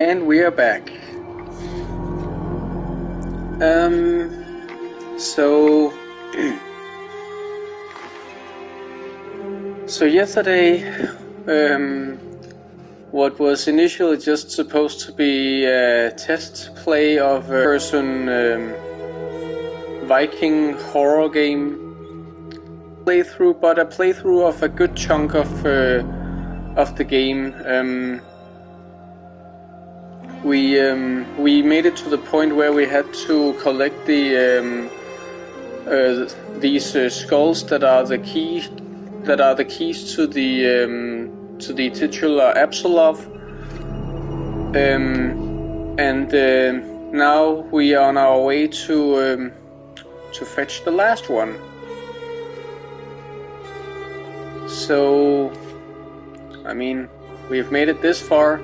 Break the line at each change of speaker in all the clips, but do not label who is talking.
And we are back. So yesterday, what was initially just supposed to be a test play of a person Viking horror game playthrough, but a playthrough of a good chunk of the game. We made it to the point where we had to collect these skulls that are the keys to the titular Apsulov, and now we are on our way to fetch the last one. So, I mean, we've made it this far.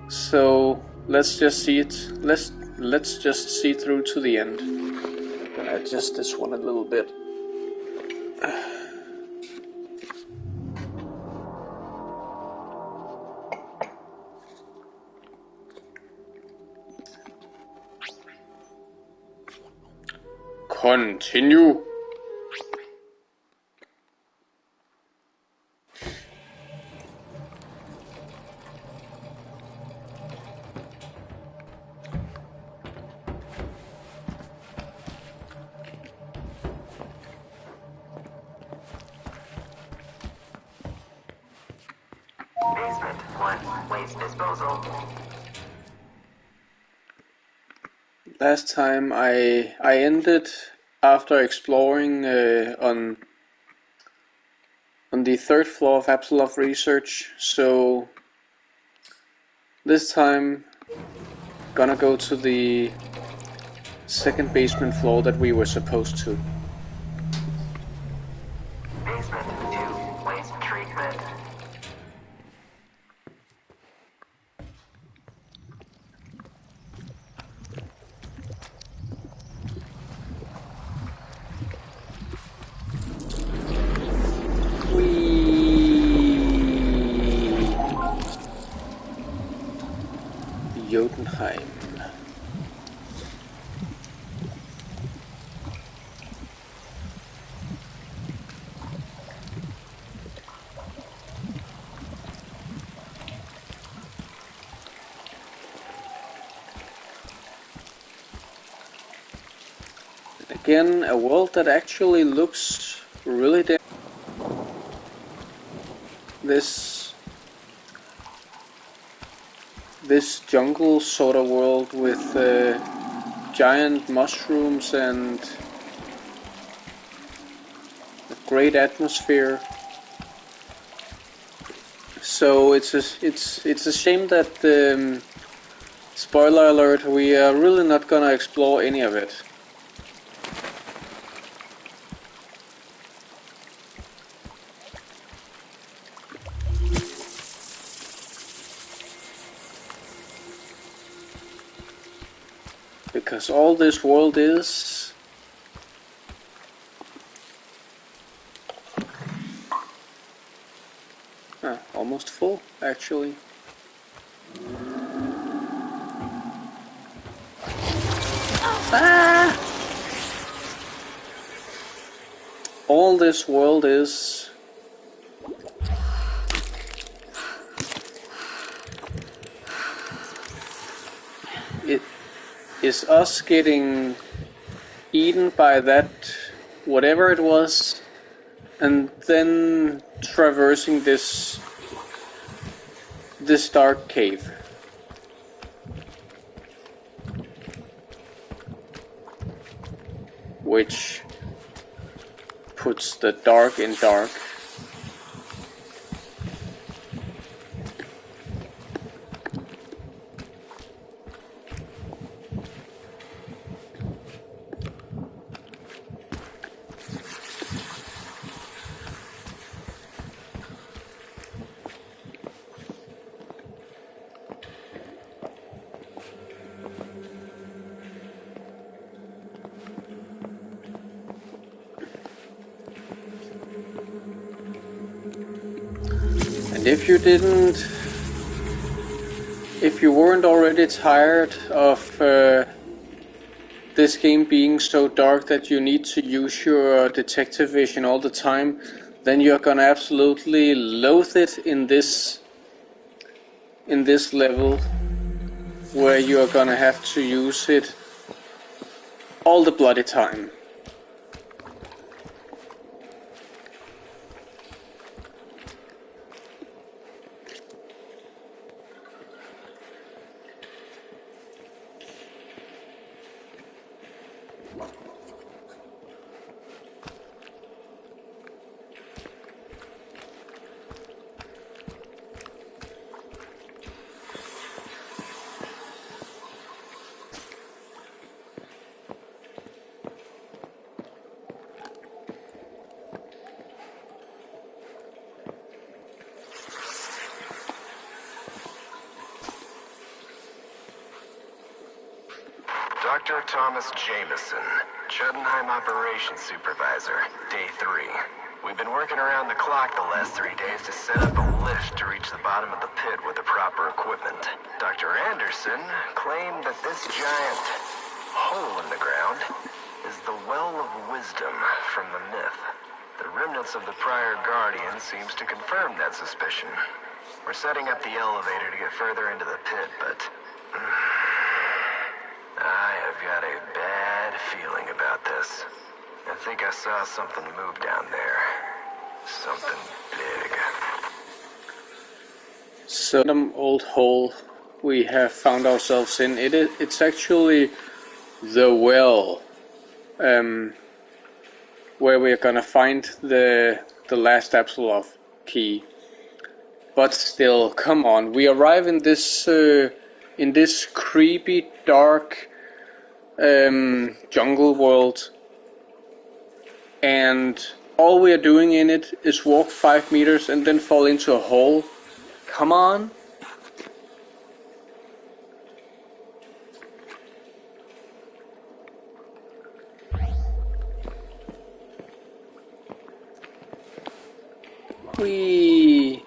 So let's just see it. Let's just see through to the end. I'm gonna adjust this one a little bit. Continue.
Basement 1, waste disposal.
Last time I ended after exploring on the third floor of Apsulov Research, so this time gonna go to the second basement floor that we were supposed to.
Basement 2, waste treatment.
Jotunheim. Again, a world that actually looks really damn. This jungle sort of world with giant mushrooms and a great atmosphere. So it's a shame that spoiler alert, we are really not gonna explore any of it. Because all this world is almost full, actually. All this world is us getting eaten by that whatever it was, and then traversing this dark cave. Which puts the dark in dark. And if you didn't if you weren't already tired of this game being so dark that you need to use your detective vision all the time, then you're gonna absolutely loathe it in this level, where you are gonna have to use it all the bloody time.
Dr. Thomas Jameson, Judenheim Operations Supervisor, Day 3. We've been working around the clock the last 3 days to set up a lift to reach the bottom of the pit with the proper equipment. Dr. Anderson claimed that this giant hole in the ground is the well of wisdom from the myth. The remnants of the prior Guardian seems to confirm that suspicion. We're setting up the elevator to get further into the pit, but I have got a bad feeling about this. I think I saw something move down there. Something big.
So, old hole we have found ourselves in. It's actually the well, where we are gonna find the last Apsulov key. But still, come on, we arrive in this creepy, dark jungle world, and all we are doing in it is walk 5 meters and then fall into a hole. Come on. Whee.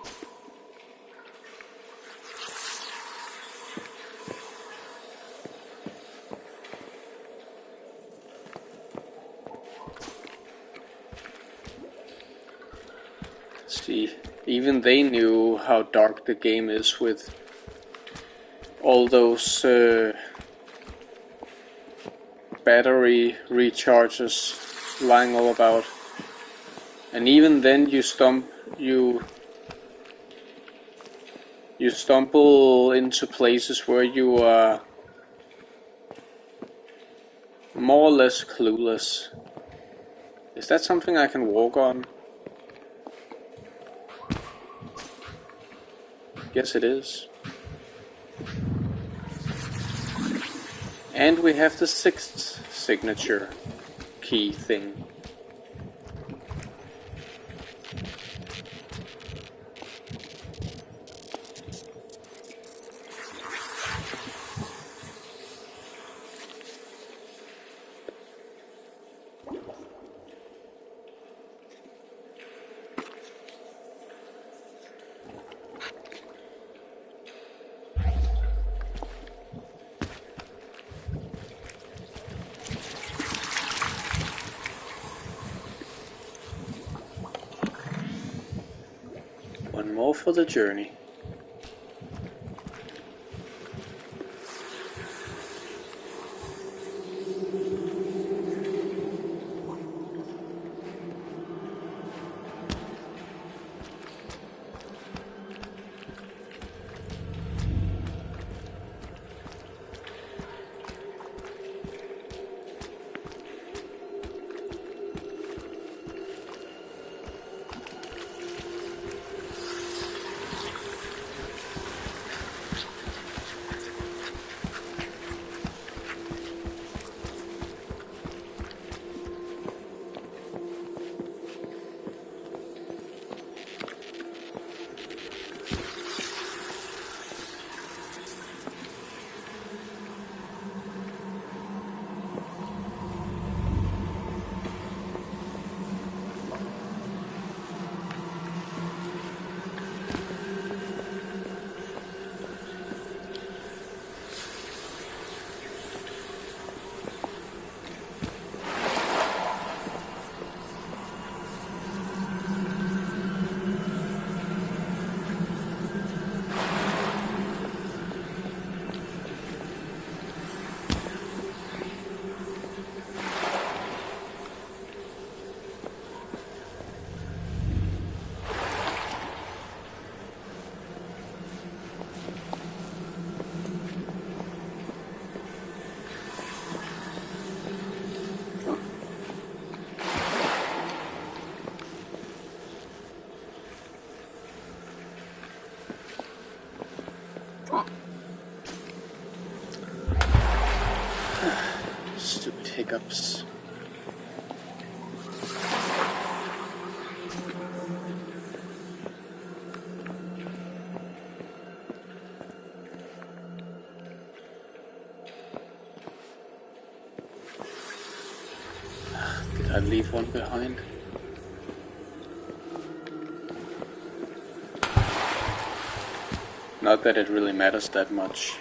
See, even they knew how dark the game is with all those battery recharges lying all about. And even then you stumble into places where you are more or less clueless. Is that something I can walk on? Yes, it is. And we have the 6th signature key thing. One more for the journey. Stupid hiccups. Did I leave one behind? Not that it really matters that much.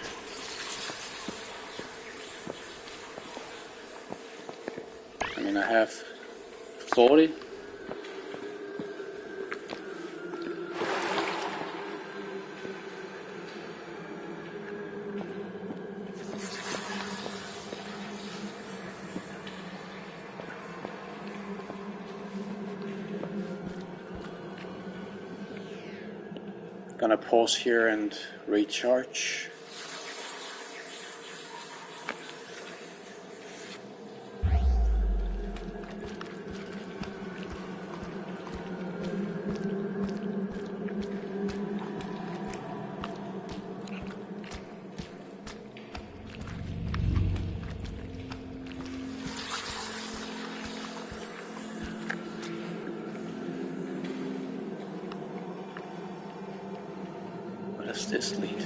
I mean, I have 40. Gonna pause here and recharge. Where does this lead?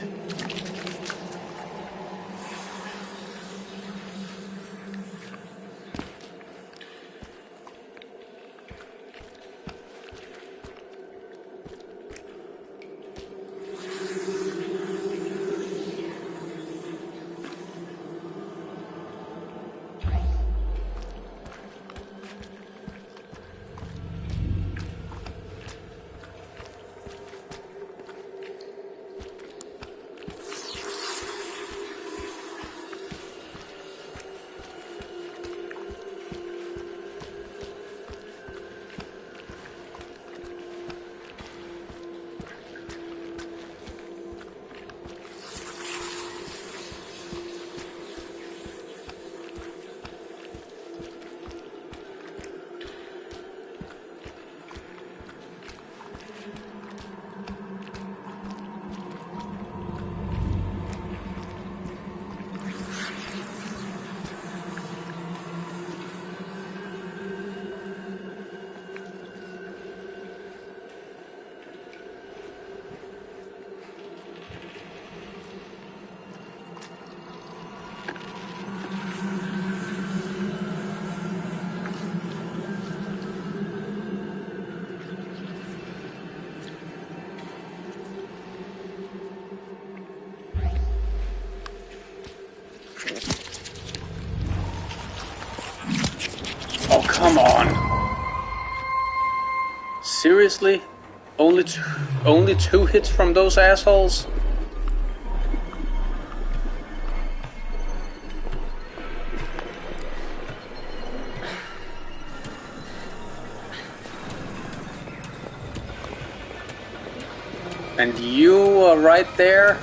Oh, come on. Seriously? Only two hits from those assholes? And you are right there?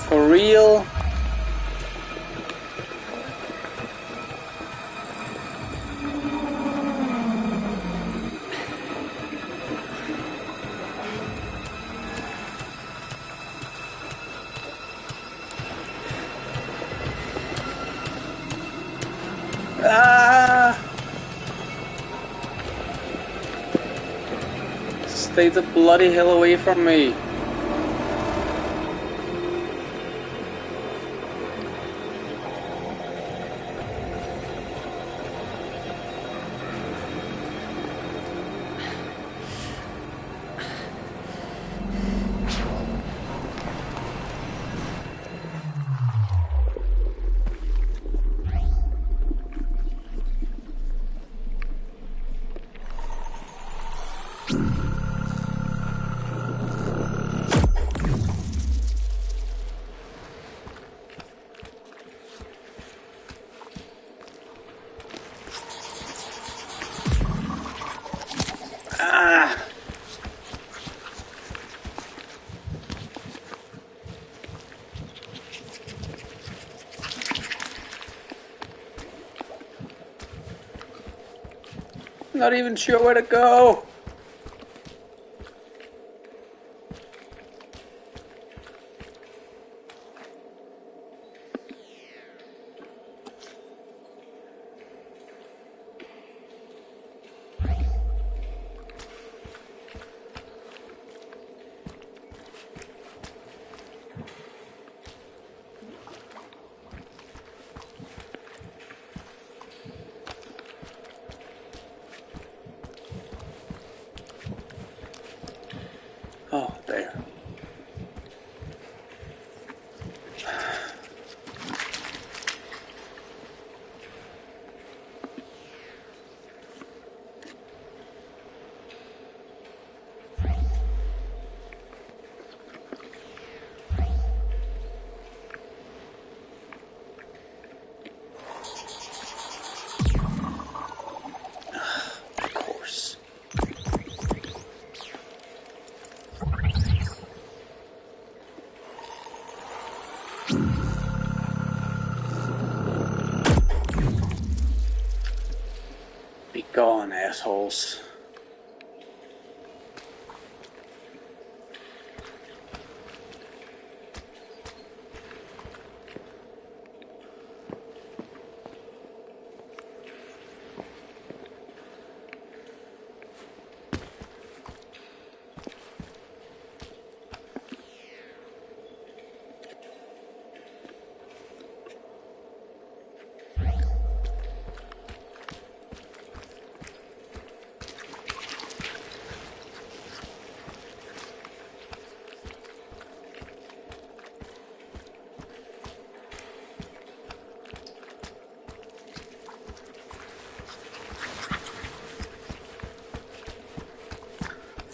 For real? Ah! Stay the bloody hell away from me. Not even sure where to go. Be gone, assholes.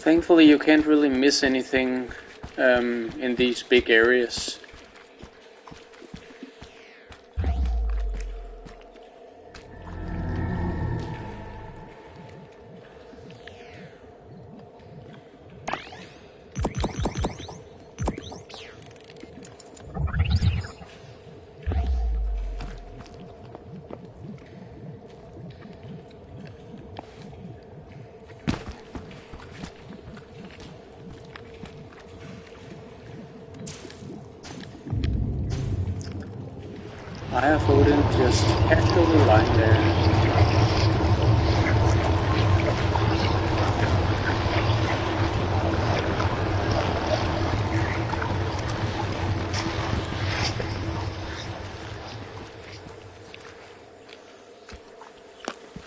Thankfully, you can't really miss anything in these big areas. I have Odin just casually lying there.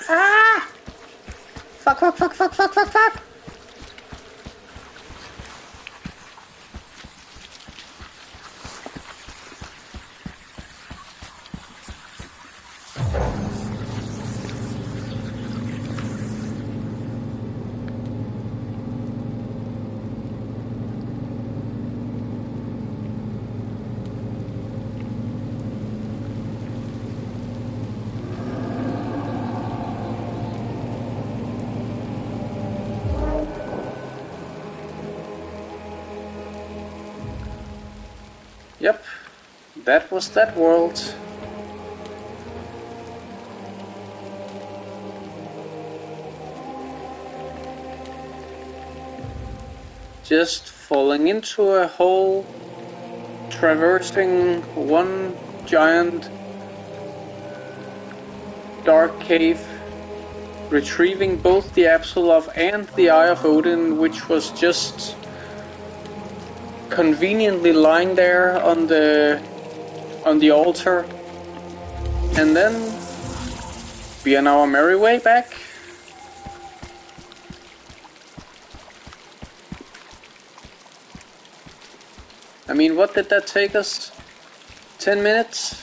Ah! Fuck, fuck, fuck, fuck, fuck, fuck, fuck! Yep, that was that world. Just falling into a hole, traversing one giant dark cave, retrieving both the Apsulov and the Eye of Odin, which was just conveniently lying there on the altar, and then be on our merry way back. I mean, what did that take us? 10 minutes?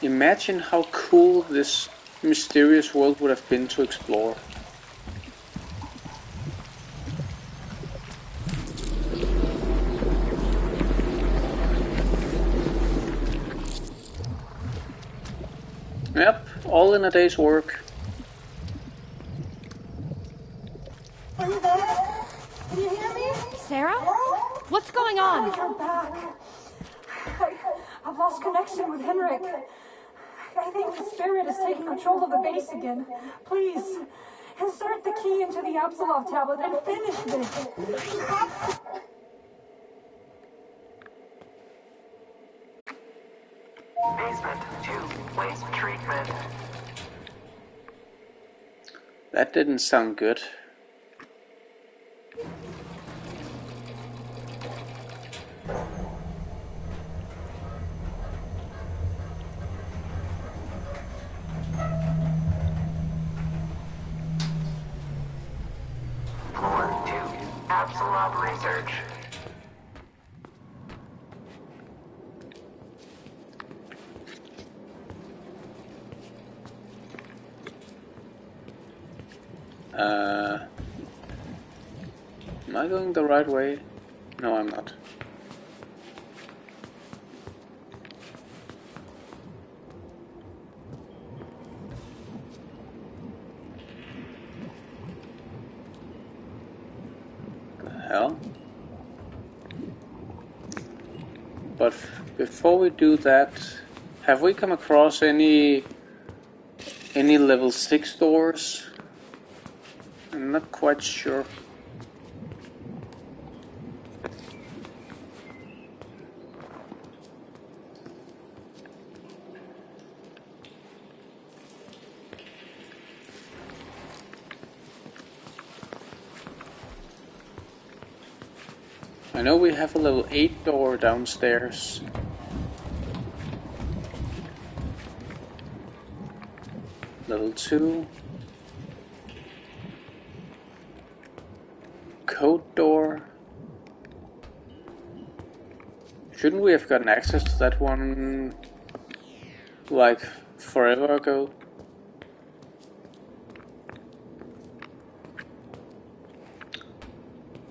Imagine how cool this mysterious world would have been to explore. Yep, all in a day's work.
Are you there? Can you hear me?
Sarah? What's going on?
You're back. I've lost connection with Henrik. I think the spirit is taking control of the base again. Please, insert the key into the Apsulov tablet and finish this.
Basement 2, waste treatment.
That didn't sound good.
Floor 2, Apsulov research.
Am I going the right way? No, I'm not. The hell? But before we do that, have we come across any level 6 doors? I'm not quite sure. I know we have a level 8 door downstairs. Level 2. Code door. Shouldn't we have gotten access to that one like forever ago?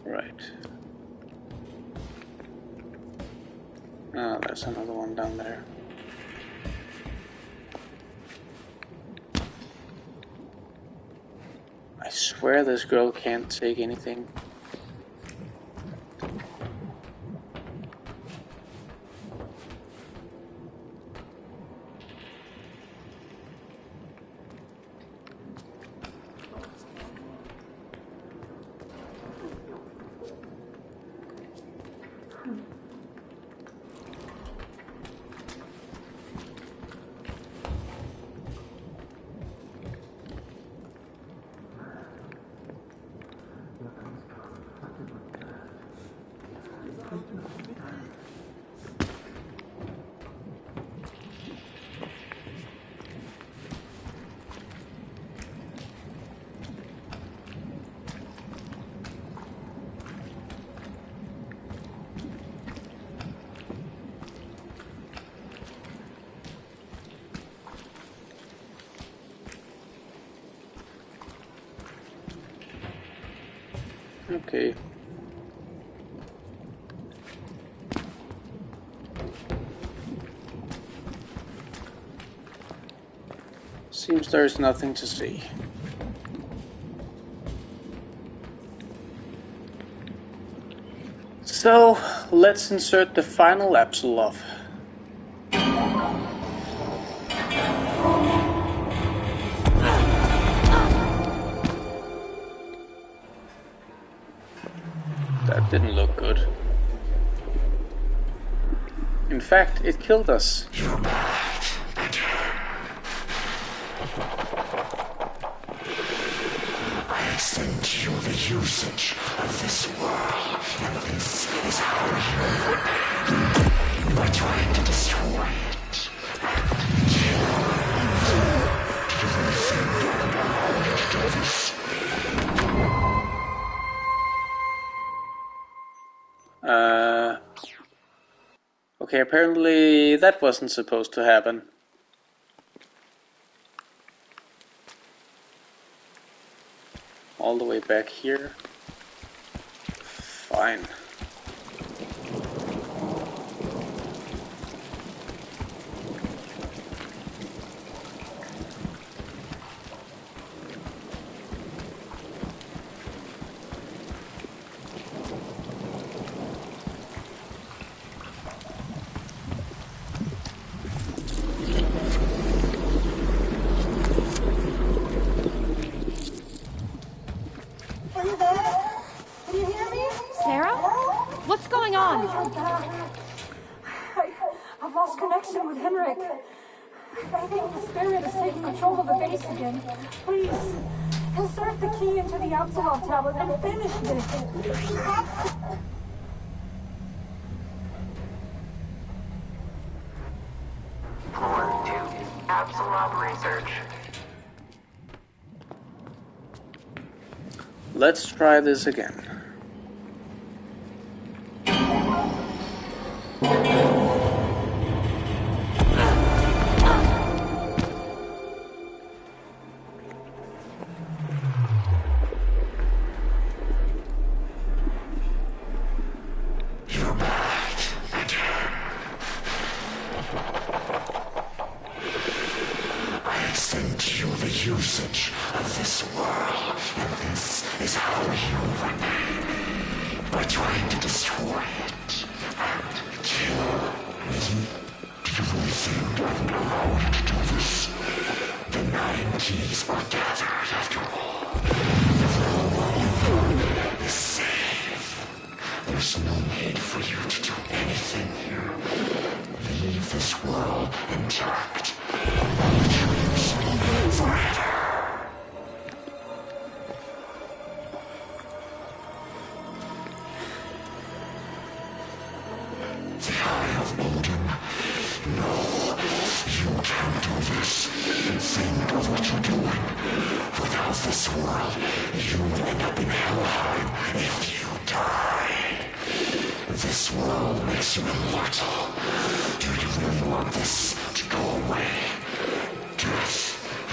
Right. Ah, there's another one down there. I swear this girl can't take anything. Okay. Seems there's nothing to see. So, let's insert the final Apsulov. That didn't look good. In fact, it killed us.
I sent you the usage of this world, and this is how you repay by trying to destroy it. Do you think I know how to do this?
Okay, apparently that wasn't supposed to happen. All the way back here. Fine.
What's going on?
I've lost connection with Henrik. I think the spirit is taking control of the base again. Please, insert the key into the Apsulov tablet and finish this.
Floor 2, Apsulov research.
Let's try this again.
usage of this world, and this is how you remain. By trying to destroy it and kill me. Do you really think I would allow you to do this? The 9 keys are gathered after all. The real world is safe. There's no need for you to do anything here. Leave this world intact. Forever. The Eye of Odin. No, you can't do this. Think of what you're doing. Without this world, you will end up in Helheim if you die. This world makes you immortal. Do you really want this to go away? Death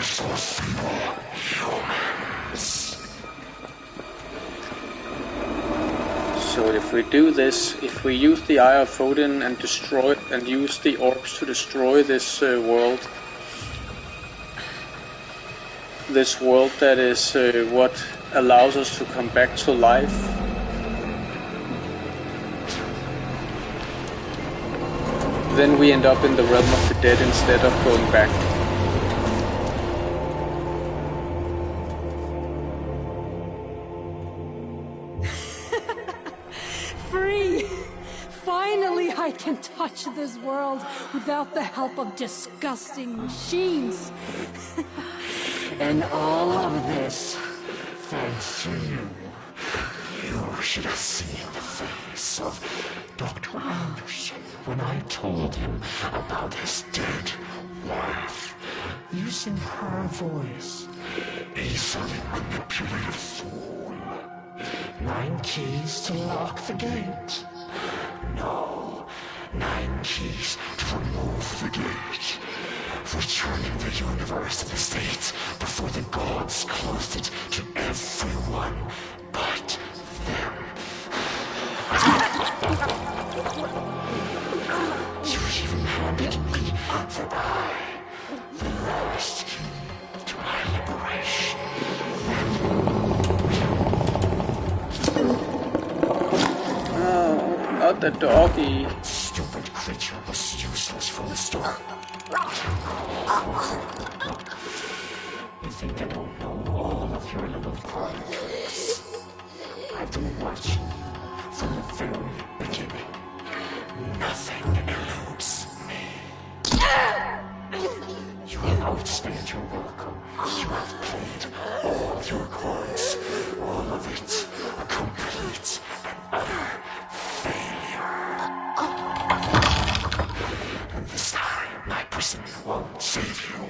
is for feeble humans.
So if we do this, if we use the Eye of Odin and use the orbs to destroy this world that is what allows us to come back to life, then we end up in the realm of the dead instead of going back.
Free! Finally, I can touch this world without the help of disgusting machines.
And all of this, thanks to you. You should have seen the face of Dr. Anderson when I told him about his dead wife. Using her voice, easily manipulated fool. 9 keys to lock the gate. No, 9 keys to remove the gate. Returning the universe to the state before the gods closed it to everyone but them. You even handed me the eye, the last key to my liberation.
Oh, not the doggy.
Stupid creature was useless from the start. You think I don't know all of your little party tricks? I've been watching from the very beginning. Nothing eludes me. You have outstayed your welcome. You have played all your cards. All of it a complete and utter failure. And this time, my prison won't save you.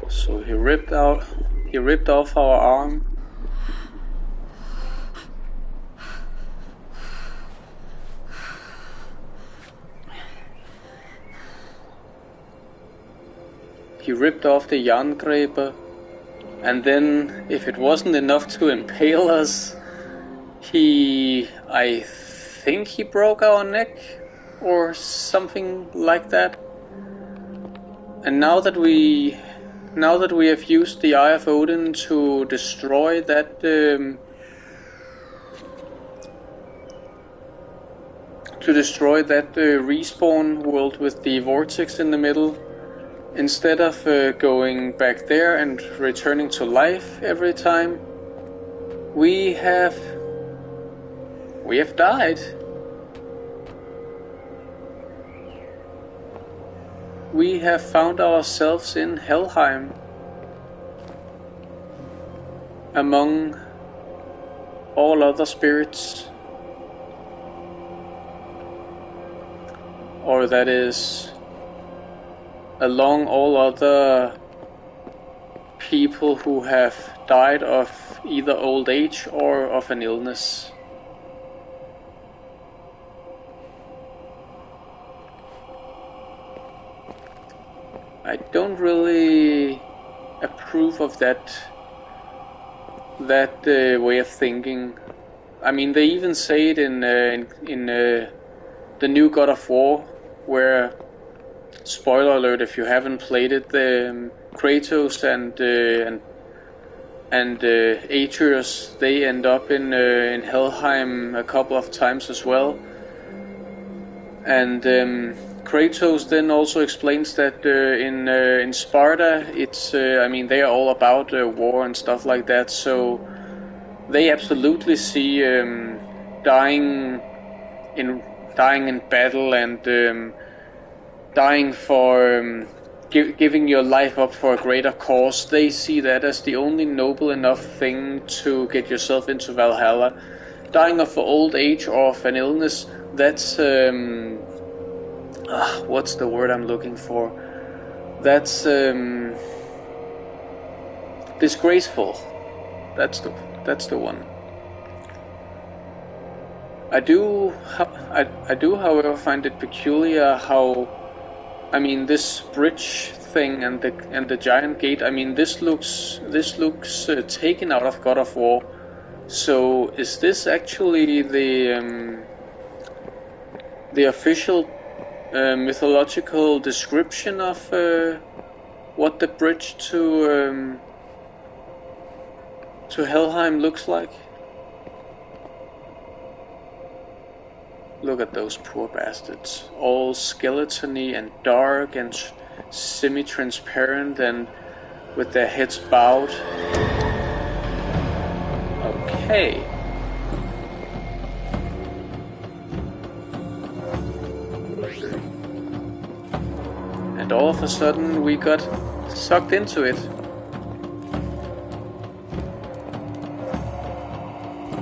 So he ripped off our arm. He ripped off the Jerngrebe, and then, if it wasn't enough to impale us, I think he broke our neck, or something like that. And now that we have used the Eye of Odin to destroy that respawn world with the vortex in the middle, instead of going back there and returning to life every time, we have died. We have found ourselves in Helheim, among all other spirits, or that is, along all other people who have died of either old age or of an illness. I don't really approve of that way of thinking. I mean, they even say it in the new God of War, where spoiler alert if you haven't played it, Kratos and Atreus, they end up in Helheim a couple of times as well. And Kratos then also explains that in Sparta, it's I mean, they are all about war and stuff like that, so they absolutely see dying in battle and dying for giving your life up for a greater cause. They see that as the only noble enough thing to get yourself into Valhalla. Dying of old age or of an illness, that's what's the word I'm looking for? That's disgraceful. That's the one. I do, however, find it peculiar how, I mean, this bridge thing and the giant gate. I mean, this looks taken out of God of War. So is this actually the official mythological description of what the bridge to Helheim looks like? Look at those poor bastards, all skeletony and dark and semi-transparent and with their heads bowed. Okay. And all of a sudden we got sucked into it.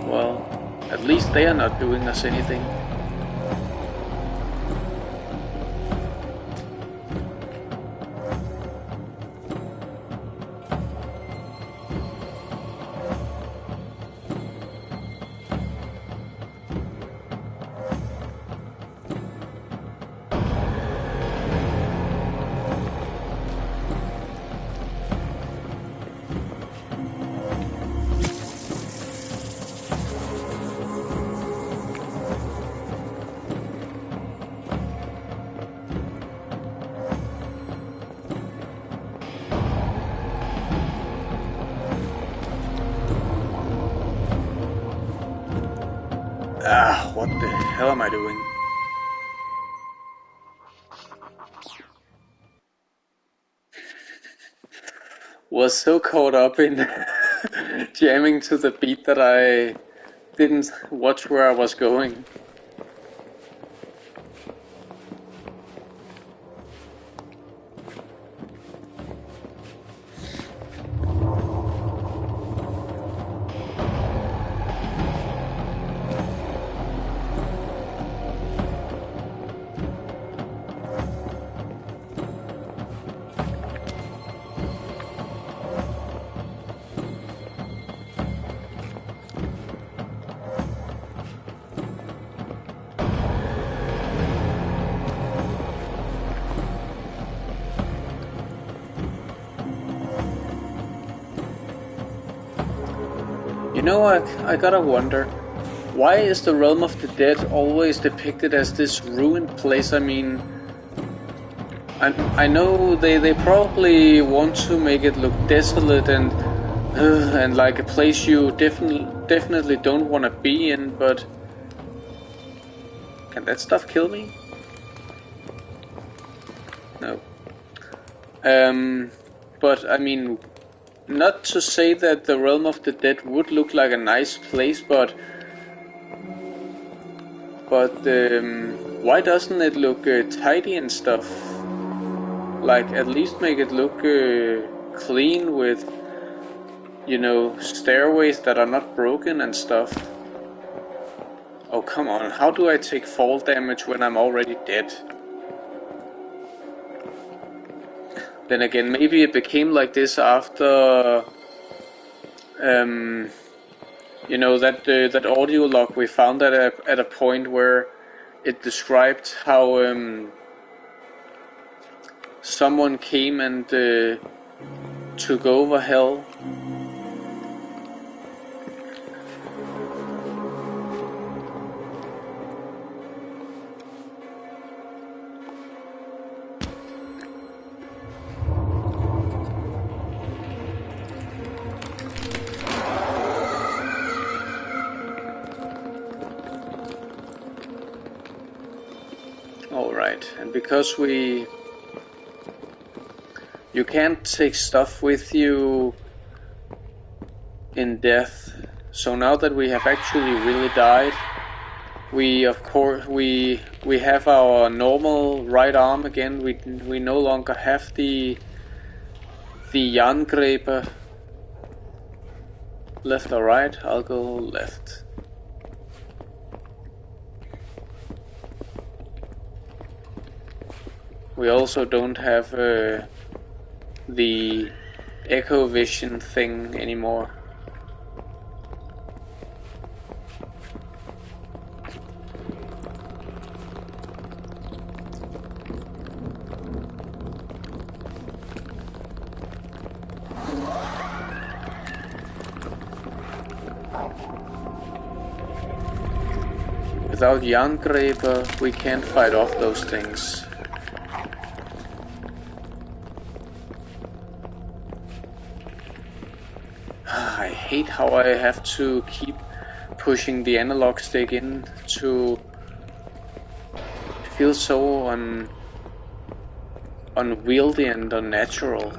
Well, at least they are not doing us anything. What the hell am I doing? Was so caught up in jamming to the beat that I didn't watch where I was going. You know, I gotta wonder, why is the Realm of the Dead always depicted as this ruined place? I mean, I know they probably want to make it look desolate and like a place you definitely don't want to be in, but can that stuff kill me? No. But I mean, not to say that the Realm of the Dead would look like a nice place, but why doesn't it look tidy and stuff? Like, at least make it look clean with, you know, stairways that are not broken and stuff. Oh, come on, how do I take fall damage when I'm already dead? Then again, maybe it became like this after, you know, that audio log we found at a point where it described how someone came and took over hell. died, and because you can't take stuff with you in death. So now that we have actually really died, we of course we have our normal right arm again. We no longer have the Jerngraber. Left or right? I'll go left. We also don't have the echo vision thing anymore. Without Jerngraber, we can't fight off those things. I hate how I have to keep pushing the analog stick in to feel so unwieldy and unnatural.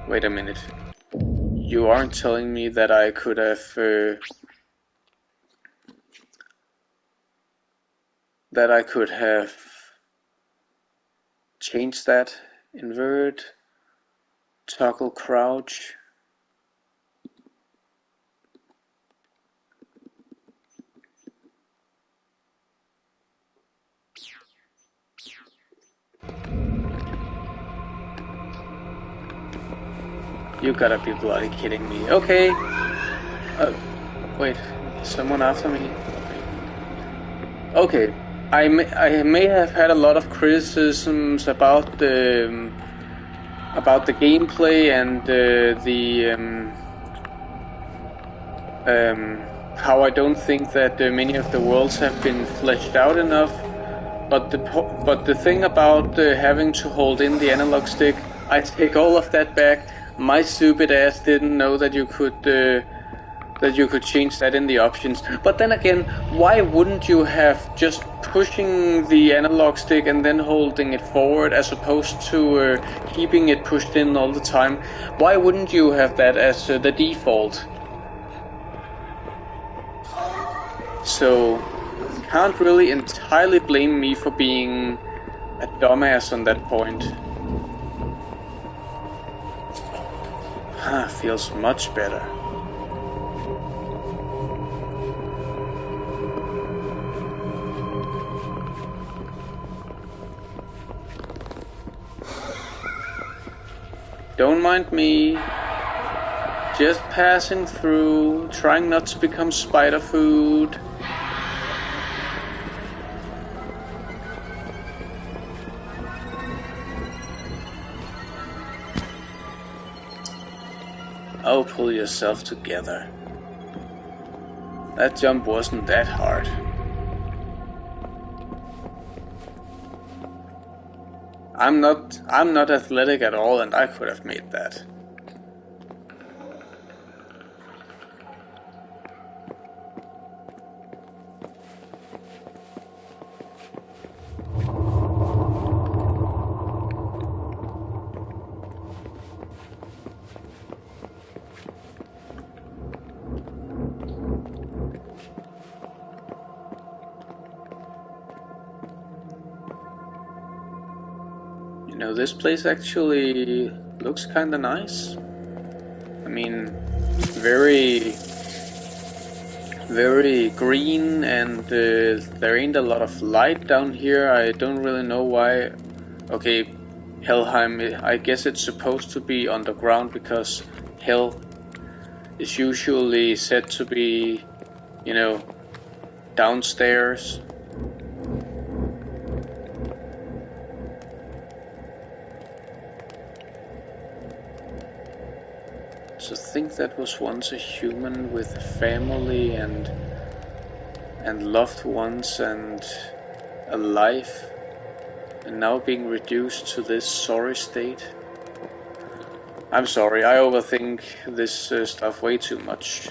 Wait a minute. You aren't telling me that I could have changed that? Invert, toggle crouch. You gotta be bloody kidding me. Okay. Wait. Someone after me? Okay. I may have had a lot of criticisms about the gameplay and how I don't think that many of the worlds have been fleshed out enough. But the thing about having to hold in the analog stick, I take all of that back. My stupid ass didn't know that you could change that in the options. But then again, why wouldn't you have just pushing the analog stick and then holding it forward as opposed to keeping it pushed in all the time? Why wouldn't you have that as the default? So, can't really entirely blame me for being a dumbass on that point. Feels much better. Don't mind me. Just passing through, trying not to become spider food. Oh, pull yourself together. That jump wasn't that hard. I'm not athletic at all, and I could have made that. You know, this place actually looks kinda nice. I mean, very green, and there ain't a lot of light down here. I don't really know why. Okay, Helheim, I guess it's supposed to be underground because hell is usually said to be, you know, downstairs. To think that was once a human with a family and loved ones and a life, and now being reduced to this sorry state. I'm sorry, I overthink this stuff way too much.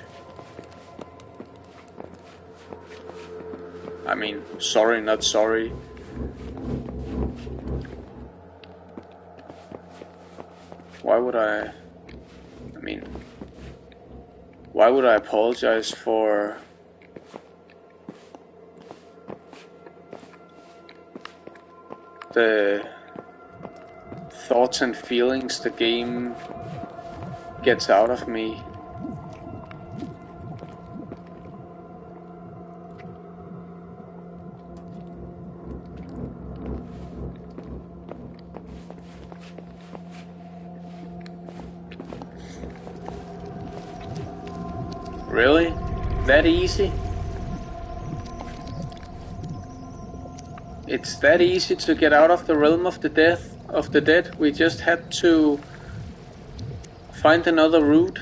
I mean, sorry, not sorry. Why would I apologize for the thoughts and feelings the game gets out of me? Really? That easy? It's that easy to get out of the realm of the dead? We just had to find another route?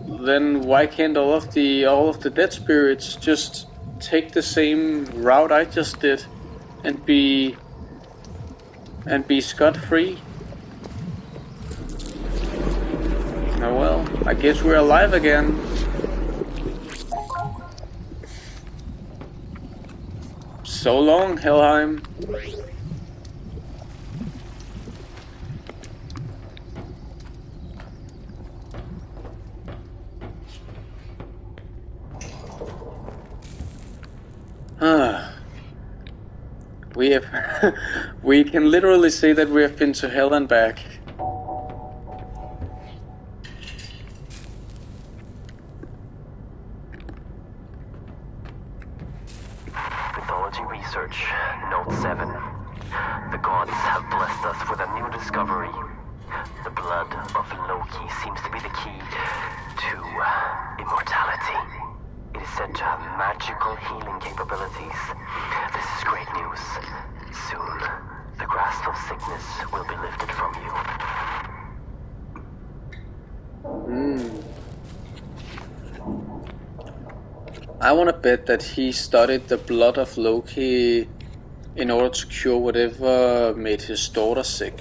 Then why can't all of the dead spirits just take the same route I just did and be scot-free? Oh well, I guess we're alive again. So long, Helheim. We can literally say that we have been to hell and back.
Mythology Research, Note 7. The gods have blessed us with a new discovery. The blood of Loki seems to be the key to immortality. It is said to have magical healing capabilities. This is great news. Soon, the grasp of sickness will be lifted from you.
I want to bet that he studied the blood of Loki in order to cure whatever made his daughter sick.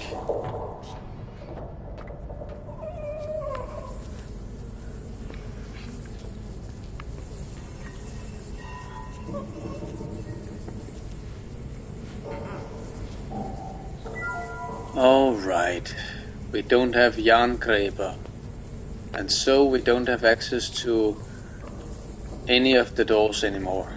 Alright, we don't have Jarngreber, and so we don't have access to any of the doors anymore.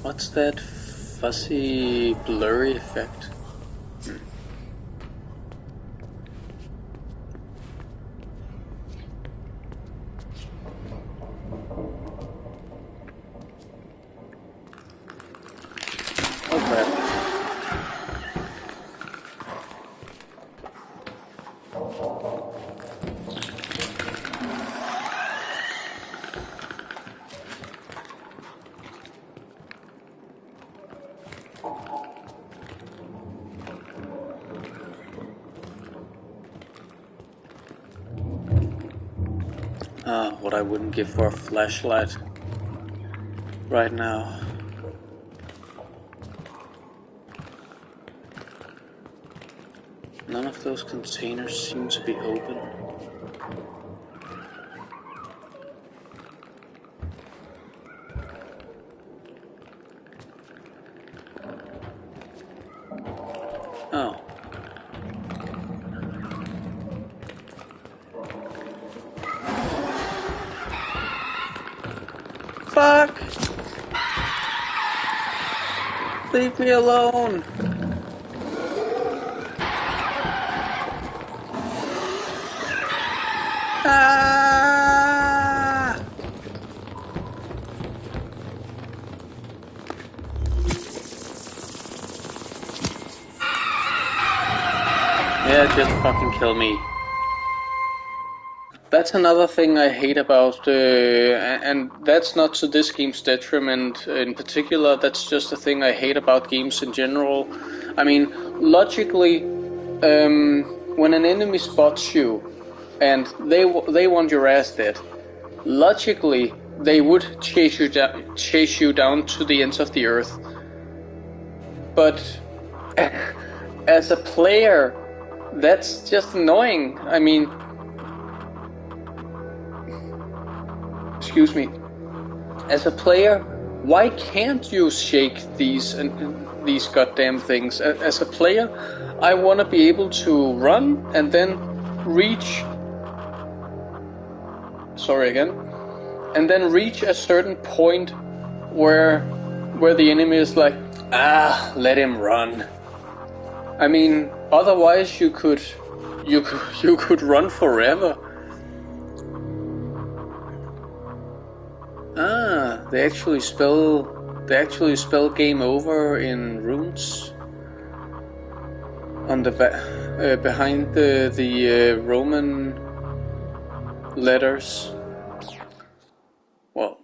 What's that fuzzy, blurry effect? What I wouldn't give for a flashlight right now. None of those containers seem to be open. Oh. Fuck! Leave me alone! Ah! Yeah, just fucking kill me. That's another thing I hate about, and that's not to this game's detriment in particular, that's just a thing I hate about games in general. I mean, logically, when an enemy spots you, and they want your ass dead, logically, they would chase you down to the ends of the earth. But as a player, that's just annoying. I mean, excuse me. As a player, why can't you shake these goddamn things? As a player, I want to be able to run and then reach. Sorry again. And then reach a certain point where the enemy is like, let him run. I mean, otherwise you could run forever. They actually spell game over in runes on the behind the Roman letters. Well,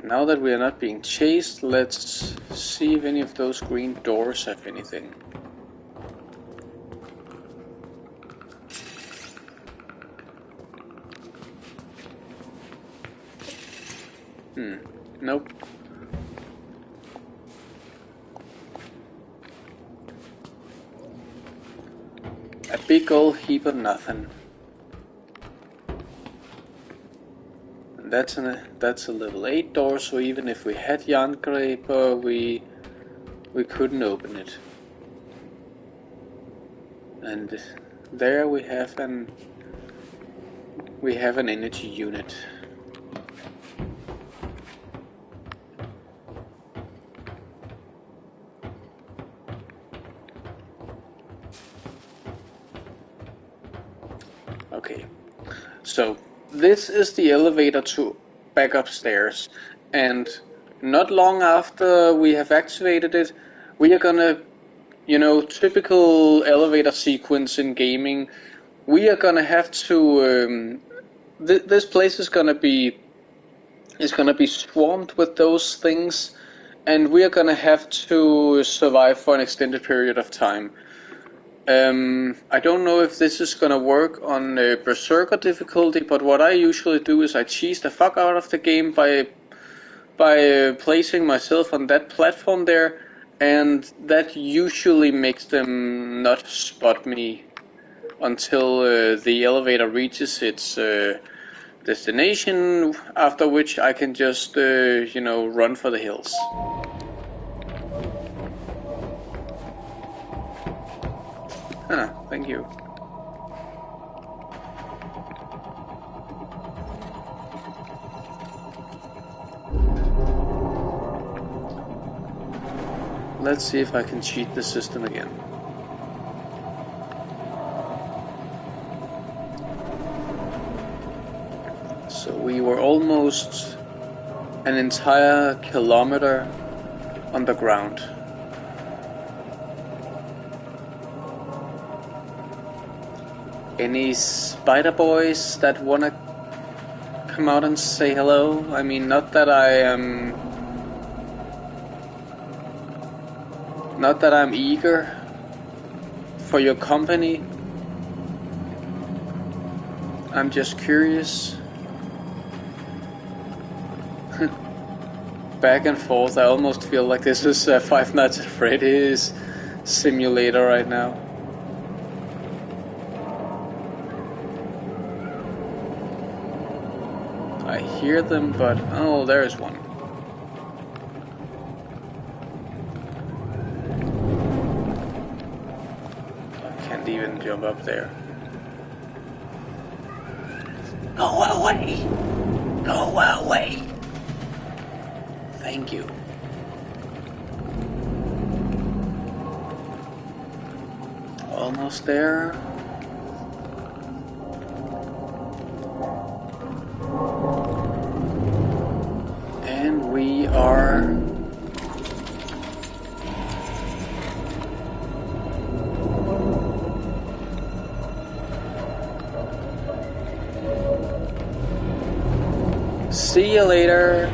now that we are not being chased, let's see if any of those green doors have anything. Nope. A big old heap of nothing. And that's a level 8 door, so even if we had Yarngraper, we couldn't open it. And there we have an energy unit. Okay, so this is the elevator to back upstairs, and not long after we have activated it, we are gonna, typical elevator sequence in gaming, we are gonna have to, this place is gonna be swarmed with those things, and we are gonna have to survive for an extended period of time. I don't know if this is gonna work on Berserker difficulty, but what I usually do is I cheese the fuck out of the game by placing myself on that platform there, and that usually makes them not spot me until the elevator reaches its destination, after which I can just, run for the hills. Thank you. Let's see if I can cheat the system again. So we were almost an entire kilometer underground. Any spider boys that wanna come out and say hello? I mean, not that I'm eager for your company. I'm just curious. Back and forth, I almost feel like this is Five Nights at Freddy's simulator right now. I hear them, but oh, there's one. I can't even jump up there. Go away! Go away! Thank you. Almost there. And we are... See you later.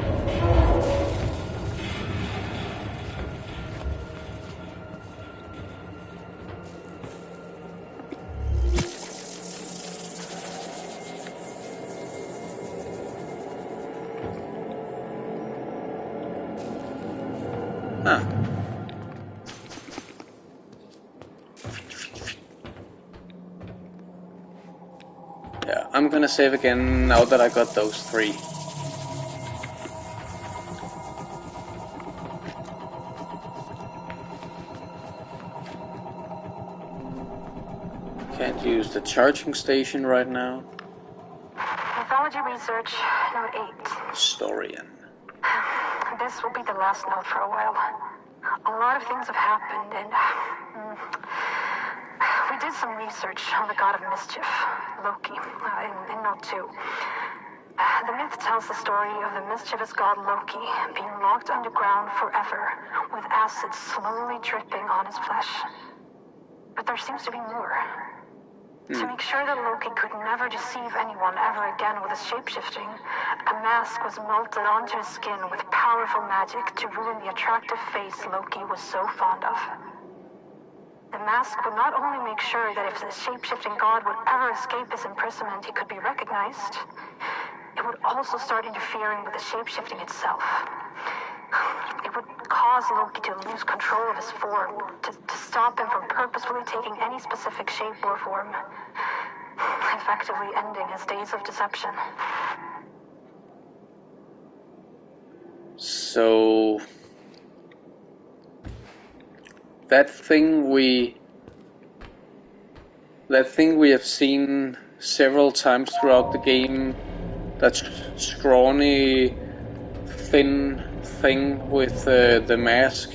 I'm gonna save again now that I got those 3. Can't use the charging station right now.
Mythology research, note 8.
Historian.
This will be the last note for a while. A lot of things have happened, and we did some research on the god of mischief, Loki, in note 2. The myth tells the story of the mischievous god Loki being locked underground forever, with acid slowly dripping on his flesh. But there seems to be more. To make sure that Loki could never deceive anyone ever again with his shapeshifting, a mask was melted onto his skin with powerful magic to ruin the attractive face Loki was so fond of. The mask would not only make sure that if the shapeshifting god would ever escape his imprisonment, he could be recognized, it would also start interfering with the shapeshifting itself. It would cause Loki to lose control of his form, to stop him from purposefully taking any specific shape or form, effectively ending his days of deception.
So that thing we have seen several times throughout the game, that scrawny, thin thing with the mask,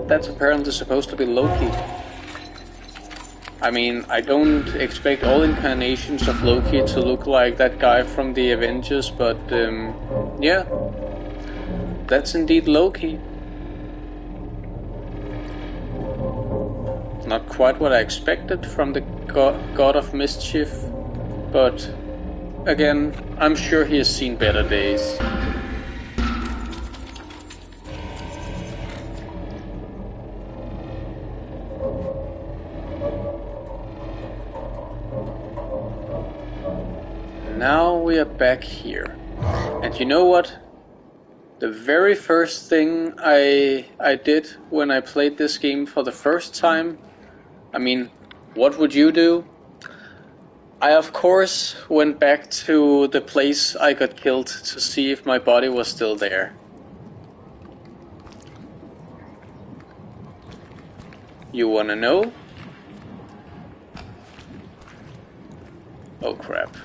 that's apparently supposed to be Loki. I mean, I don't expect all incarnations of Loki to look like that guy from the Avengers, but yeah, that's indeed Loki. Not quite what I expected from the god of mischief, but again, I'm sure he has seen better days. Now we are back here. And you know what? The very first thing I did when I played this game for the first time, I mean, what would you do? I of course went back to the place I got killed to see if my body was still there. You wanna know? Oh crap.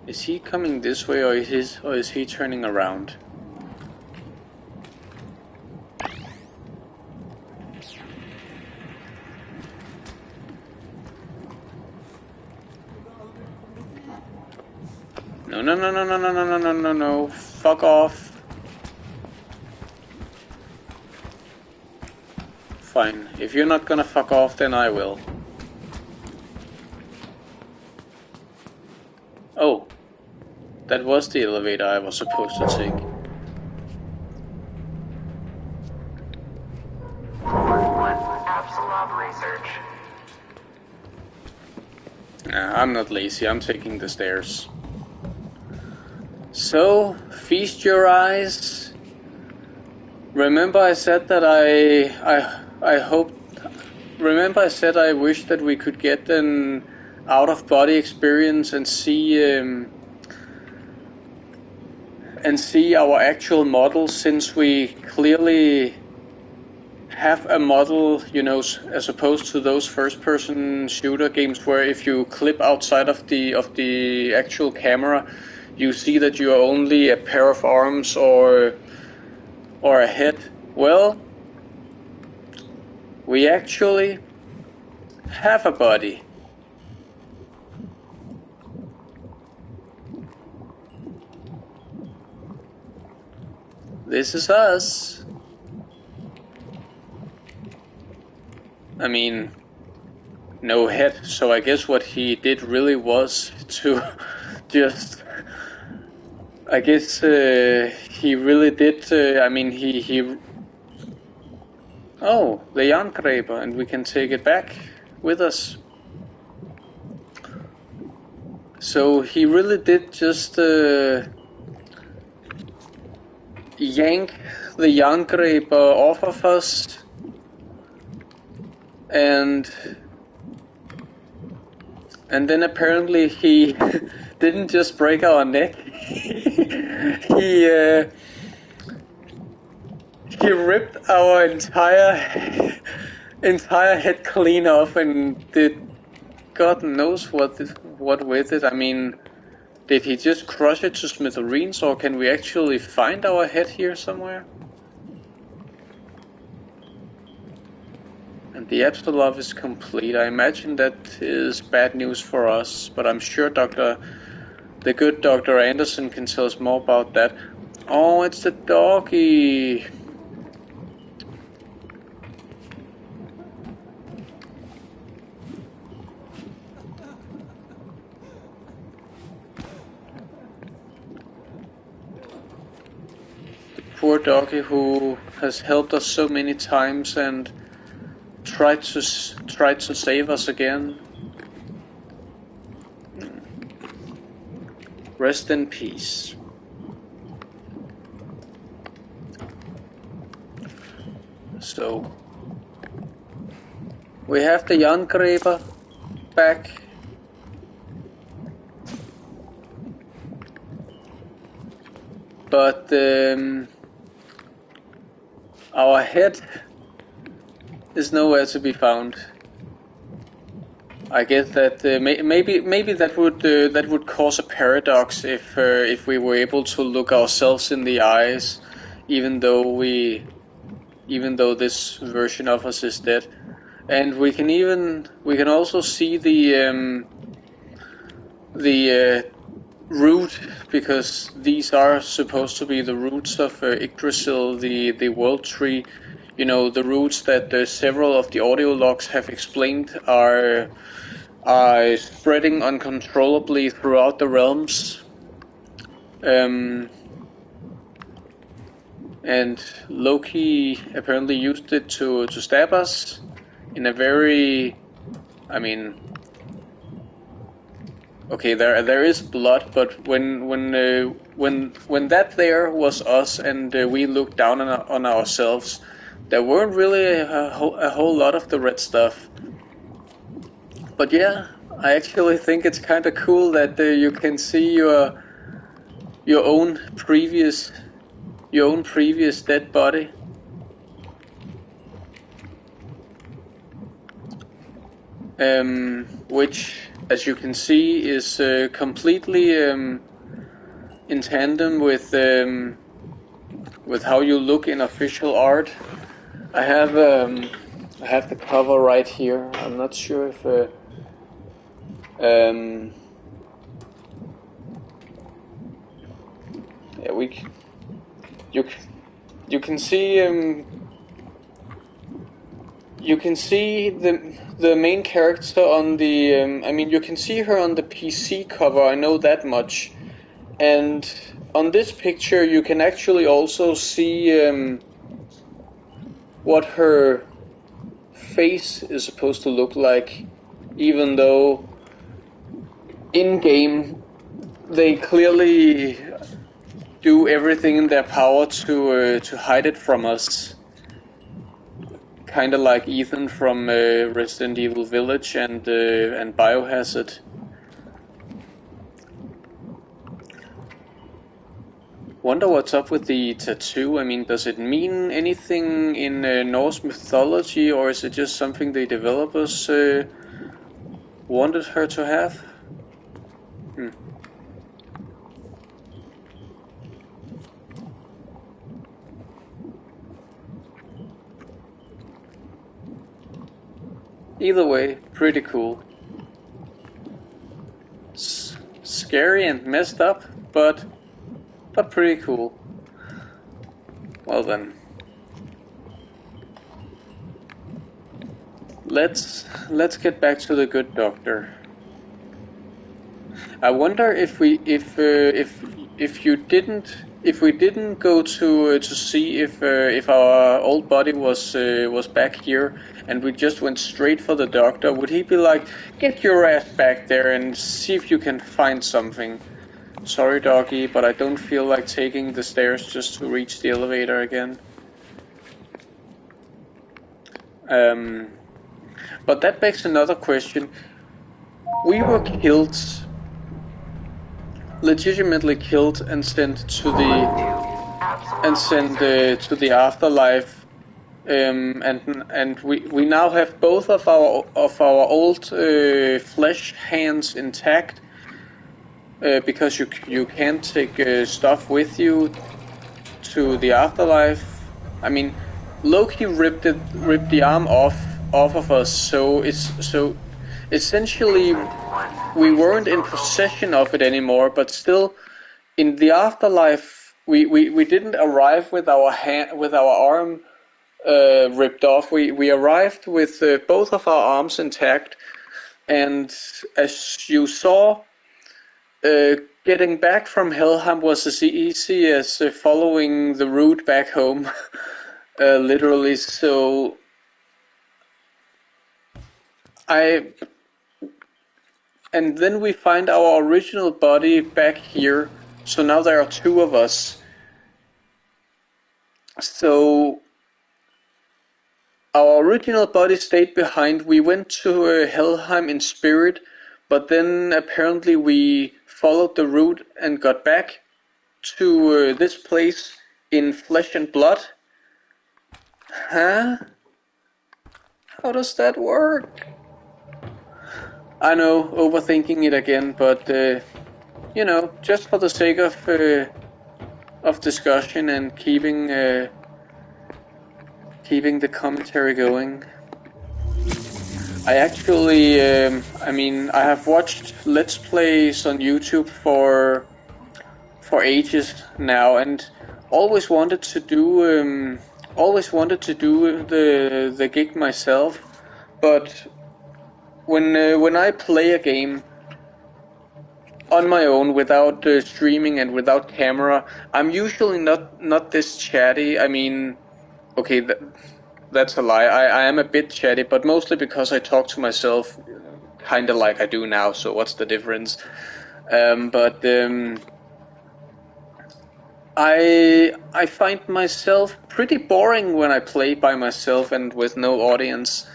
Is he coming this way, or is he turning around? No, no, no, no, no, no, no, no, no, no, no. Fuck off. Fine. If you're not gonna fuck off, then I will. Oh. That was the elevator I was supposed to take.
Apsulov research.
Nah, I'm not lazy, I'm taking the stairs. So, feast your eyes. Remember I said that I hoped... Remember I said I wish that we could get an out-of-body experience and see our actual model, since we clearly have a model, you know, as opposed to those first-person shooter games where if you clip outside of the actual camera, you see that you are only a pair of arms or a head. Well, we actually have a body. This is us. I mean, no head, so I guess what he did really was to just... I guess he really did, I mean, he... Oh, the Jangreber, and we can take it back with us. So he really did just... yank the Jerngrebe off of us, and then apparently he didn't just break our neck. He ripped our entire head clean off and did God knows what with it. I mean, did he just crush it to smithereens, or can we actually find our head here somewhere? And the Apsulov is complete. I imagine that is bad news for us, but I'm sure the good Dr. Anderson can tell us more about that. Oh, it's the doggy. Poor doggy who has helped us so many times and tried to save us again. Rest in peace. So we have the Jerngrebe back. But our head is nowhere to be found. I guess that maybe that would cause a paradox if we were able to look ourselves in the eyes, even though this version of us is dead, and we can also see the root, because these are supposed to be the roots of Yggdrasil, the world tree. You know, the roots that several of the audio logs have explained are spreading uncontrollably throughout the realms. And Loki apparently used it to stab us in a very, I mean, okay, there is blood, but when that there was us and we looked down on ourselves, there weren't really a whole lot of the red stuff. But yeah, I actually think it's kind of cool that you can see your own previous dead body. Which, as you can see, is completely in tandem with how you look in official art. I have the cover right here. I'm not sure if yeah, you can see the main character on the I mean, you can see her on the PC cover, I know that much. And on this picture you can actually also see what her face is supposed to look like, even though in game they clearly do everything in their power to hide it from us. Kinda like Ethan from Resident Evil Village and Biohazard. Wonder what's up with the tattoo. I mean, does it mean anything in Norse mythology, or is it just something the developers wanted her to have? Either way, pretty cool. Scary and messed up, but pretty cool. Well then, let's get back to the good doctor. I wonder if we didn't go to see if our old body was back here, and we just went straight for the doctor, would he be like, get your ass back there and see if you can find something? Sorry, doggy, but I don't feel like taking the stairs just to reach the elevator again. But that begs another question. We were killed, legitimately killed, and sent to the afterlife. And we now have both of our old flesh hands intact, because you can't take stuff with you to the afterlife. I mean, Loki ripped the arm off of us, so essentially we weren't in possession of it anymore. But still, in the afterlife, we didn't arrive with our arm ripped off. We arrived with both of our arms intact, and as you saw, getting back from Helheim was as easy as following the route back home, literally. So and then we find our original body back here. So now there are two of us. So our original body stayed behind. We went to Helheim in spirit, but then apparently we followed the route and got back to this place in flesh and blood. Huh? How does that work? I know, overthinking it again, but you know, just for the sake of discussion and keeping the commentary going. I actually, I mean, I have watched Let's Plays on YouTube for ages now, and always wanted to do the gig myself. But when I play a game on my own without streaming and without camera, I'm usually not this chatty. I mean, okay, that's a lie. I am a bit chatty, but mostly because I talk to myself kinda like I do now, so what's the difference? I find myself pretty boring when I play by myself and with no audience.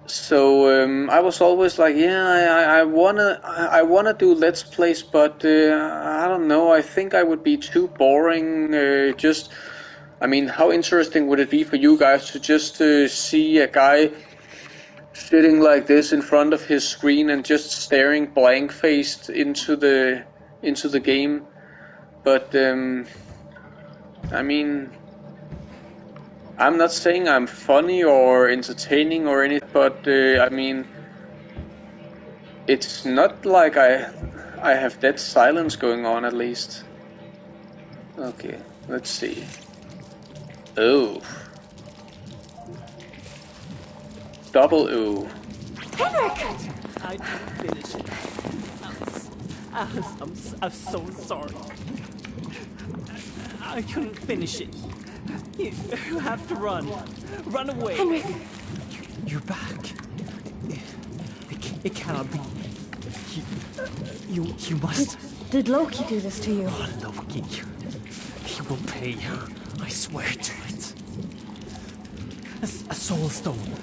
So I was always like, yeah, I wanna do Let's Plays, but I don't know. I think I would be too boring. I mean, how interesting would it be for you guys to just see a guy sitting like this in front of his screen and just staring blank-faced into the game? But I mean, I'm not saying I'm funny or entertaining or anything, but I mean, it's not like I have dead silence going on, at least. Okay, let's see. Oh. Double O.
I didn't finish it. I'm so sorry. I couldn't finish it. You have to run. Run away.
Henrik!
You're back. It cannot be. You must.
Did Loki do this to you?
Oh, Loki. He will pay. I swear to it. A soul stone.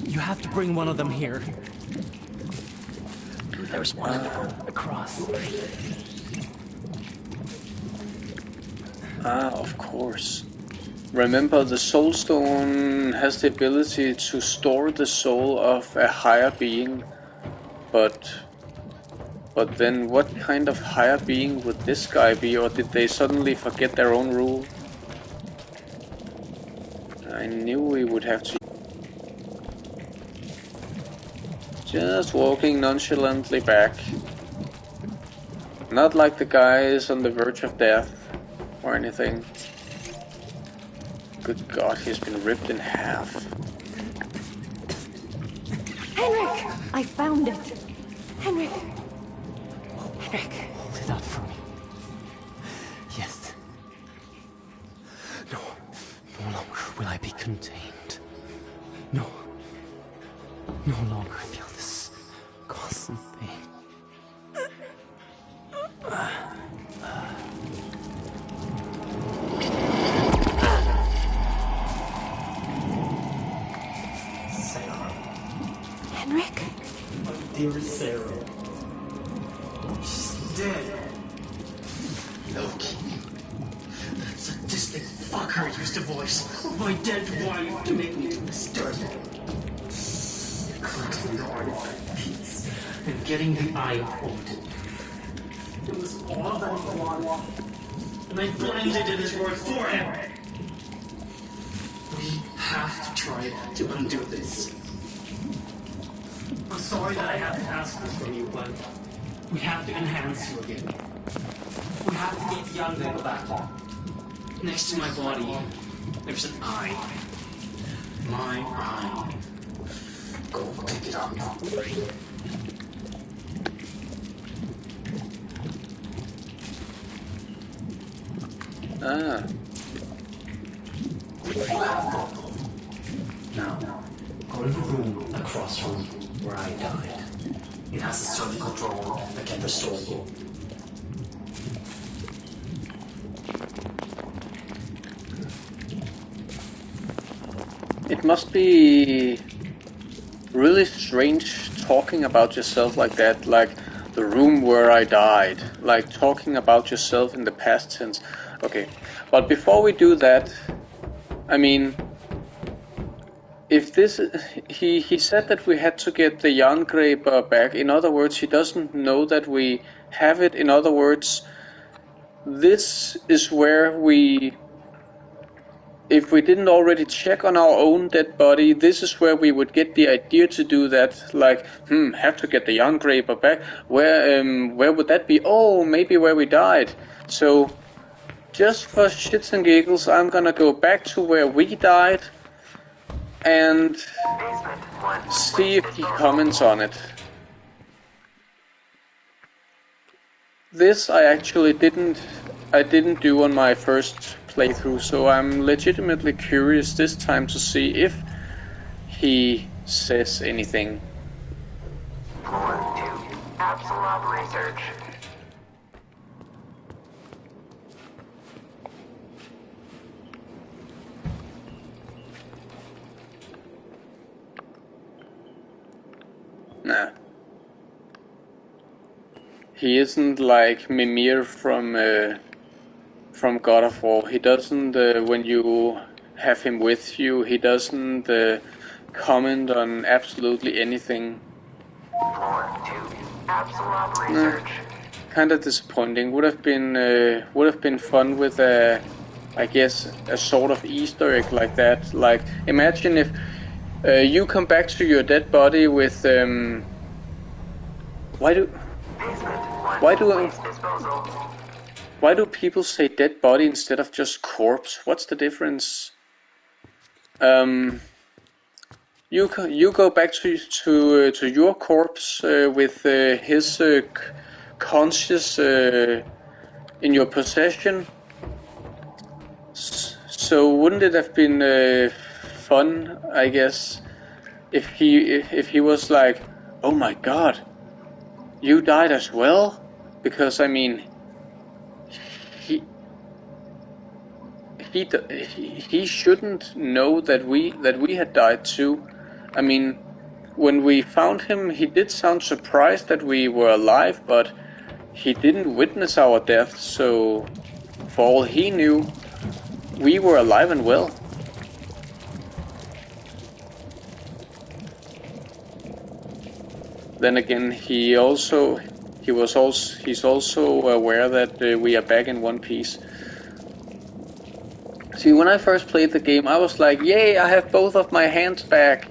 You have to bring one of them here. There's one across.
Ah, of course. Remember, the soul stone has the ability to store the soul of a higher being, but then what kind of higher being would this guy be, or did they suddenly forget their own rule? I knew we would have to. Just walking nonchalantly back. Not like the guy is on the verge of death or anything. Good God, he's been ripped in half.
Henrik! I found it! Henrik! Henrik!
Hold it up for me. Yes. No longer will I be contained. No longer feel this constant pain. dear Sarah. She's dead. Loki. That sadistic fucker used to voice my dead wife to make me do this dirty. Collecting the artifact piece and getting the eye quoted. It was all that he wanted. And I blindly did his work for him. We have to try to undo this. I'm sorry that I have to ask this from you, but we have to enhance you again. We have to get the young girl back. Next to my body, there's an eye. My eye. Go pick it up.
Ah.
Now, go to the room across from where I died. It has a cervical drone that can restore you.
It must be really strange talking about yourself like that, like the room where I died, like talking about yourself in the past tense. Okay, but before we do that, I mean, if this, he said that we had to get the Yarngraber back. In other words, he doesn't know that we have it. In other words, this is where we, if we didn't already check on our own dead body, this is where we would get the idea to do that. Like, have to get the Yarngraber back. Where would that be? Oh, maybe where we died. So, just for shits and giggles, I'm gonna go back to where we died and see if he comments on it. This I actually didn't do on my first playthrough, so I'm legitimately curious this time to see if he says anything.
Floor 2, Apsulov Research.
Nah. He isn't like Mimir from God of War. He doesn't, when you have him with you, he doesn't comment on absolutely anything.
Floor 2, Apsulov Research.
Kinda disappointing. Would have been fun with I guess a sort of Easter egg like that. Like, imagine if you come back to your dead body with why do people say dead body instead of just corpse? What's the difference? You go back to your corpse with his conscious in your possession. So wouldn't it have been fun, I guess, if he was like, oh my god, you died as well? Because I mean, he shouldn't know that we had died too. I mean, when we found him, he did sound surprised that we were alive, but he didn't witness our death, so for all he knew, we were alive and well. Then again, he's also aware that we are back in one piece. See, when I first played the game, I was like, yay, I have both of my hands back.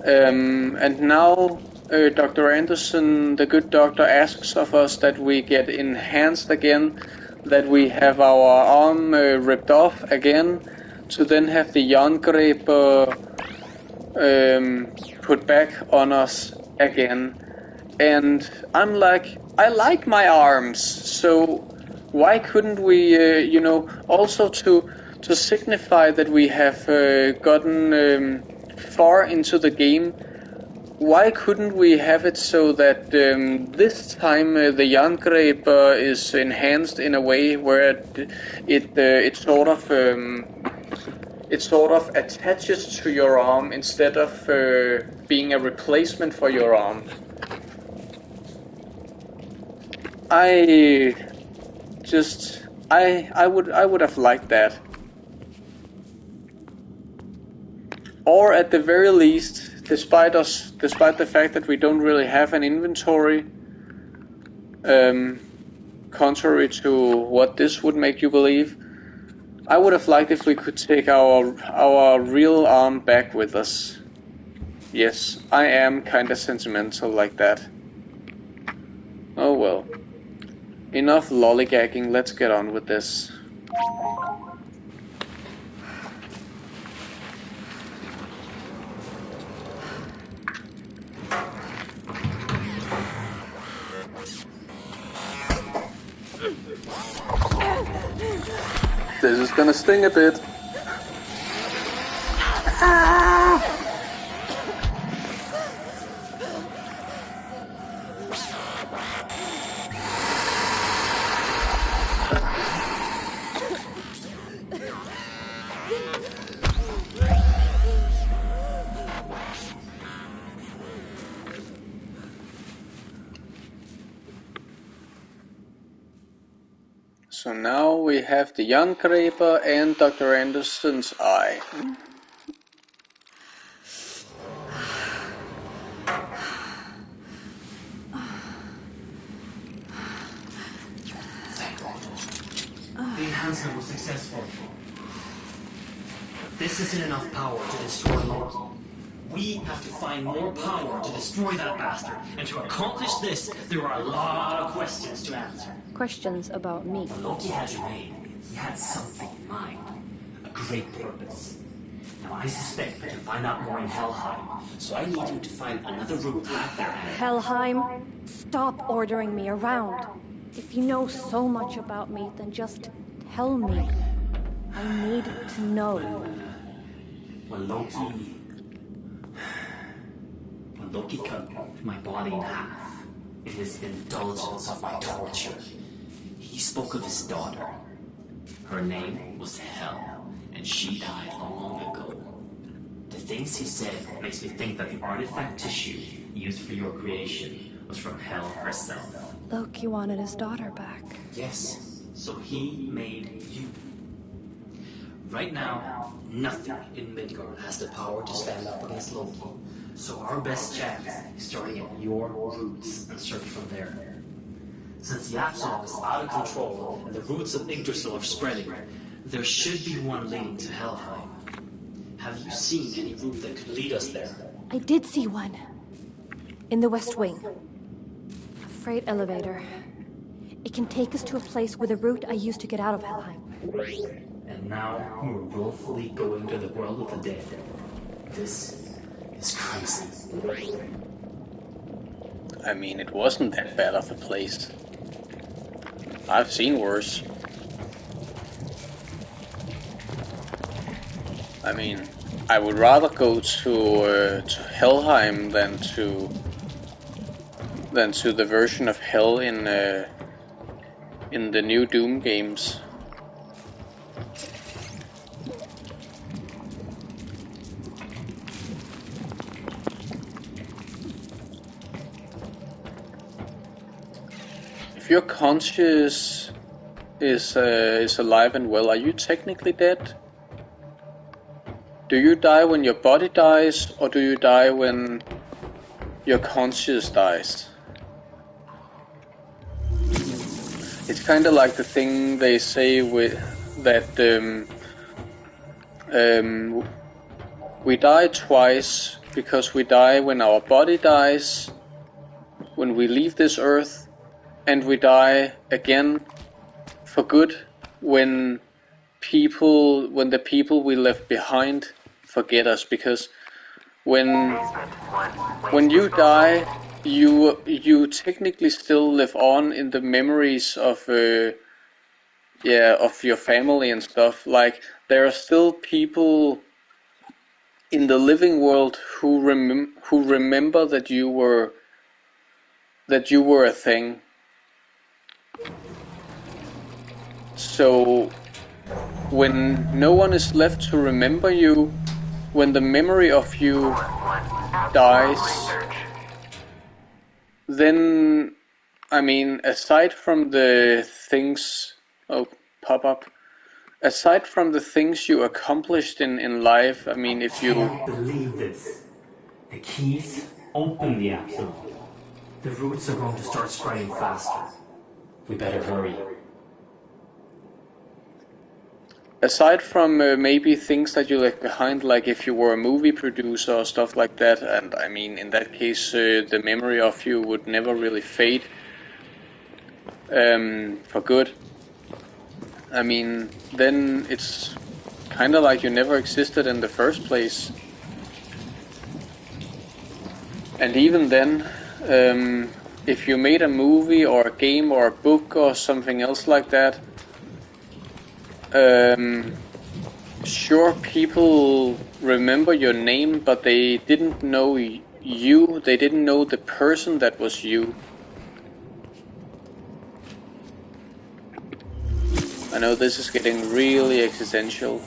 And now Dr. Anderson, the good doctor, asks of us that we get enhanced again, that we have our arm ripped off again, to then have the Yarngraber put back on us again. And I'm like, I like my arms, so why couldn't we, also to signify that we have gotten far into the game, why couldn't we have it so that this time the Yarngraber is enhanced in a way where it sort of attaches to your arm instead of being a replacement for your arm? I just I would have liked that. Or at the very least, despite the fact that we don't really have an inventory, contrary to what this would make you believe, I would have liked if we could take our real arm back with us. Yes, I am kinda sentimental like that. Oh well. Enough lollygagging, let's get on with this. This is gonna sting a bit. So now we have the Jerngreber and Dr. Anderson's eye.
The enhancement was successful. This isn't enough power to destroy Loki. We have to find more power to destroy that bastard. And to accomplish this, there are a lot of questions to answer.
Questions about me.
When Loki had you made, he had something in mind. A great purpose. Now I suspect we can find out more in Helheim. So I need you to find another route out there.
Helheim, stop ordering me around. If you know so much about me, then just tell me. I need to know.
When Loki cut my body in half, in his indulgence of my torture, he spoke of his daughter. Her name was Hel, and she died long ago. The things he said makes me think that the artifact tissue used for your creation was from Hel herself.
Loki wanted his daughter back.
Yes, so he made you. Right now, nothing in Midgard has the power to stand up against Loki. So our best chance is starting at your roots and search from there. Since the Apsulov is out of control and the roots of Yggdrasil are spreading, there should be one leading to Helheim. Have you seen any route that could lead us there?
I did see one. In the West Wing. A freight elevator. It can take us to a place with a route I used to get out of Helheim.
And now we're willfully going to the world of the dead. This is crazy.
I mean, it wasn't that bad of a place. I've seen worse. I mean, I would rather go to Helheim than to the version of Hell in the new Doom games. If your conscience is alive and well, are you technically dead? Do you die when your body dies, or do you die when your conscience dies? It's kind of like the thing they say with that we die twice because we die when our body dies, when we leave this earth, and we die again for good when the people we left behind forget us, because when you die, you technically still live on in the memories of your family and stuff. Like, there are still people in the living world who remember that you were a thing. So when no one is left to remember you, when the memory of you dies, then I mean, aside from the things... Oh, pop up. Aside from the things you accomplished in life, I mean, if you...
I can't believe this. The keys open the Apsulov. The roots are going to start spreading faster. We better hurry.
Aside from maybe things that you left behind, like if you were a movie producer or stuff like that, and I mean, in that case, the memory of you would never really fade for good. I mean, then it's kind of like you never existed in the first place. And even then, if you made a movie or a game or a book or something else like that, sure, people remember your name, but they didn't know you, they didn't know the person that was you. I know this is getting really existential.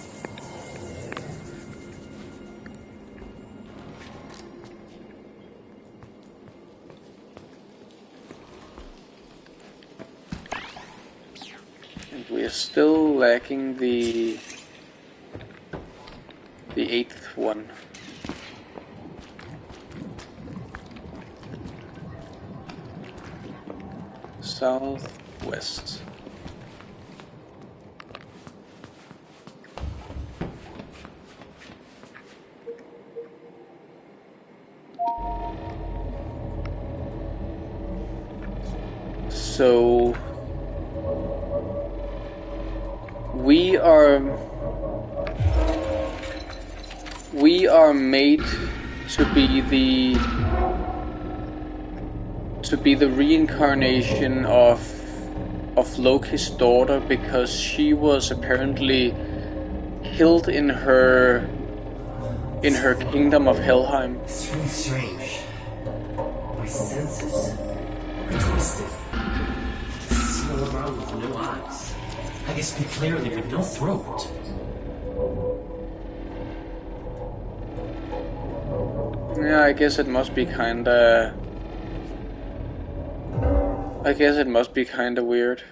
And we are still lacking the 8th one. Southwest. So we are made to be the reincarnation of Loki's daughter, because she was apparently killed in her kingdom of Helheim.
It's really strange. My senses are twisted. See all around with no eyes. I can speak clearly with no throat.
Yeah, I guess it must be kinda weird.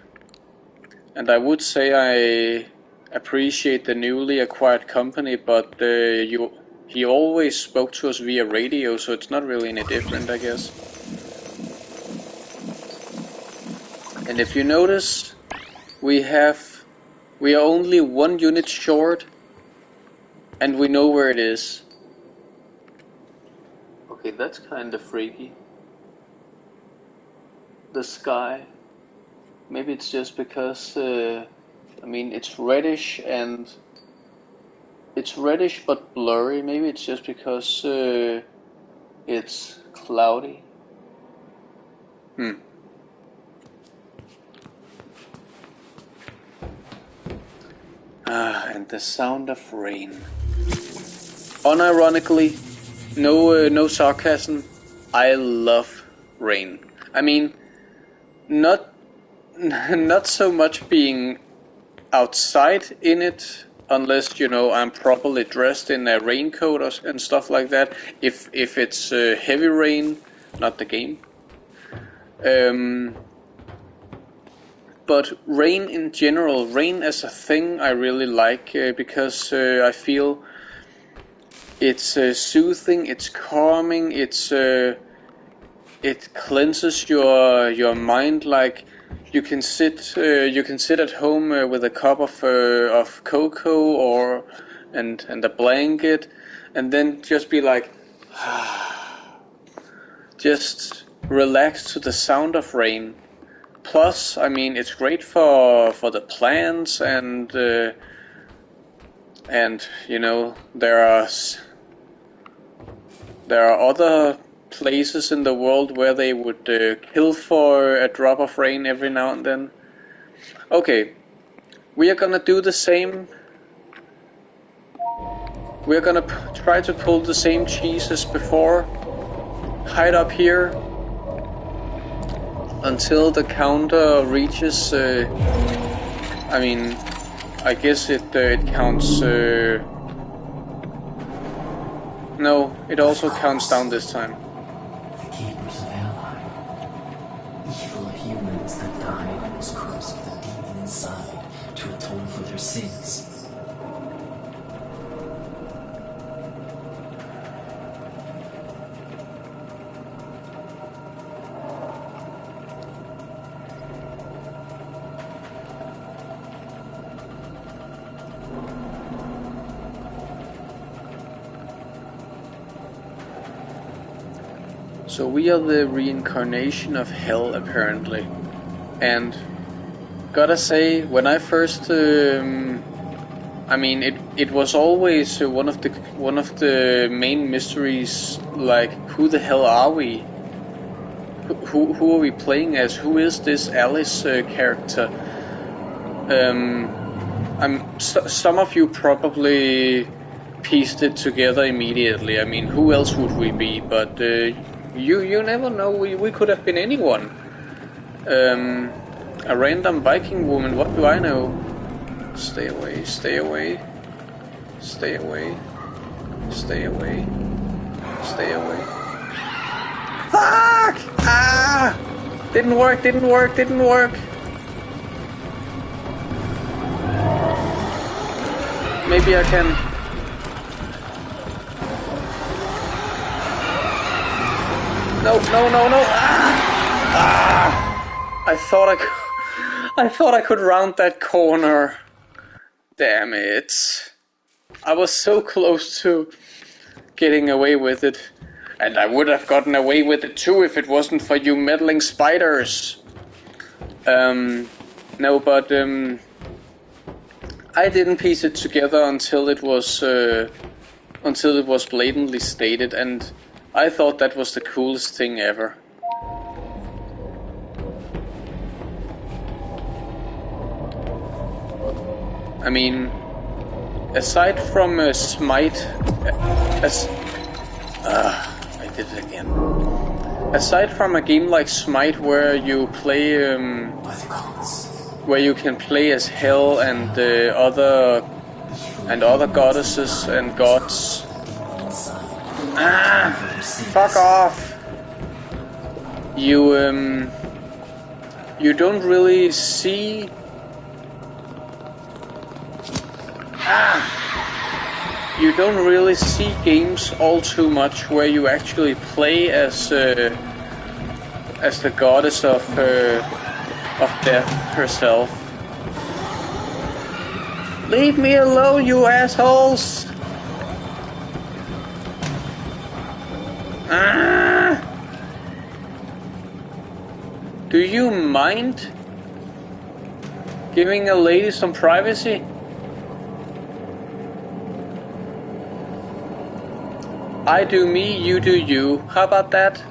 And I would say I appreciate the newly acquired company, but he always spoke to us via radio, so it's not really any different, I guess. And if you notice, we are only 1 unit short, and we know where it is. Okay, that's kind of freaky. The sky. Maybe it's just because, I mean, it's reddish but blurry. Maybe it's just because it's cloudy. And the sound of rain. Unironically, no sarcasm, I love rain. I mean, not so much being outside in it, unless, you know, I'm properly dressed in a raincoat and stuff like that. If it's heavy rain, not the game. But rain in general, rain as a thing, I really like, because I feel it's soothing, it's calming, it cleanses your mind. Like you can sit at home with a cup of cocoa and a blanket, and then just be like, just relax to the sound of rain. Plus, I mean, it's great for the plants, and you know, there are other places in the world where they would kill for a drop of rain every now and then. Okay, we are gonna do the same. We're gonna try to pull the same cheese as before. Hide up here until the counter reaches, I mean, I guess it counts, no, it also counts down this time.
The keepers of Helheim. Evil
their sins.
So we are the reincarnation of hell, apparently. And gotta say, when I first, I mean, it was always one of the main mysteries. Like, who the hell are we? Who are we playing as? Who is this Alice character? Some of you probably pieced it together immediately. I mean, who else would we be? But you never know. We could have been anyone. A random Viking woman. What do I know? Stay away. Stay away. Stay away. Stay away. Stay away. Fuck! Ah! Didn't work. Didn't work. Didn't work. Maybe I can. No, no, no, no! Ah! Ah! I thought I could round that corner. Damn it! I was so close to getting away with it, and I would have gotten away with it too if it wasn't for you meddling spiders. No, but I didn't piece it together until it was blatantly stated, and I thought that was the coolest thing ever. I mean, aside from Smite, I did it again. Aside from a game like Smite where you play, where you can play as Hell and other goddesses and gods. Ah, fuck off! You don't really see. You don't really see games all too much where you actually play as the goddess of death herself. Leave me alone, you assholes! Ah! Do you mind giving a lady some privacy? I do me, you do you. How about that?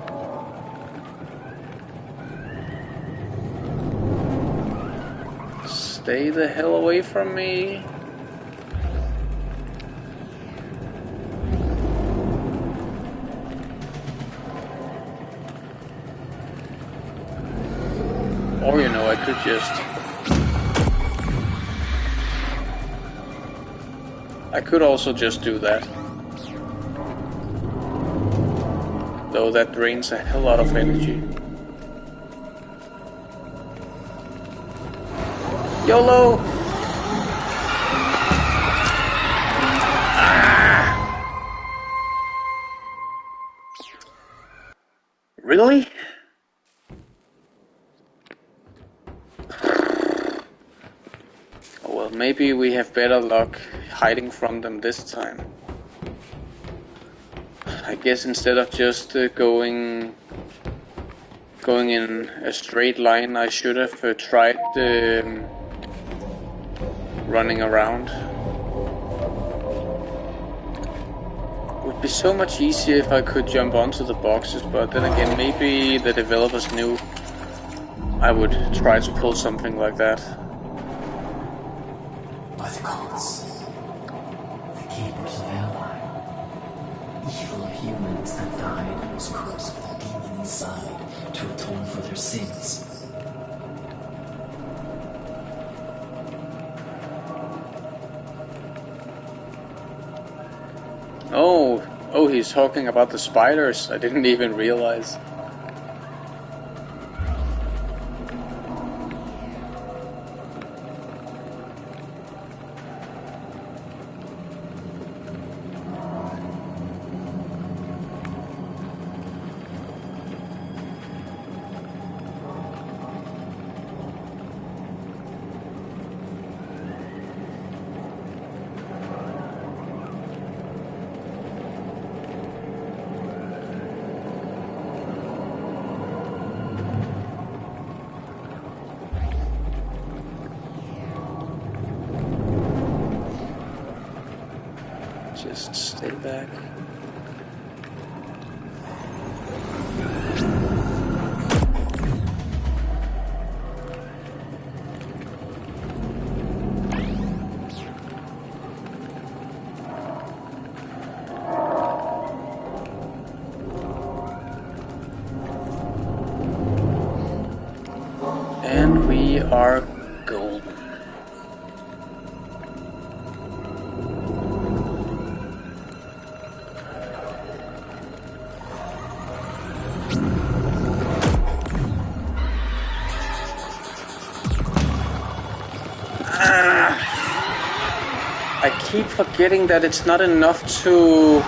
Stay the hell away from me. Or, you know, I could just... I could also just do that. Though that drains a hell lot of energy. YOLO! Ah! Really? Oh, well, maybe we have better luck hiding from them this time. I guess instead of just going in a straight line, I should have tried running around. It would be so much easier if I could jump onto the boxes, but then again, maybe the developers knew I would try to pull something like that.
By the gods, the keepers of Allied, evil humans that died and was cursed with a demon inside to atone for their sins.
Oh, he's talking about the spiders. I didn't even realize. Just stay back. And we are golden. I keep forgetting that it's not enough to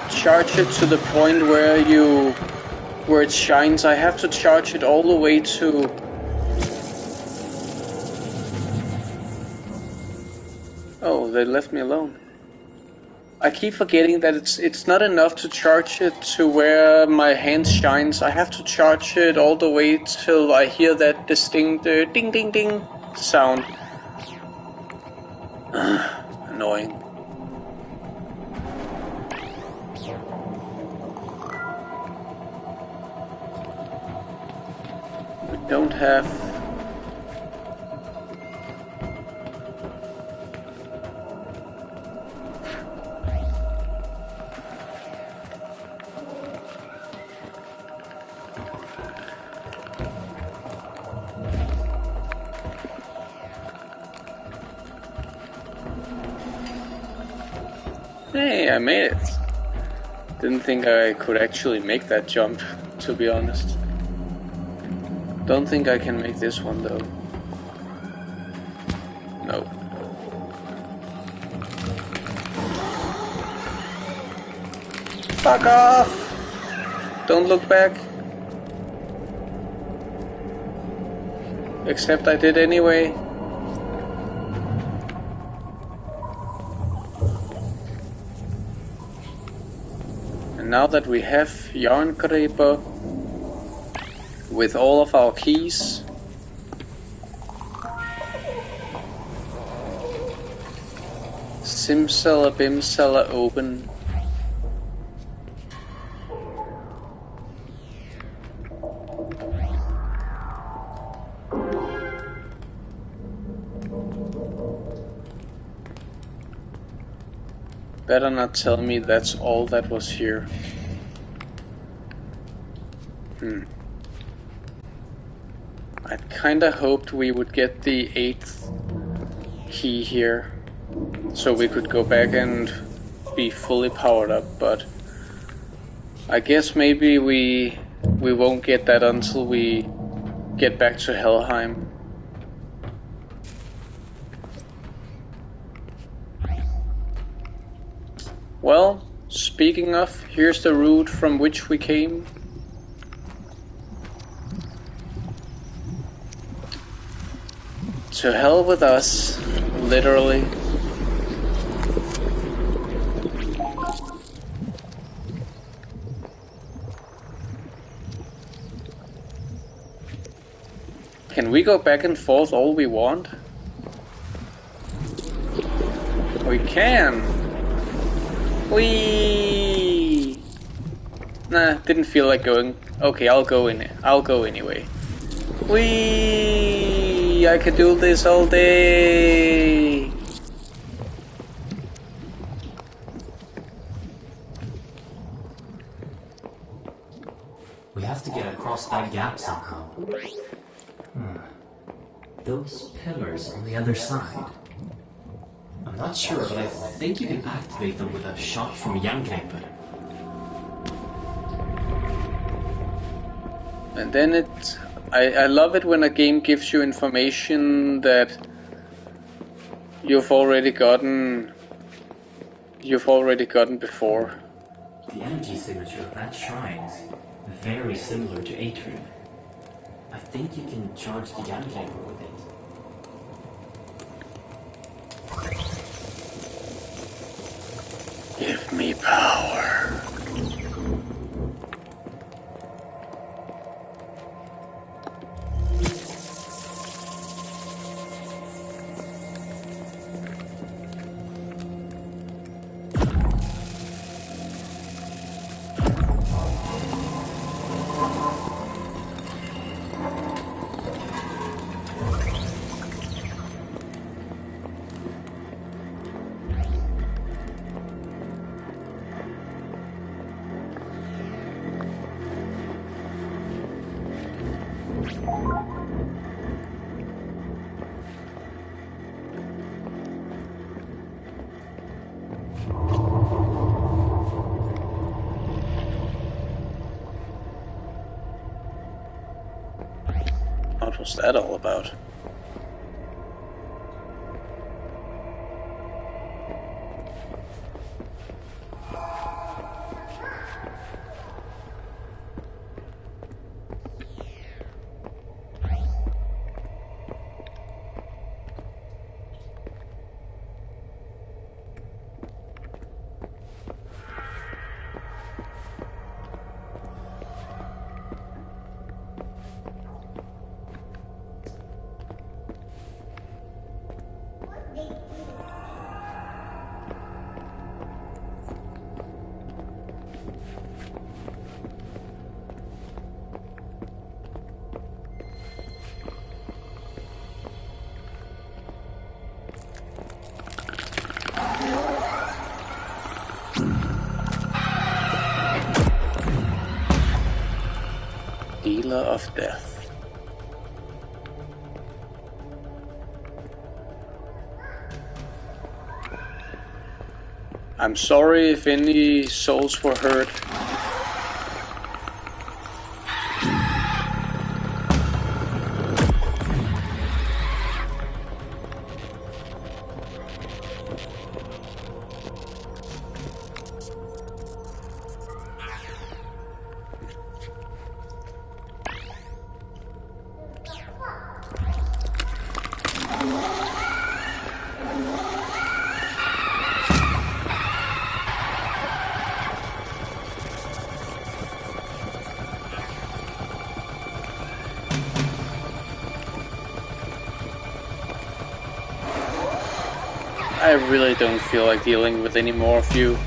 charge it to the point where it shines. I have to charge it all the way to... Oh, they left me alone. I keep forgetting that it's not enough to charge it to where my hand shines. I have to charge it all the way till I hear that distinct ding ding ding sound. Annoying. We don't have... Hey, I made it. Didn't think I could actually make that jump, to be honest. Don't think I can make this one though. No. Fuck off! Don't look back. Except I did anyway. And now that we have Yarngreber with all of our keys, Simsala Bimsala open. Better not tell me that's all that was here. I kinda hoped we would get the 8th key here, so we could go back and be fully powered up, but I guess maybe we won't get that until we get back to Helheim. Well, speaking of, here's the route from which we came. To hell with us, literally. Can we go back and forth all we want? We can! Whee! Nah, didn't feel like going. Okay, I'll go anyway. Whee! I could do this all day!
We have to get across that gap somehow. Those pillars on the other side. I'm not sure, but I think you can activate them with a shot from Yarngreber.
And then I love it when a game gives you information that you've already gotten before.
The energy signature of that shrine is very similar to Atrium. I think you can charge the Yarngreber with it.
Give me power. What was that all about? Dealer of Death. I'm sorry if any souls were hurt. I really don't feel like dealing with any more of you.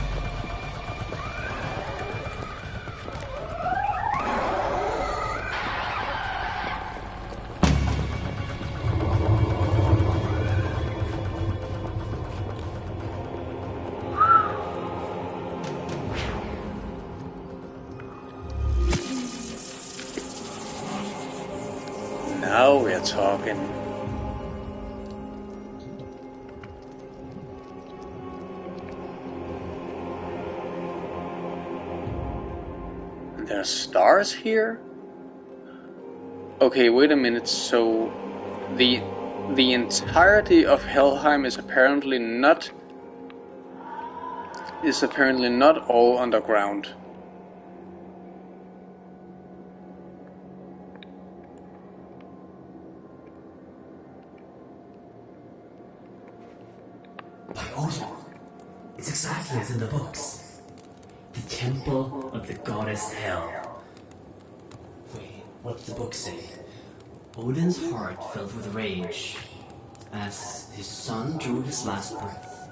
Now we're talking. There are stars here? Okay, wait a minute. So the entirety of Helheim is apparently not all underground.
By Odin. It's exactly as in the books. The temple of the goddess Hel. Wait, what did the book say? Odin's heart filled with rage as his son drew his last breath.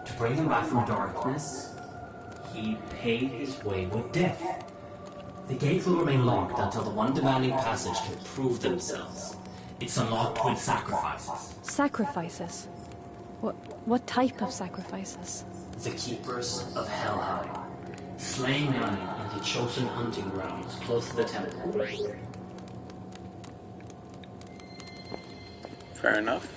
To bring him back from darkness, he paid his way with death. The gate will remain locked until the one demanding passage can prove themselves. It's unlocked with sacrifices.
Sacrifices? What type of sacrifices?
The keepers of Helheim, slaying men in the chosen hunting grounds close to the temple.
Fair enough.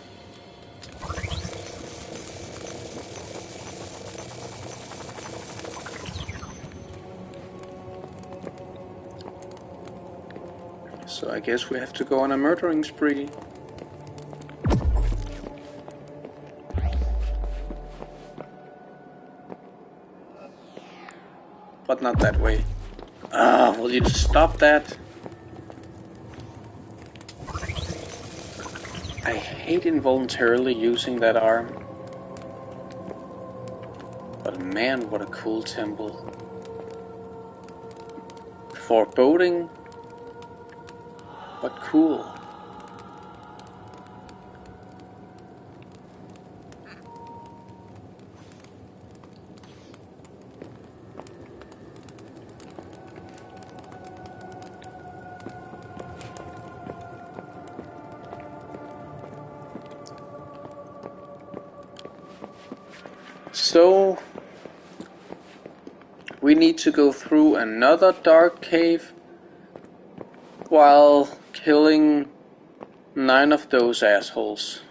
So I guess we have to go on a murdering spree. But not that way. Will you just stop that? I hate involuntarily using that arm. But man, what a cool temple. Foreboding, but cool. So, we need to go through another dark cave while killing 9 of those assholes.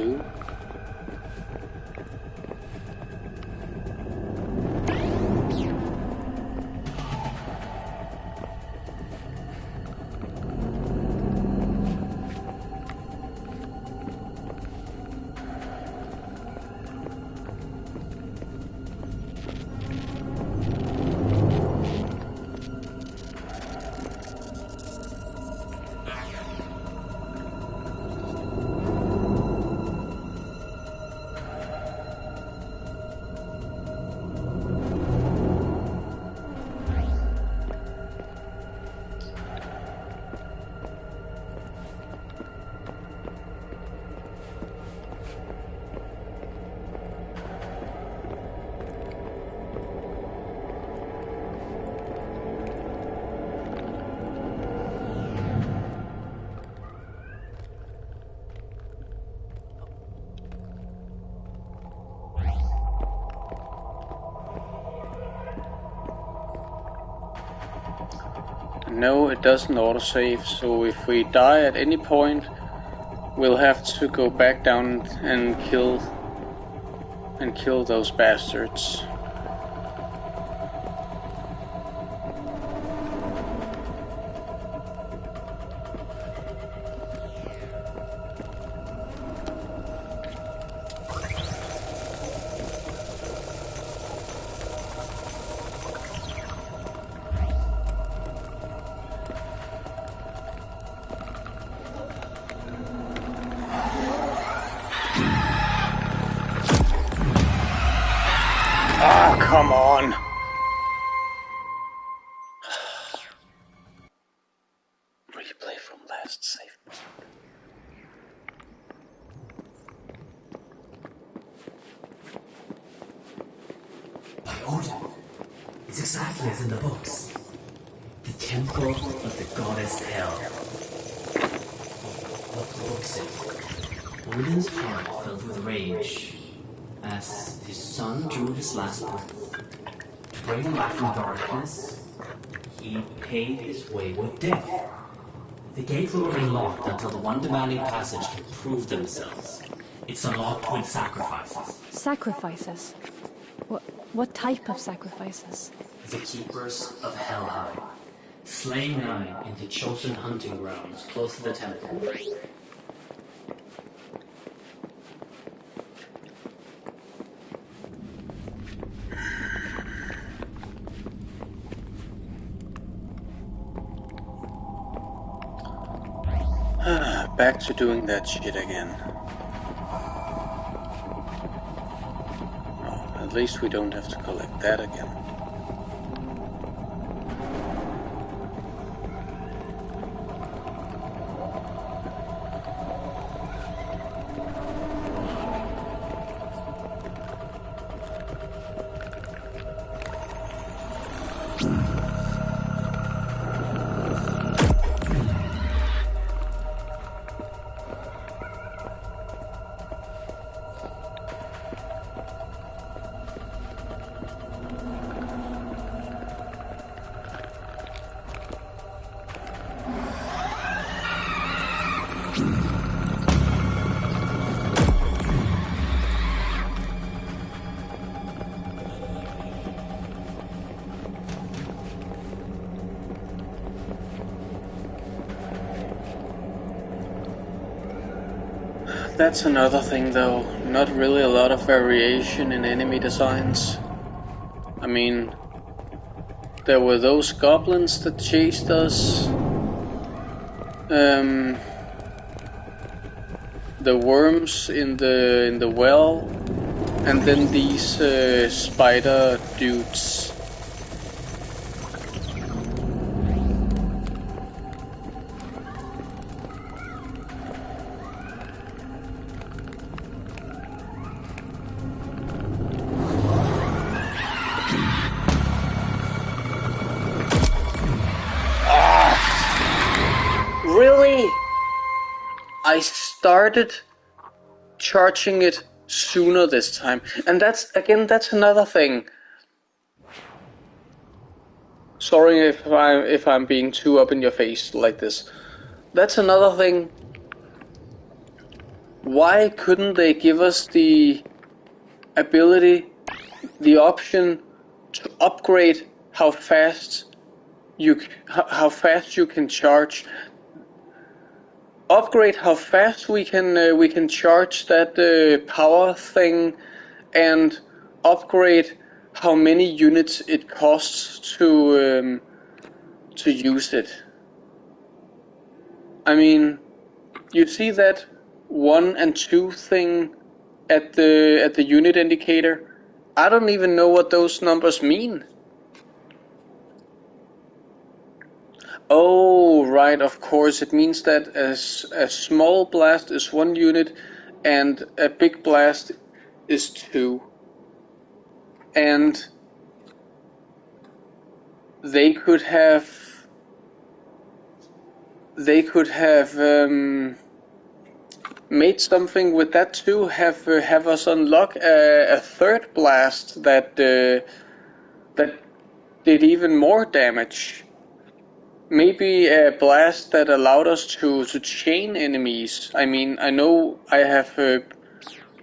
too. No, it doesn't autosave, so if we die at any point, we'll have to go back down and kill those bastards. Ah, come on! Replay from last save.
By Odin. It's exactly as in the books. The temple of the goddess Hel. What the book says. Odin's heart filled with rage as his son drew his last breath. To bring him back from darkness, he paid his way with death. The gates will remain locked until the one demanding passage can prove themselves. It's unlocked with sacrifices.
Sacrifices? What type of sacrifices?
The keepers of Helheim, slaying nine in the chosen hunting grounds close to the temple.
Back to doing that shit again. Oh, at least we don't have to collect that again. That's another thing though, not really a lot of variation in enemy designs. I mean, there were those goblins that chased us, the worms in the well, and then these spider dudes. Really? I started charging it sooner this time, and that's another thing. Sorry if I'm being too up in your face like this. That's another thing. Why couldn't they give us the ability, the option to upgrade how fast you can charge? Upgrade how fast we can charge that power thing, and upgrade how many units it costs to use it. I mean, you see that 1 and 2 thing at the unit indicator? I don't even know what those numbers mean. Oh, right, of course, it means that a small blast is 1 unit and a big blast is 2. And they could have made something with that too, have us unlock a third blast that did even more damage. Maybe a blast that allowed us to chain enemies. I mean, I know I have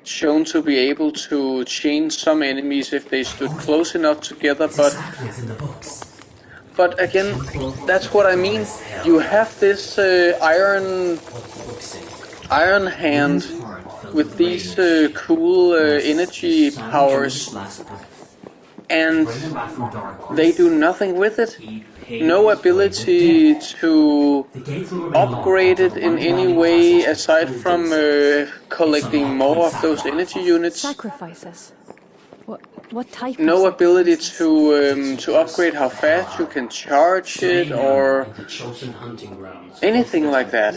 shown to be able to chain some enemies if they stood close enough together,
Exactly as in the books.
but again, that's what I mean. You have this iron hand with these cool energy powers, and they do nothing with it. No ability to upgrade it in any way aside from collecting more of those energy units.
Sacrifices? What type
No
of
ability
sacrifices?
to upgrade how fast you can charge it or anything like that.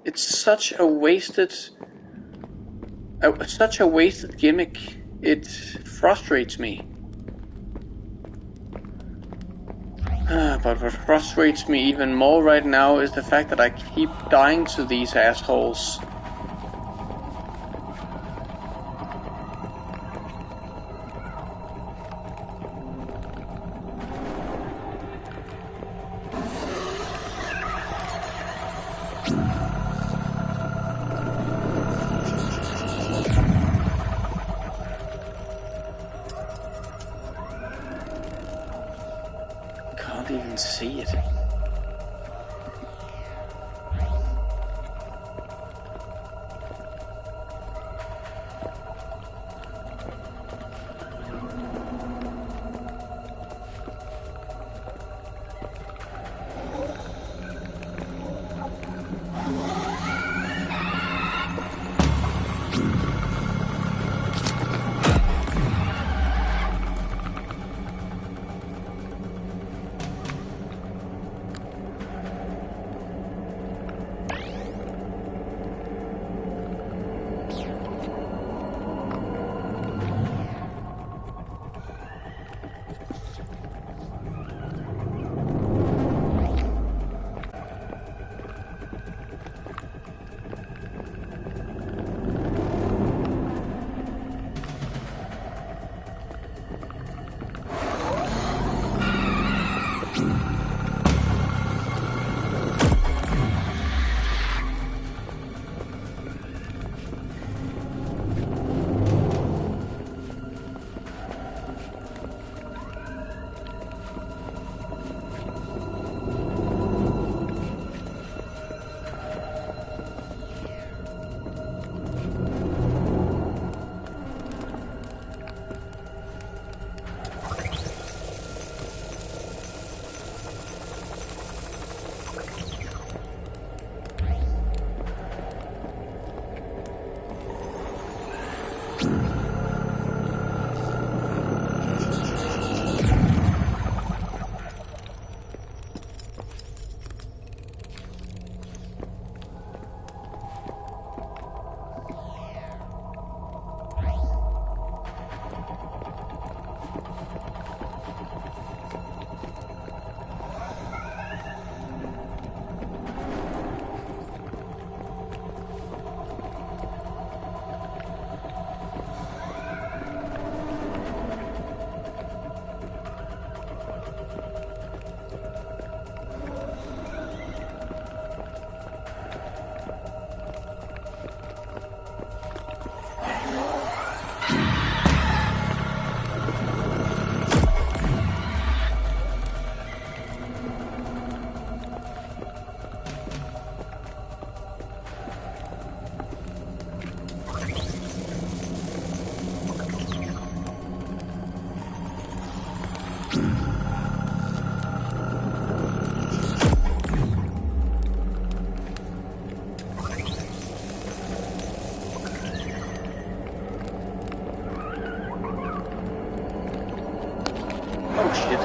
It's such a wasted gimmick. It frustrates me. But what frustrates me even more right now is the fact that I keep dying to these assholes. Can't even see it. Oh shit.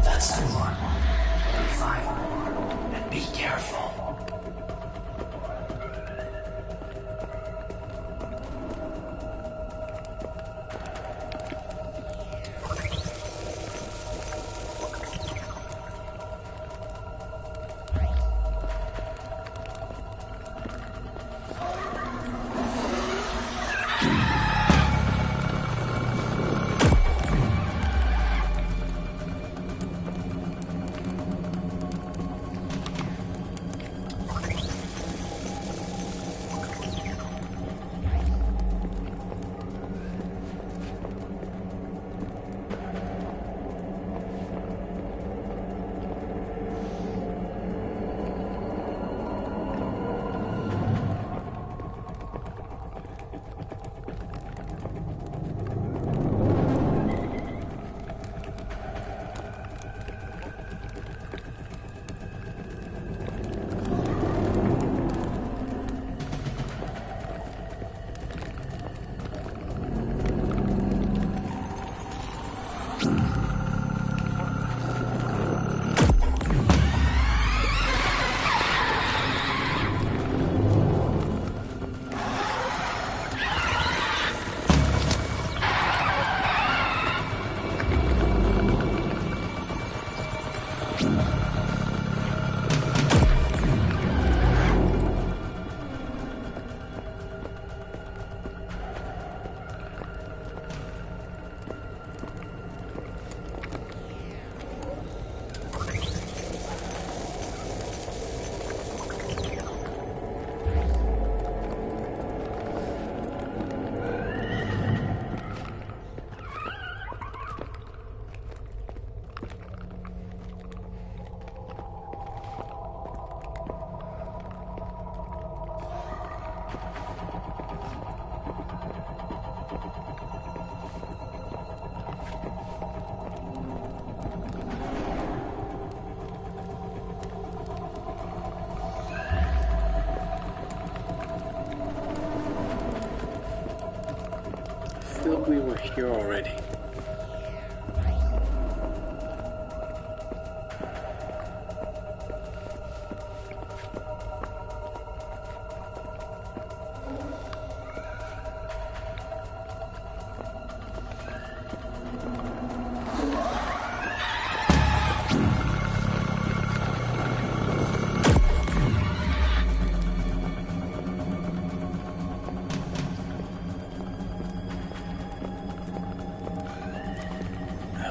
That's the one. Only 5 more. And be careful.
I feel we were here already. I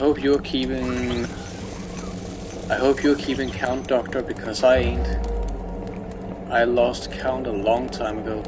hope you're keeping count, Doctor, because I ain't. I lost count a long time ago.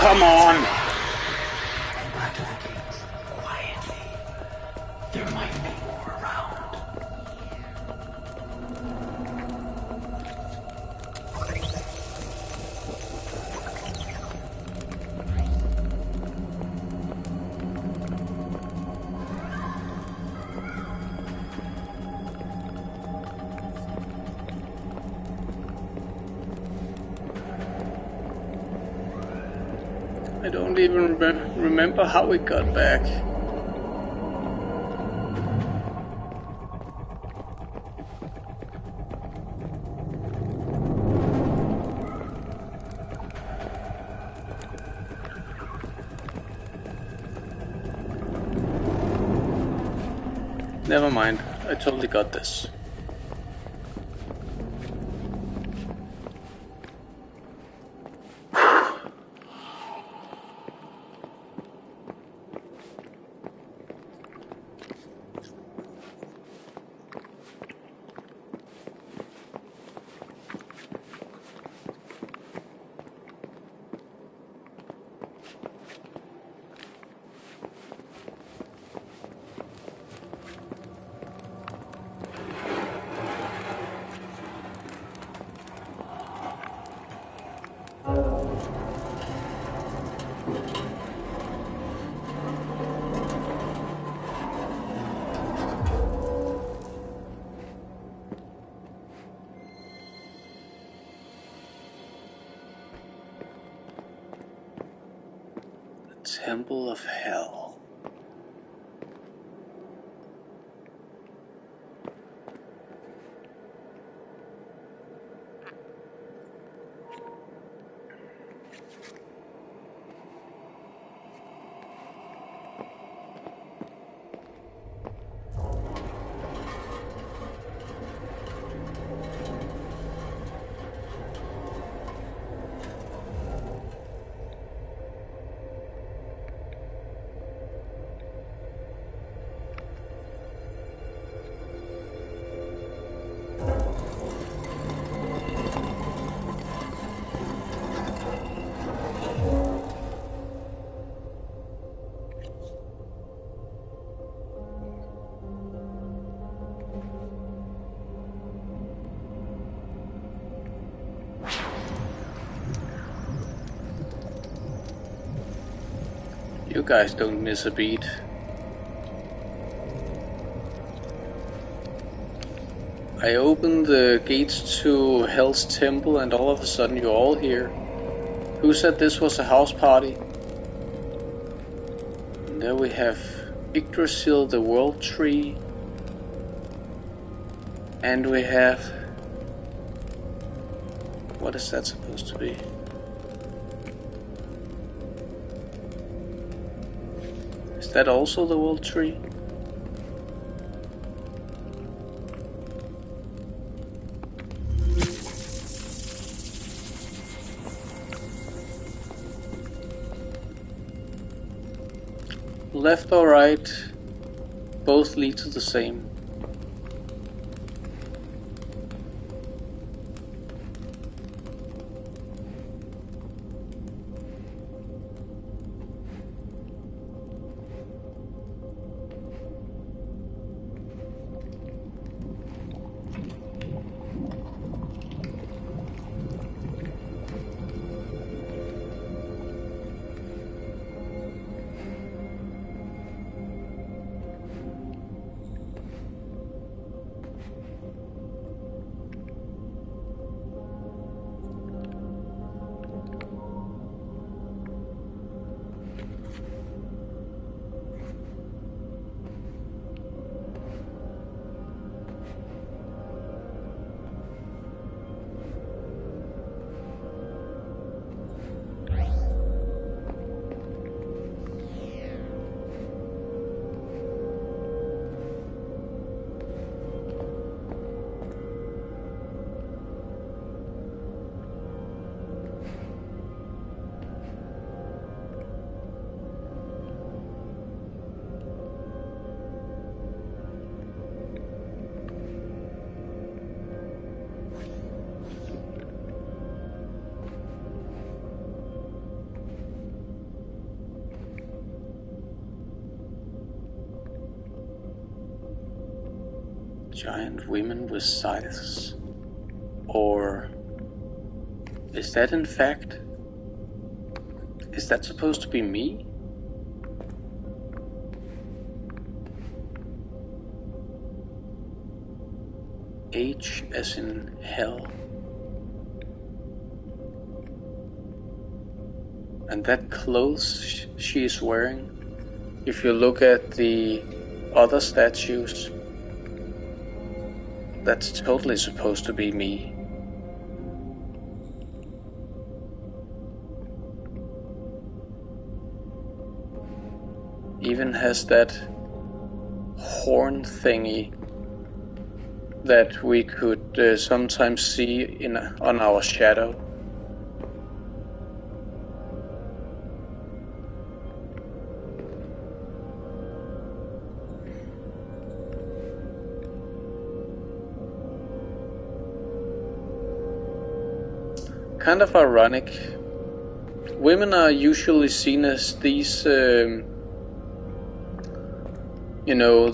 come on!
Go back to the gate, quietly. There might be more around.
I don't even remember how we got back. Never mind, I totally got this. Temple of Hell. You guys don't miss a beat. I opened the gates to Hell's Temple and all of a sudden you're all here. Who said this was a house party? And there we have Yggdrasil, the World Tree. And we have... what is that supposed to be? Is that also the World Tree? Left or right, both lead to the same. Giant women with scythes. Or is that in fact? Is that supposed to be me? H as in hell. And that clothes she is wearing, if you look at the other statues, that's totally supposed to be me. Even has that horn thingy that we could sometimes see on our shadow. Kind of ironic. Women are usually seen as these, the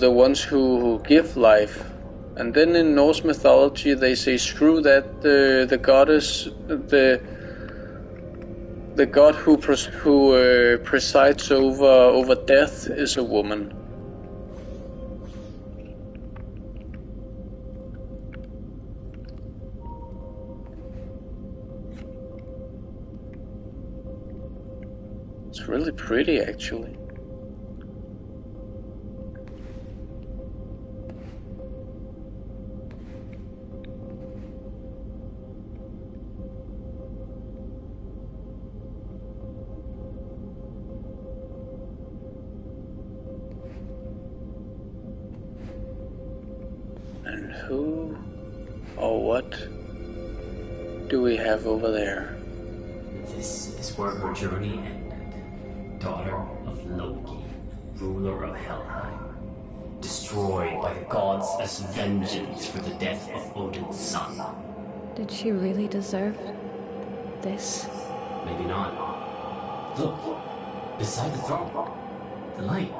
ones who give life. And then in Norse mythology they say, screw that, the goddess, the god who presides over death is a woman. It's really pretty, actually. And who or what do we have over there?
This is where her journey ended. Daughter of Loki, ruler of Helheim, destroyed by the gods as vengeance for the death of Odin's son.
Did she really deserve this?
Maybe not. Look, beside the throne, the light.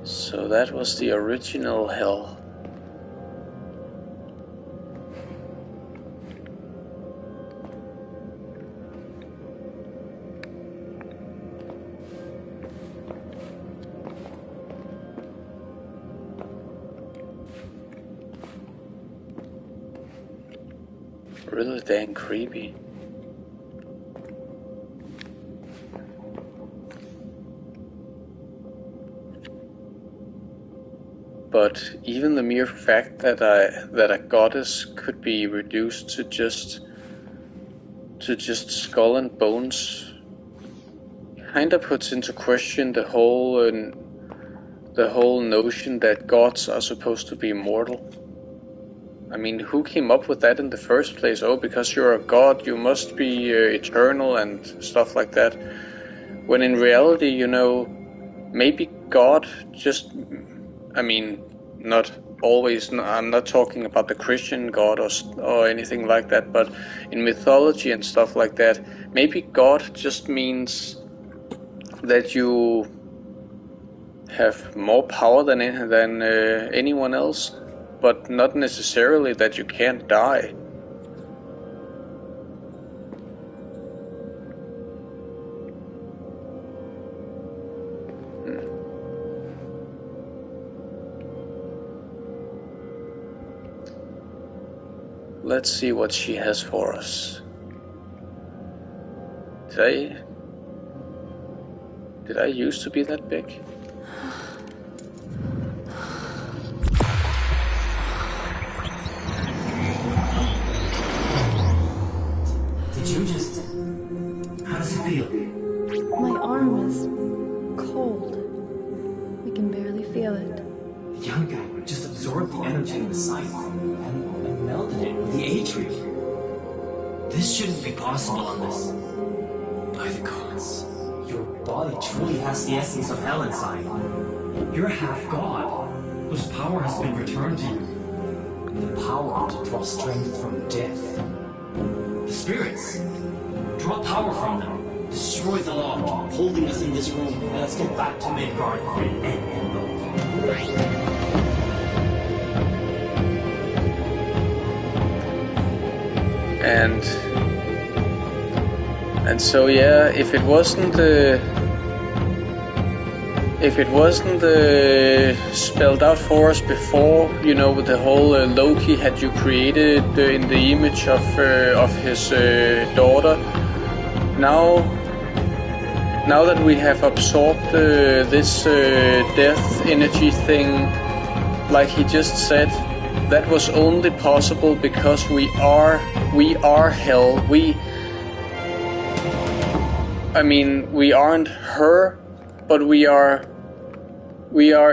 So that was the original hell. Really dang creepy. But even the mere fact that a goddess could be reduced to just skull and bones kind of puts into question the whole notion that gods are supposed to be immortal. I mean, who came up with that in the first place? Oh, because you're a god, you must be eternal and stuff like that. When in reality, maybe God just... I mean, not always, I'm not talking about the Christian God or anything like that, but in mythology and stuff like that, maybe God just means that you have more power than anyone else, but not necessarily that you can't die. Let's see what she has for us. Did I used to be that big?
Did you just... How does it feel?
My arm is cold. I can barely feel it.
The young guy just absorbed the energy in the scythe and melded it with the Atrium. This shouldn't be possible unless... By the gods, you're body truly has the essence of hell inside. You're half god, whose power has been returned to you. The power to draw strength from death. The spirits. Draw power from them. Destroy the lock, holding us in this room, and let's get back to Midgard and end them both.
And so yeah, if it wasn't spelled out for us before, you know, with the whole Loki had you created in the image of his daughter. Now that we have absorbed this death energy thing, like he just said, that was only possible because we are hell. I mean, we aren't her, but we are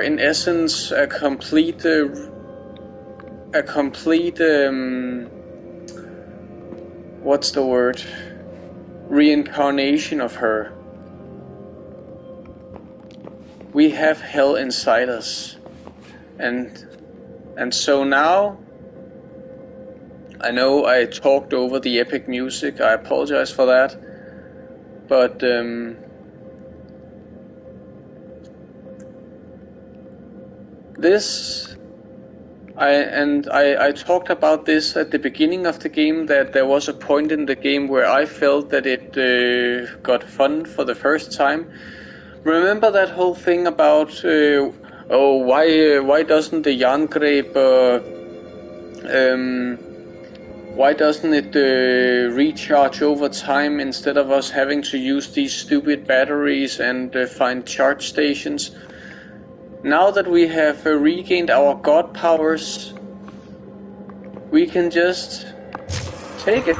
in essence a complete what's the word? Reincarnation of her. We have hell inside us, and so now, I know I talked over the epic music, I apologize for that, but I talked about this at the beginning of the game, that there was a point in the game where I felt that it got fun for the first time. Remember that whole thing about why doesn't the Jarngreb why doesn't it recharge over time instead of us having to use these stupid batteries and find charge stations? Now that we have regained our god powers, we can just take it.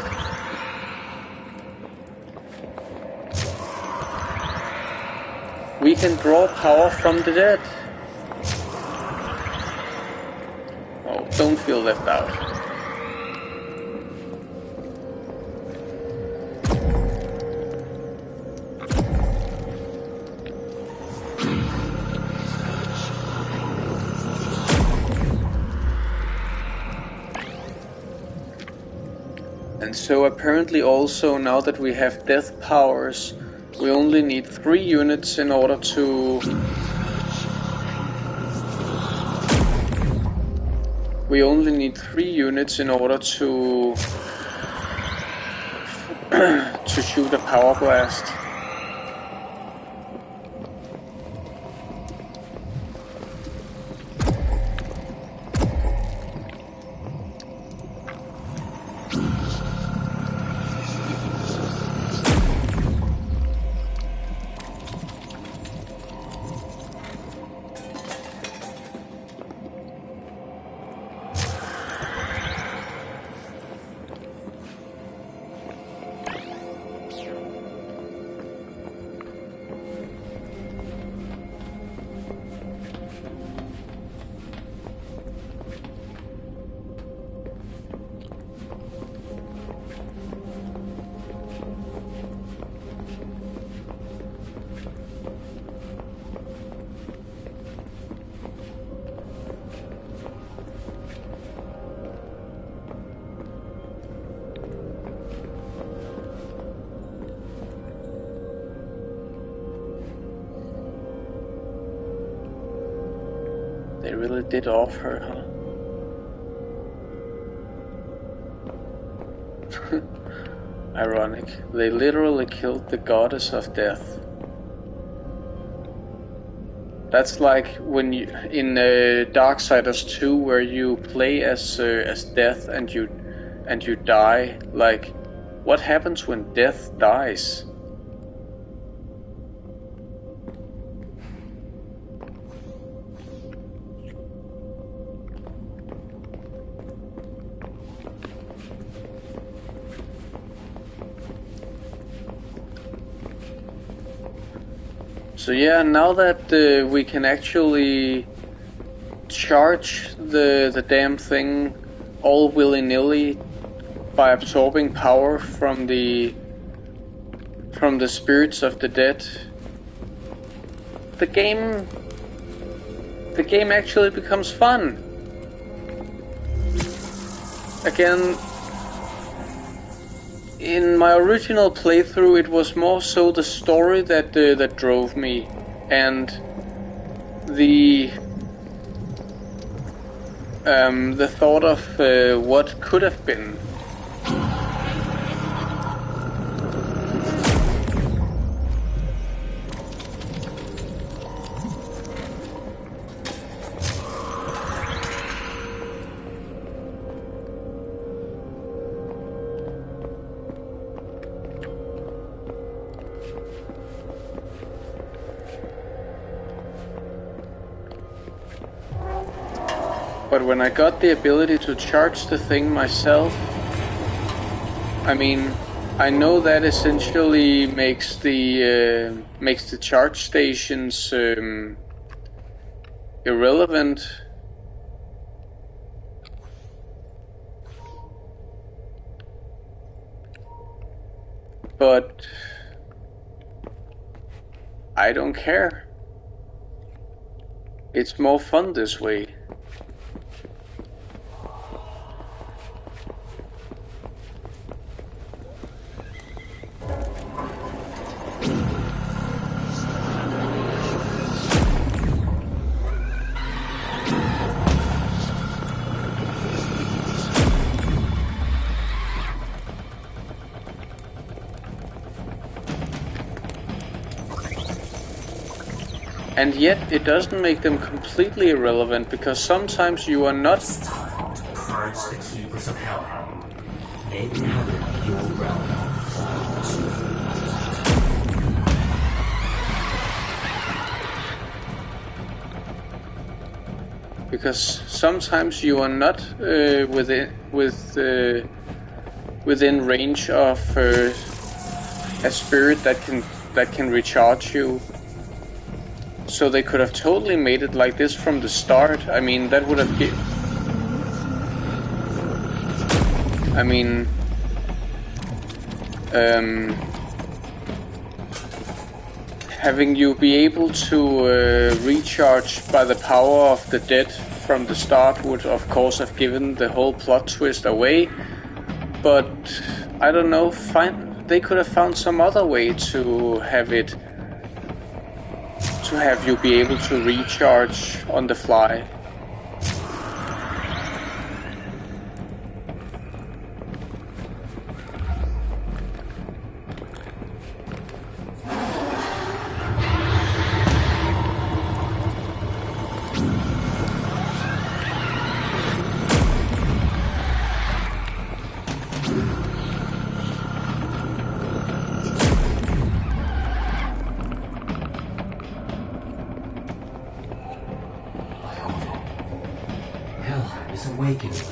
We can draw power from the dead. Oh, don't feel left out. And so apparently also, now that we have death powers, we only need 3 units in order to... We only need 3 units in order to... to shoot a power blast. They really did off her, huh? Ironic. They literally killed the goddess of death. That's like when you in Darksiders 2, where you play as death and you die. Like, what happens when death dies? So yeah, now that we can actually charge the damn thing all willy-nilly by absorbing power from the spirits of the dead, the game actually becomes fun. Again, in my original playthrough, it was more so the story that drove me, and the thought of what could have been. But when I got the ability to charge the thing myself, I mean, I know that essentially makes the charge stations irrelevant. But I don't care. It's more fun this way. And yet, it doesn't make them completely irrelevant, because sometimes you are not...
It's time to purge the Keepers of Hell. They inhabit your realm.
Because sometimes you are not within range of a spirit that can recharge you. So they could have totally made it like this from the start. I mean, that would have having you be able to recharge by the power of the dead from the start would of course have given the whole plot twist away. But I don't know, they could have found some other way to have you be able to recharge on the fly.
Awakening.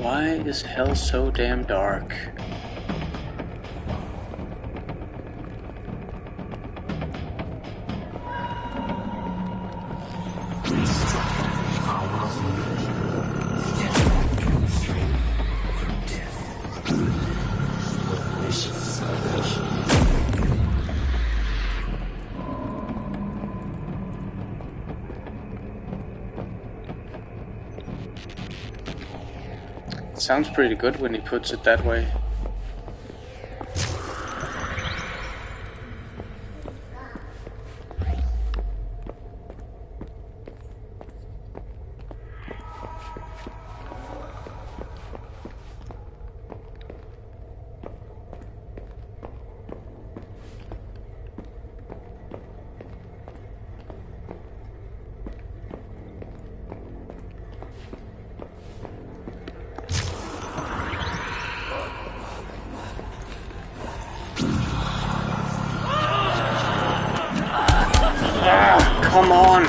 Why is hell so damn dark? Sounds pretty good when he puts it that way. Come on!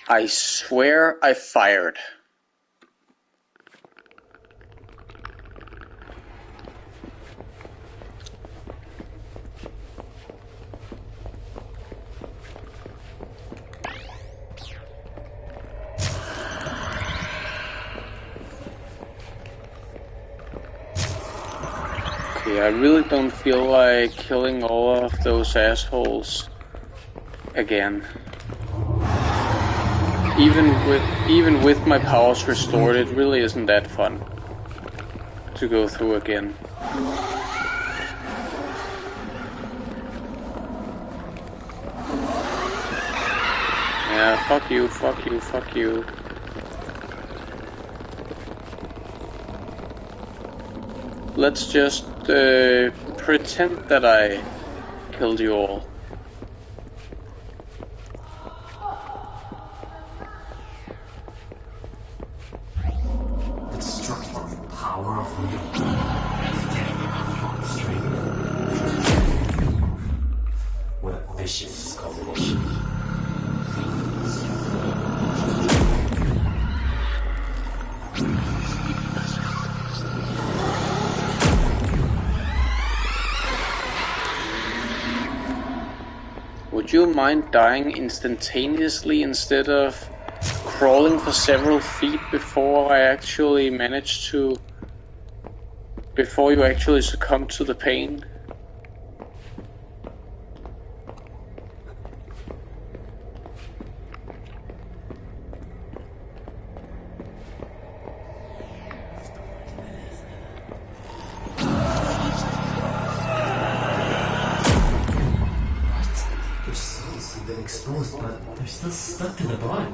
I swear I fired. Okay, I really don't feel like killing all of those assholes again. Even with my powers restored, it really isn't that fun to go through again. Yeah, fuck you, fuck you, fuck you. Let's just pretend that I killed you all.
Destructive power of will. Strength. What a vicious combination.
Would you mind dying instantaneously instead of crawling for several feet before I actually manage to... before you actually succumb to the pain?
Exposed, but they're still stuck to the body.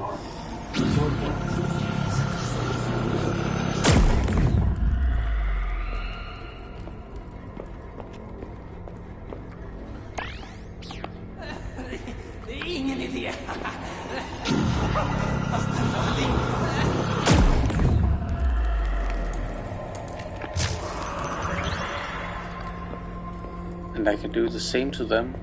Ingen idé.
And I can do the same to them.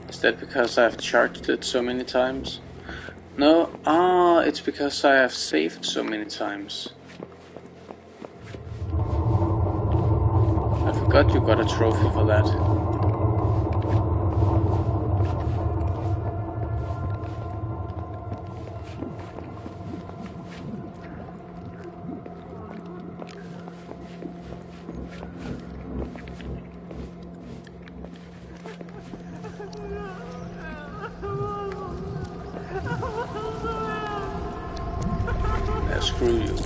Is that because I've charged it so many times? No, it's because I have saved so many times. I forgot you got a trophy for that. screw you.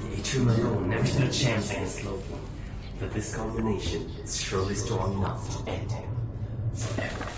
The atrium alone never stood a chance against Loki, but this combination is surely strong enough to end him forever.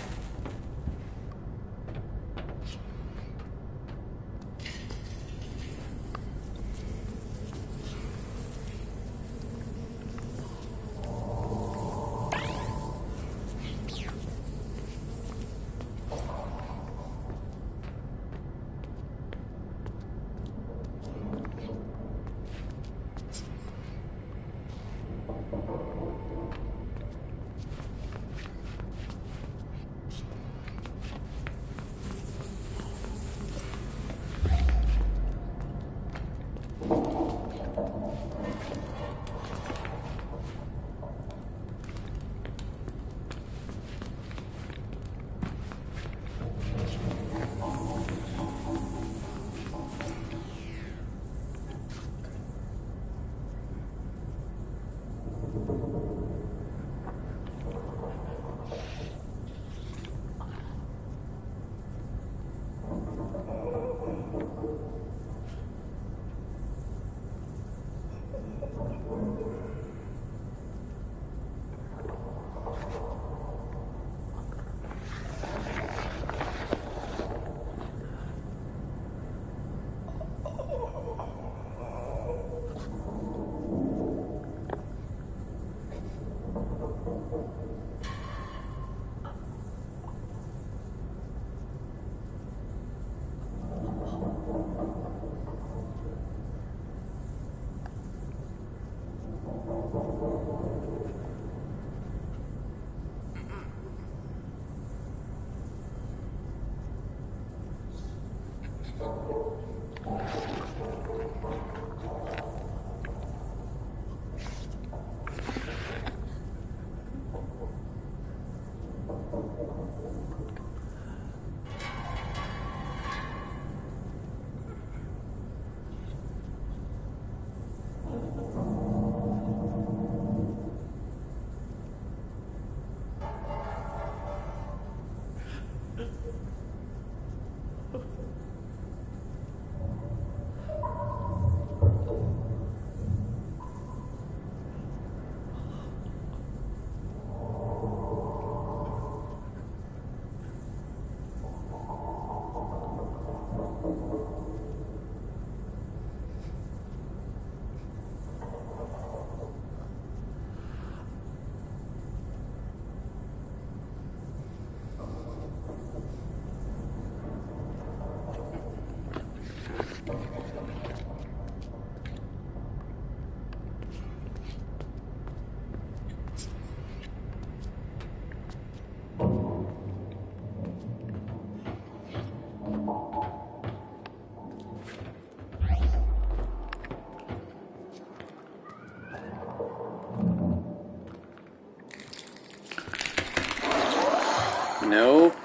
Nope.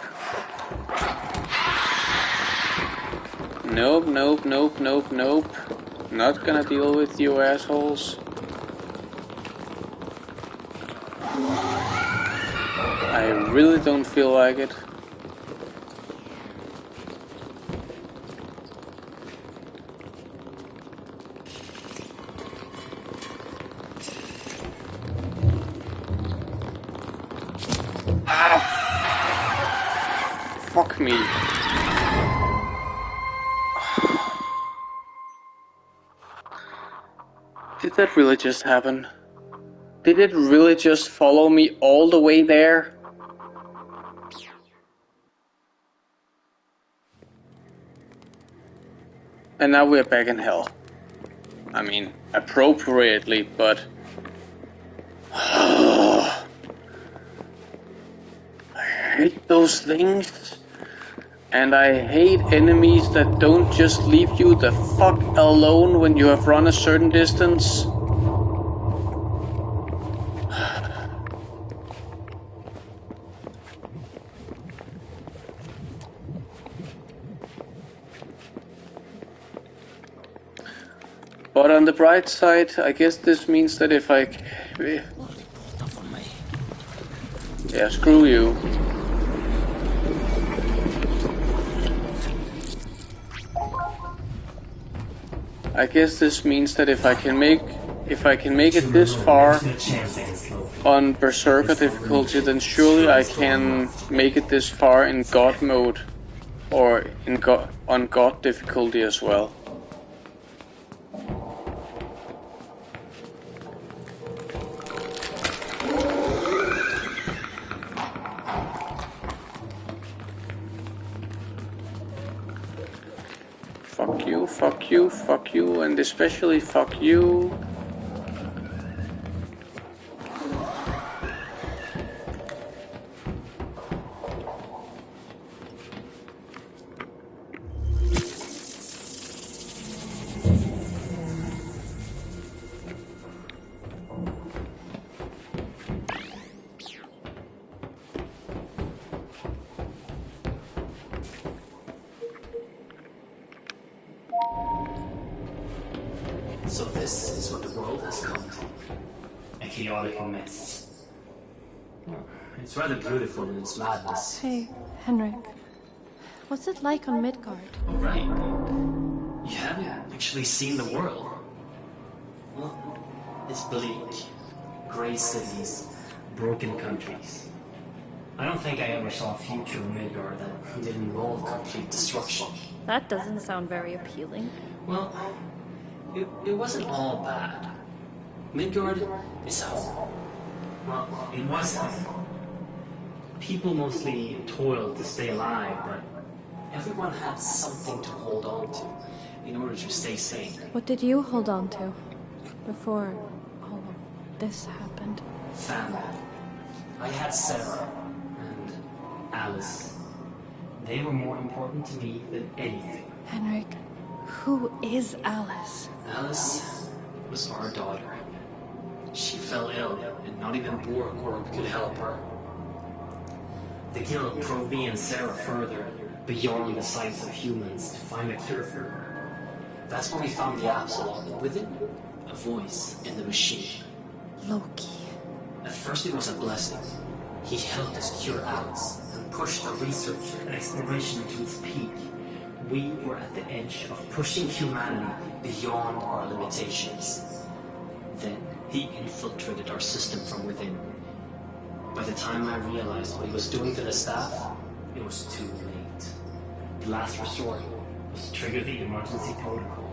Nope, nope, nope, nope, nope. Not gonna deal with you assholes. I really don't feel like it. Fuck me. Did that really just happen? Did it really just follow me all the way there? And now we're back in hell. I mean, appropriately, but... I hate those things. And I hate enemies that don't just leave you the fuck alone when you have run a certain distance. But on the bright side, I guess this means that if I... Yeah, screw you. I guess this means that if I can make it this far on Berserker difficulty, then surely I can make it this far in God mode, or on God difficulty as well. Fuck you, fuck you, fuck you, and especially fuck you.
So this is what the world has come to. A chaotic mess. Well, it's rather beautiful in its madness.
Hey, Henrik. What's it like on Midgard?
Oh, right. You haven't actually seen the world. Well, it's bleak. Grey cities, broken countries. I don't think I ever saw a future in Midgard that didn't involve complete destruction.
That doesn't sound very appealing.
Well, it wasn't all bad. Midgard is home. Well, it was home. People mostly toiled to stay alive, but everyone had something to hold on to in order to stay sane.
What did you hold on to before all of this happened?
Family. I had Sarah and Alice. They were more important to me than anything.
Henrik, who is Alice?
Alice was our daughter. She fell ill, and not even Borgorg could help her. The guild drove me and Sarah further, beyond the sights of humans, to find a cure for her. That's when we found the Apsulov, and with it, a voice in the machine.
Loki.
At first it was a blessing. He helped us cure Alice, and pushed the research and exploration to its peak. We were at the edge of pushing humanity beyond our limitations. Then he infiltrated our system from within. By the time I realized what he was doing to the staff, it was too late. The last resort was to trigger the emergency protocol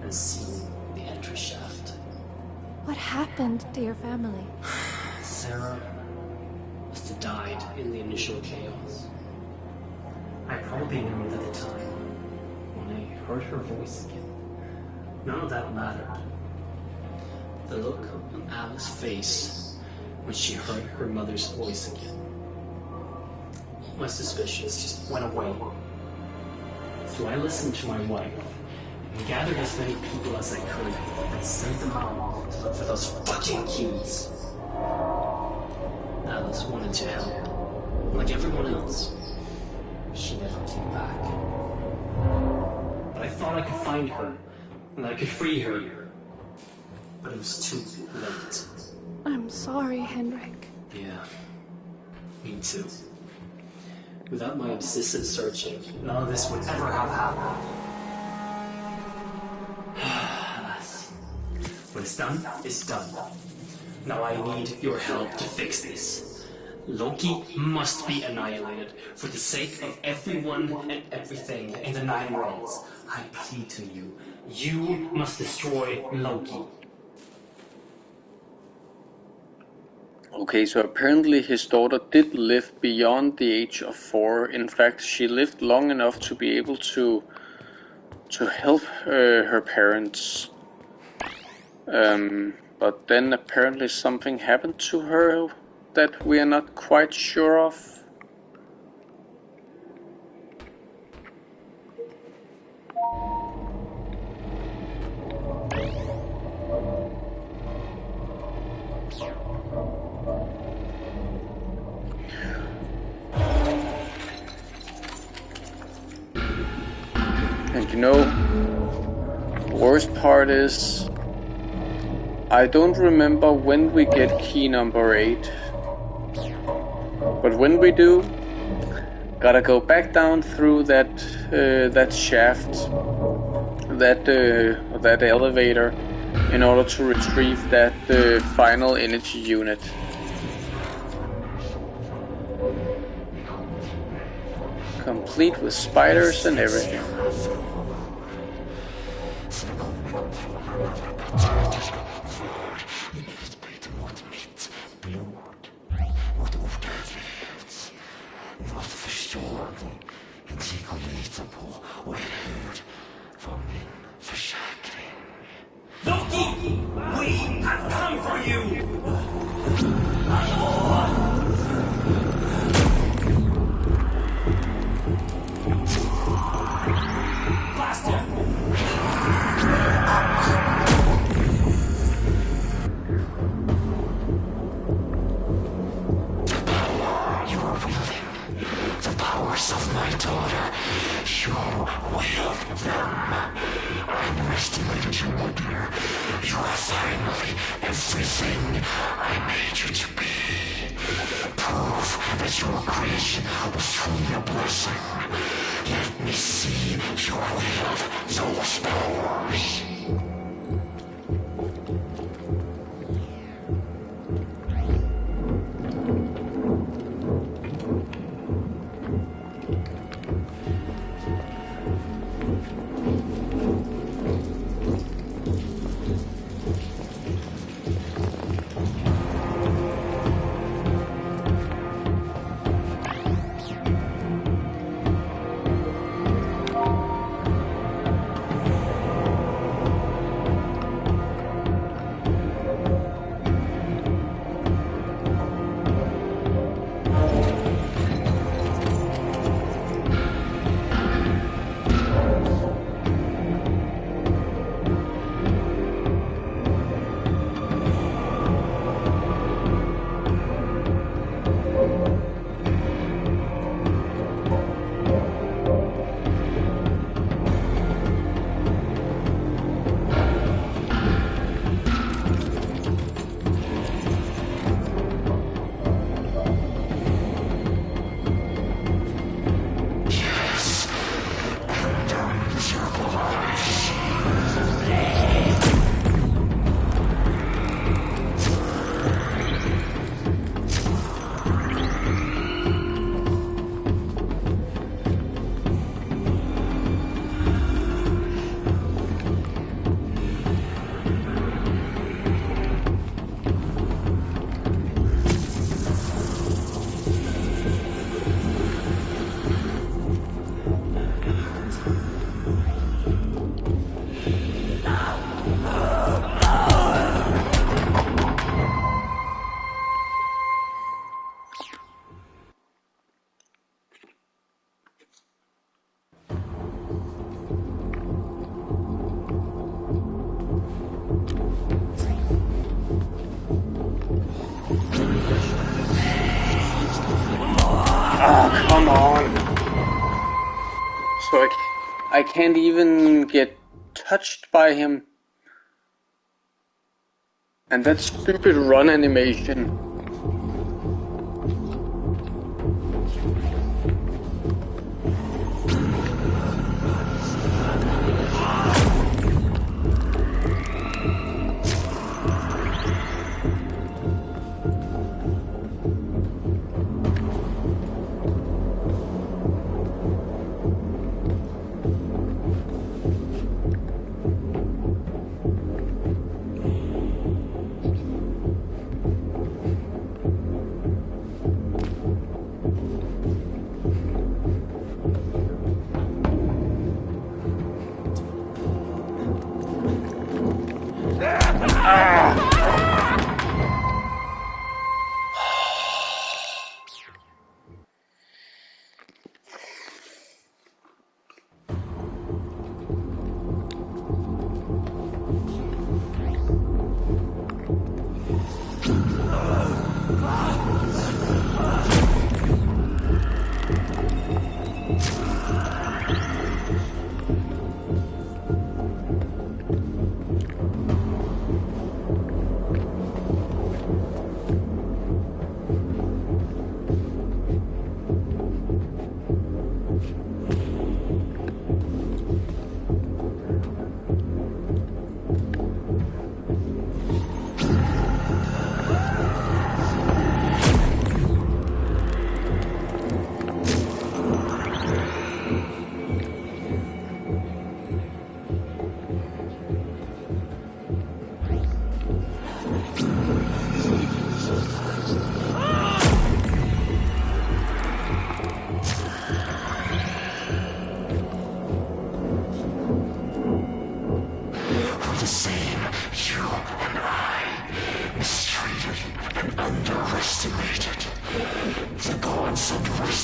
and seal the entry shaft.
What happened to your family?
Sarah must have died in the initial chaos. I probably knew it at the time, when I heard her voice again. None of that mattered. The look on Alice's face when she heard her mother's voice again. All my suspicions just went away. So I listened to my wife and gathered as many people as I could and sent them out to look for those fucking keys. Alice wanted to help, like everyone else. She never came back. But I thought I could find her, and I could free her. But it was too late.
I'm sorry, Henrik.
Yeah, me too. Without my obsessive searching, none of this would ever have happened. Alas. When it's done, it's done. Now I need your help to fix this. Loki must be annihilated for the sake of everyone and everything in the Nine Worlds. I plead to you. You must destroy Loki.
Okay, so apparently his daughter did live beyond the age of 4. In fact, she lived long enough to be able to help her parents. But then apparently something happened to her that we are not quite sure of. And you know, Worst part is, I don't remember when we get key number 8. But when we do, gotta go back down through that shaft, that elevator, in order to retrieve that final energy unit. Complete with spiders and everything.
Loki! We have come for you!
Of my daughter, you wield them. I underestimated you, my dear. You are finally everything I made you to be. Proof that your creation was truly a blessing. Let me see you wield those powers.
Oh, come on. So I can't even get touched by him. And that stupid run animation.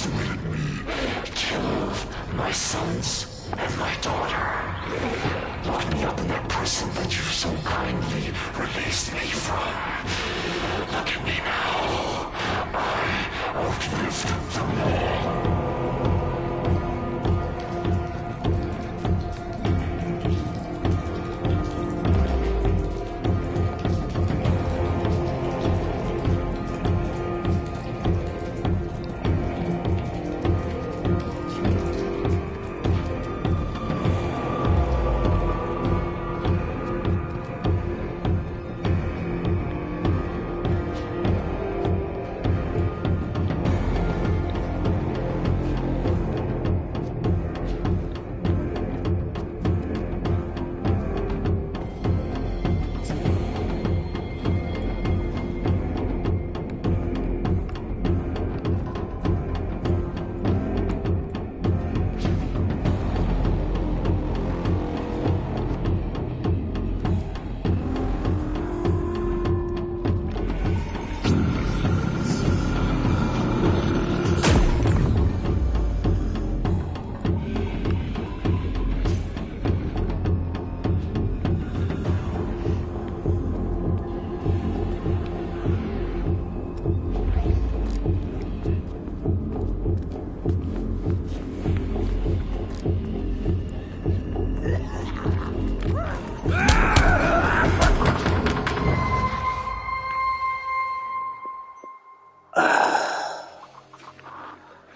persuaded me to kill my sons and my daughter. Locked me up in that prison that you so kindly released me from. Look at me now. I outlived them all.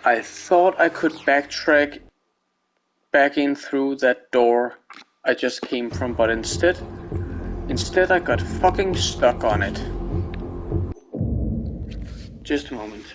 I thought I could backtrack back in through that door I just came from, but instead I got fucking stuck on it. Just a moment.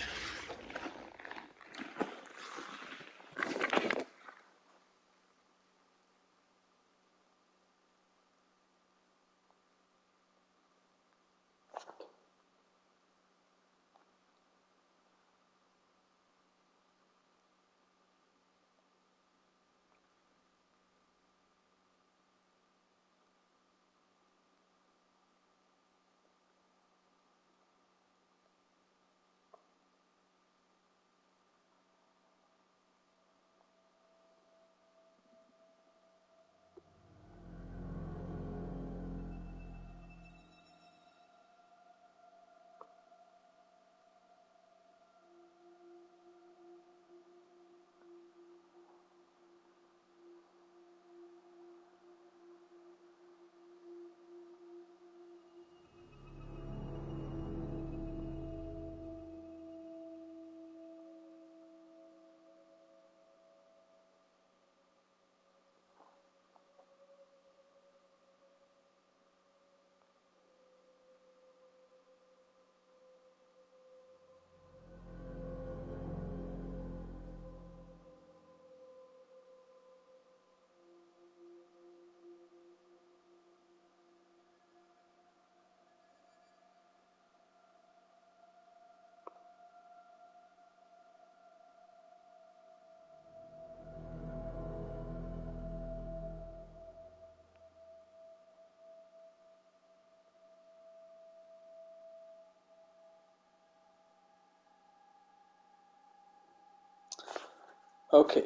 Okay.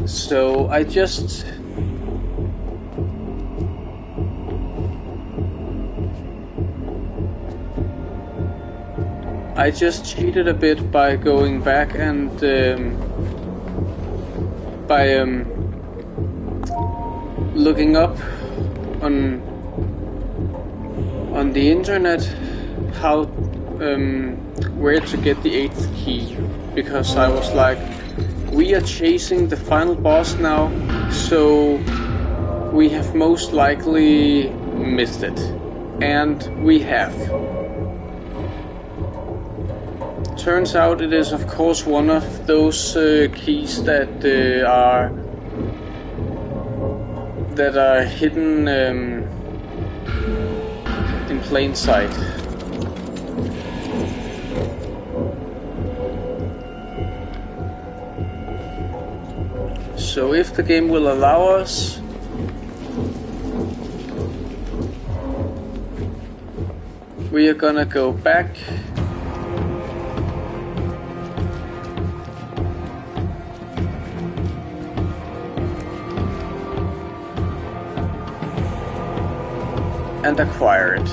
So I just cheated a bit by going back and by looking up on the internet how where to get the 8th key, because I was like, we are chasing the final boss now, so we have most likely missed it. And we have. Turns out it is of course one of those keys that are hidden in plain sight. So if the game will allow us, we are gonna go back and acquire it.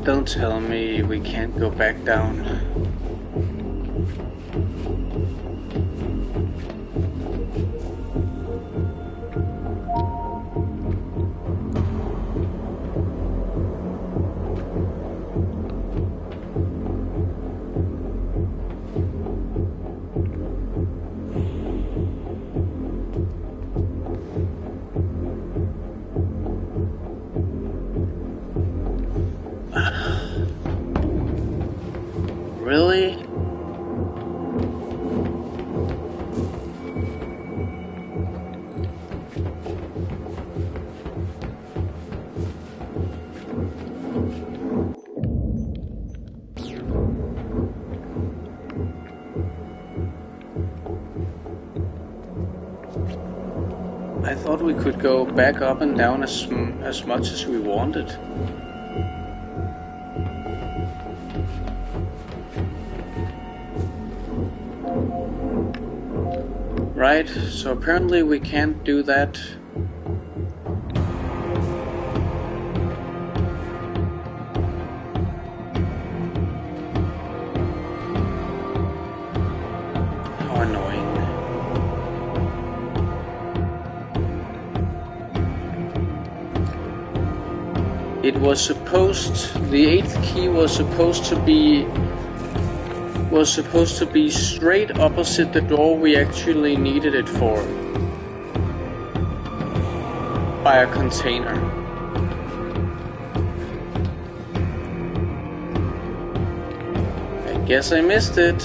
Don't tell me we can't go back down. Really? I thought we could go back up and down as much as we wanted. Right, so apparently we can't do that. How annoying. It was supposed, the 8th key was supposed to be straight opposite the door we actually needed it for, by a container. I guess I missed it.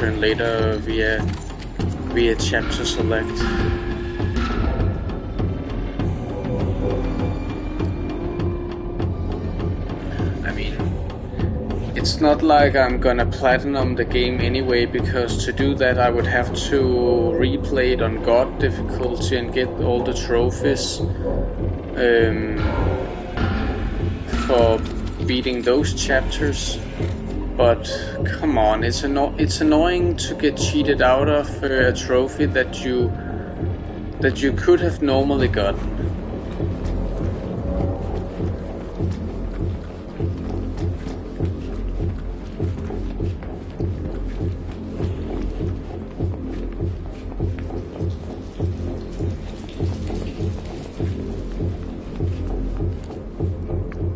return later via chapter select. I mean, it's not like I'm gonna platinum the game anyway, because to do that I would have to replay it on God difficulty and get all the trophies for beating those chapters. But come on, it's annoying to get cheated out of a trophy that you could have normally gotten.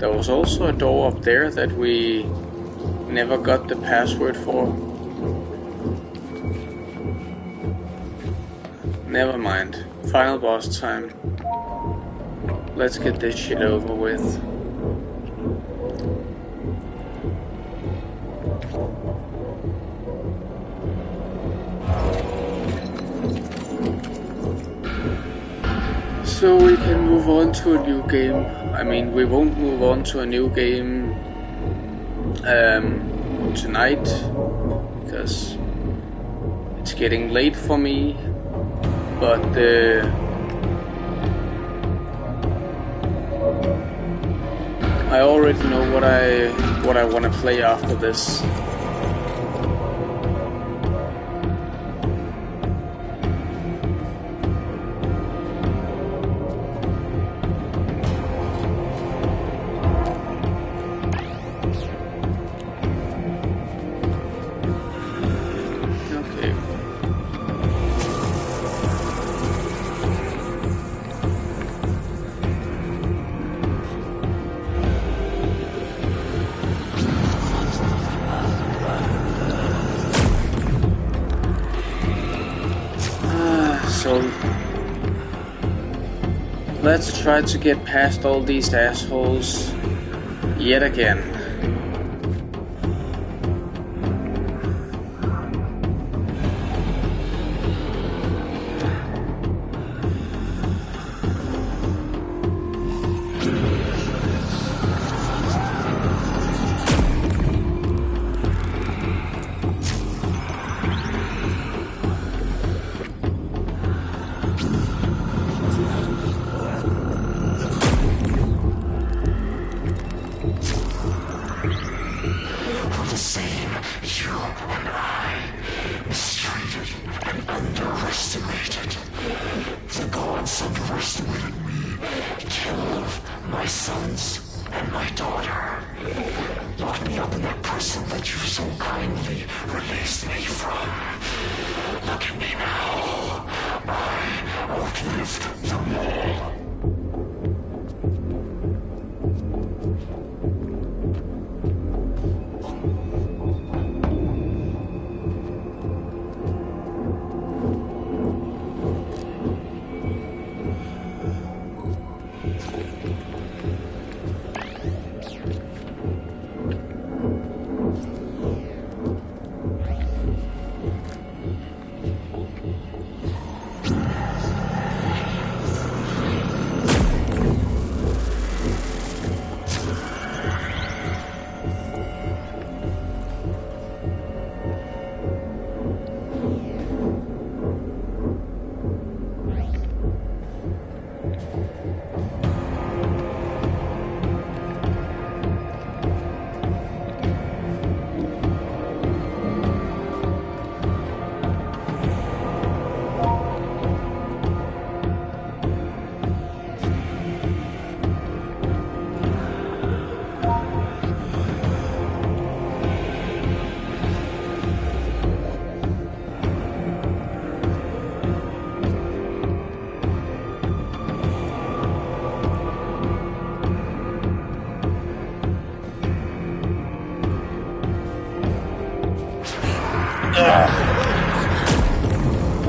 There was also a door up there that we never got the password for. Never mind. Final boss time. Let's get this shit over with. So we can move on to a new game. I mean, we won't move on to a new game tonight, because it's getting late for me, but I already know what I want to play after this. Let's try to get past all these assholes yet again.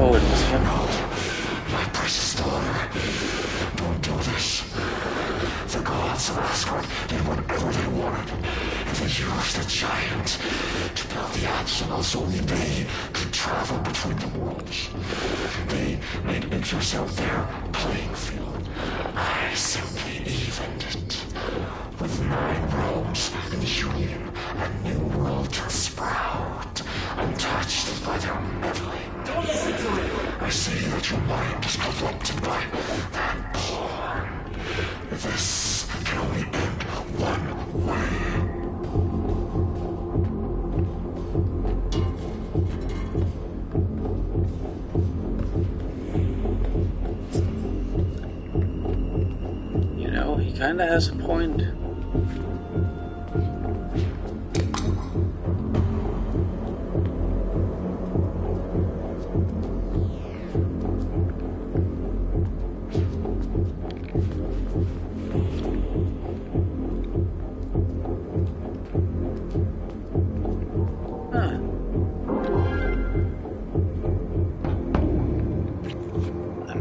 Oh, it was him.
My precious daughter. Don't do this. The gods gods of Asgard did whatever they wanted. If they used the giant to build the Apsulov, only they could travel between the worlds. They made Yggdrasil their playing field. I simply evened it. With 9 realms in union, a new world can sprout, untouched by their meddling.
Don't listen to it!
I see that your mind is corrupted by that porn. This can only end one way.
You know, he kinda has a point.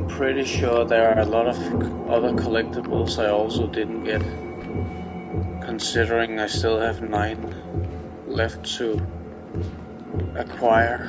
Pretty sure there are a lot of other collectibles I also didn't get, considering I still have 9 left to acquire.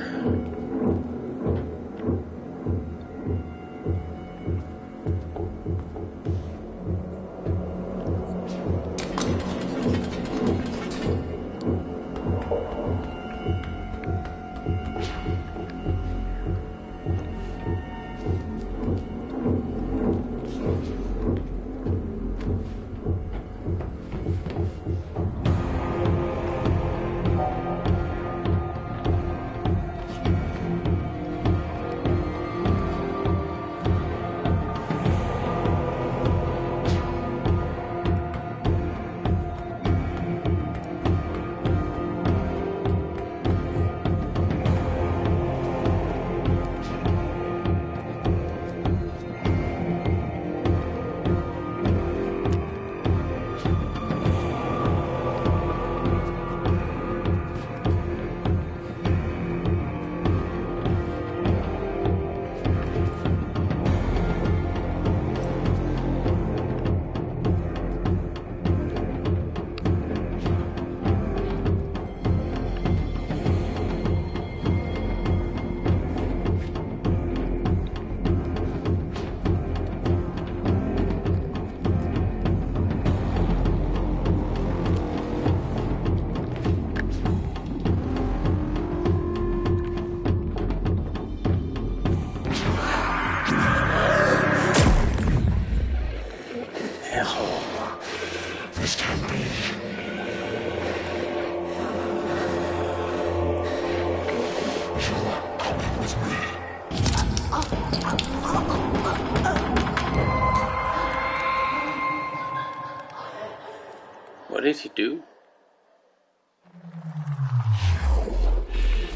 What did he do?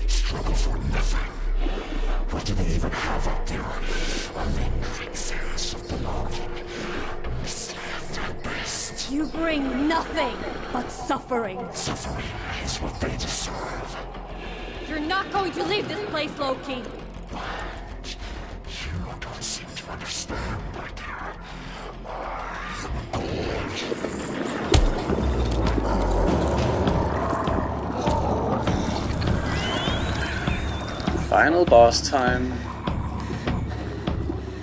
Struggle for nothing. What do they even have up there? A lingering sense of belonging. Misled at best.
You bring nothing but suffering.
Suffering is what they deserve.
You're not going to leave this place, Loki.
But you don't seem to understand, my dear.
Final boss time.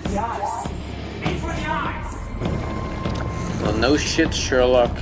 The eyes! Aim for the eyes!
Well, no shit, Sherlock.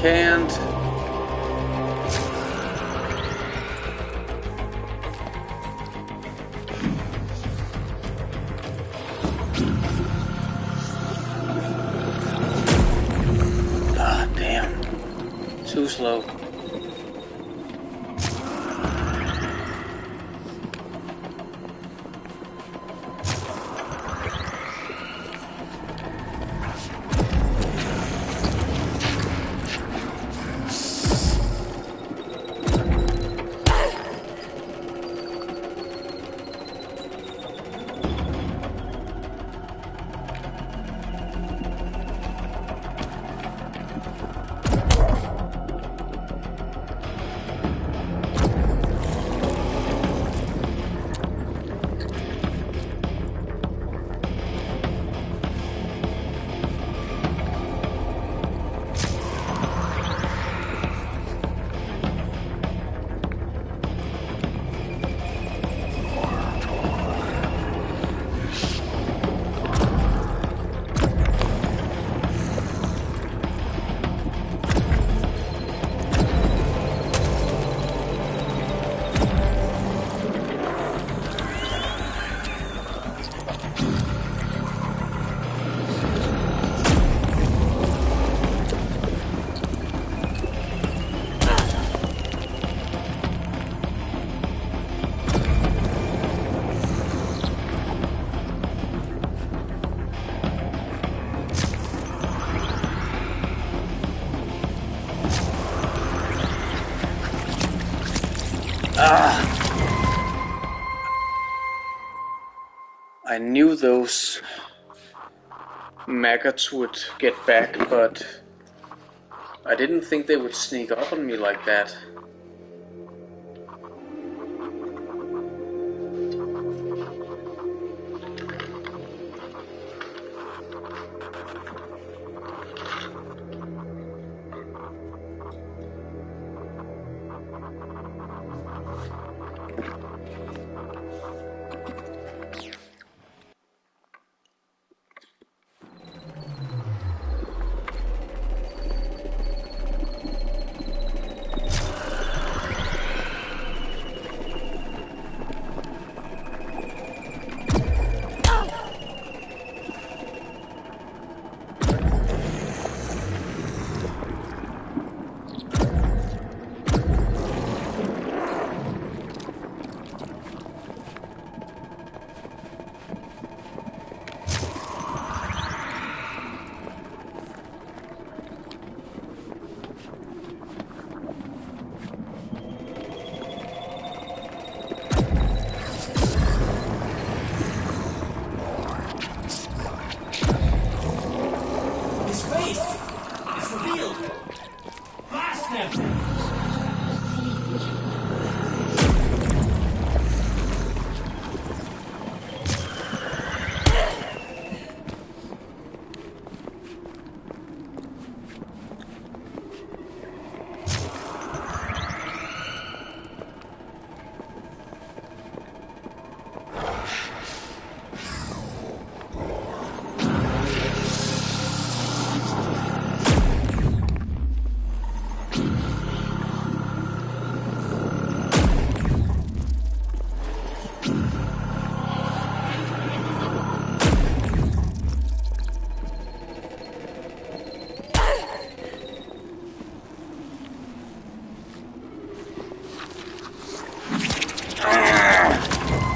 Can't. Too slow. I knew those maggots would get back, but I didn't think they would sneak up on me like that.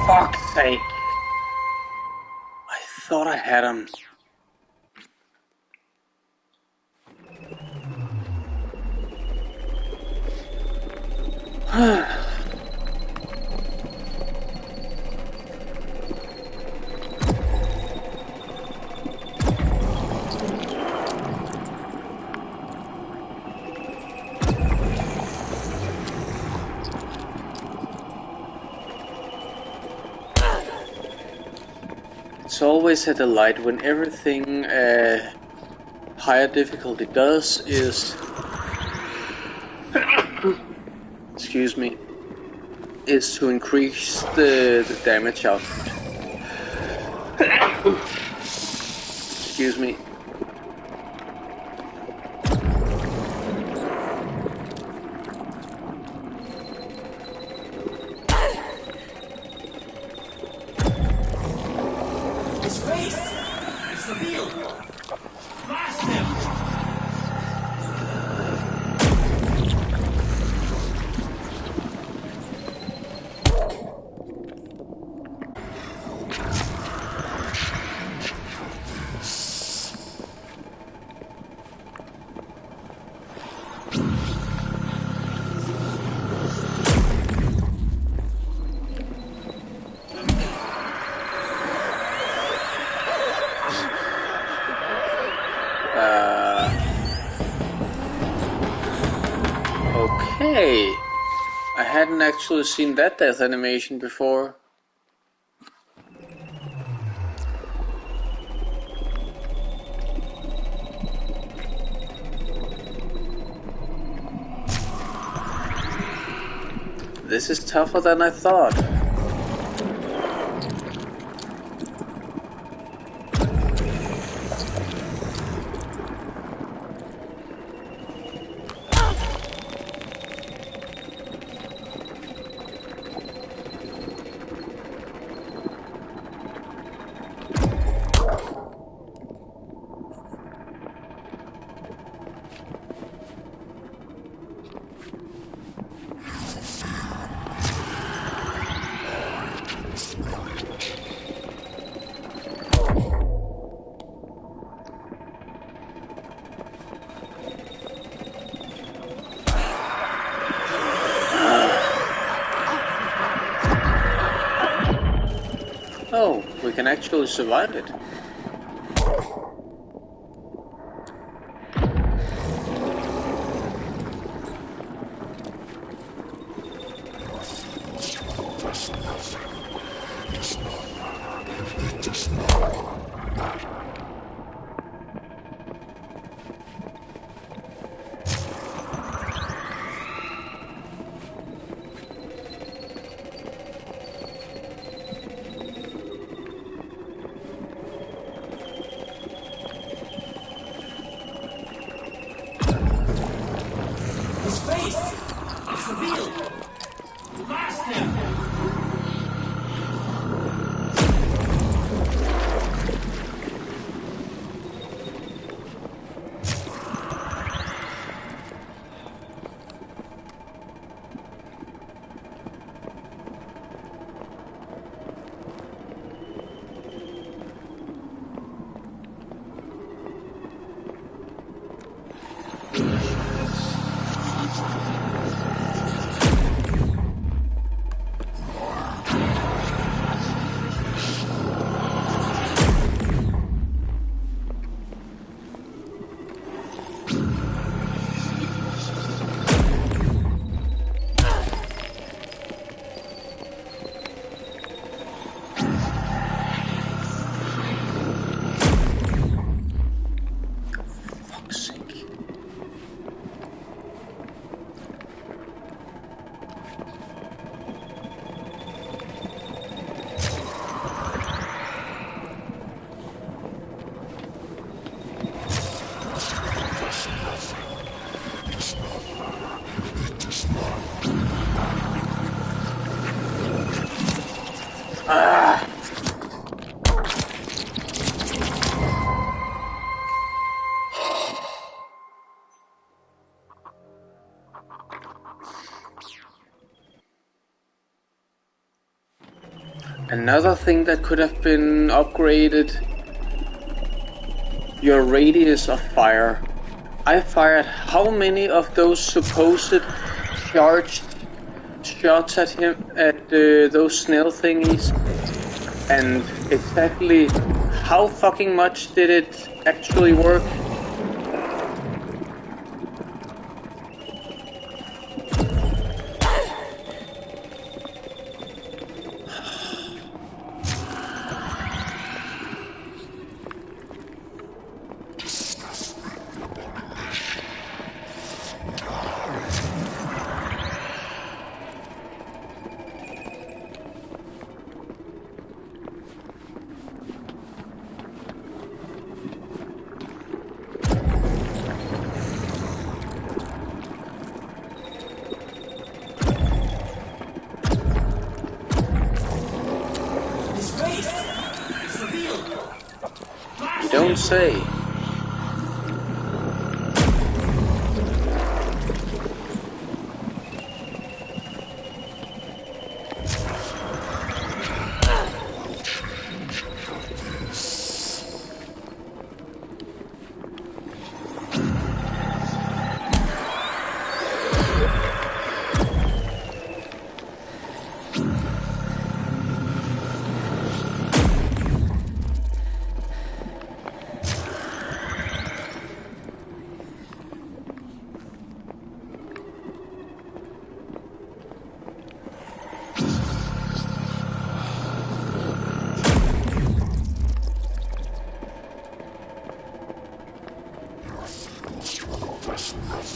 Fuck's sake. I thought I had him. It's always a delight when everything higher difficulty does is excuse me, is to increase the damage output. Excuse me. Okay. I hadn't actually seen that death animation before. This is tougher than I thought. Oh, we can actually survive it.
His face! It's revealed! Blast him!
Another thing that could have been upgraded, your radius of fire. I fired how many of those supposed charged shots at him, at those snail thingies, and exactly how fucking much did it actually work? Don't say.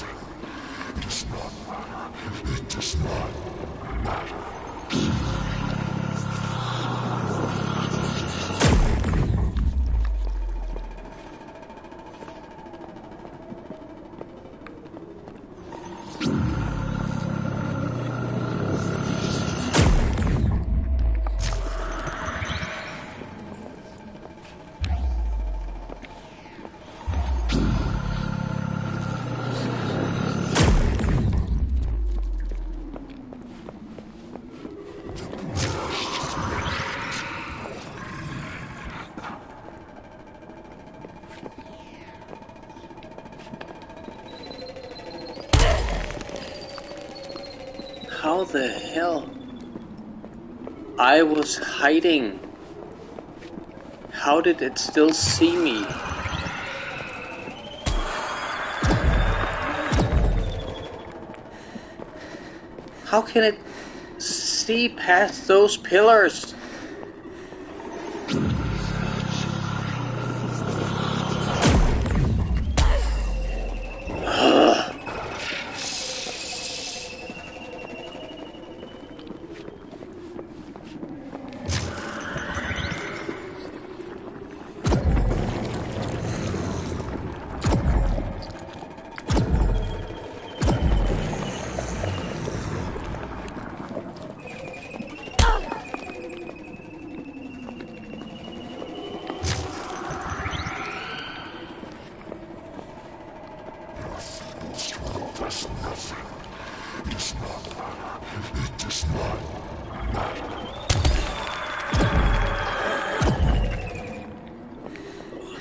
It does not matter. It does not matter.
How the hell? I was hiding. How did it still see me? How can it see past those pillars?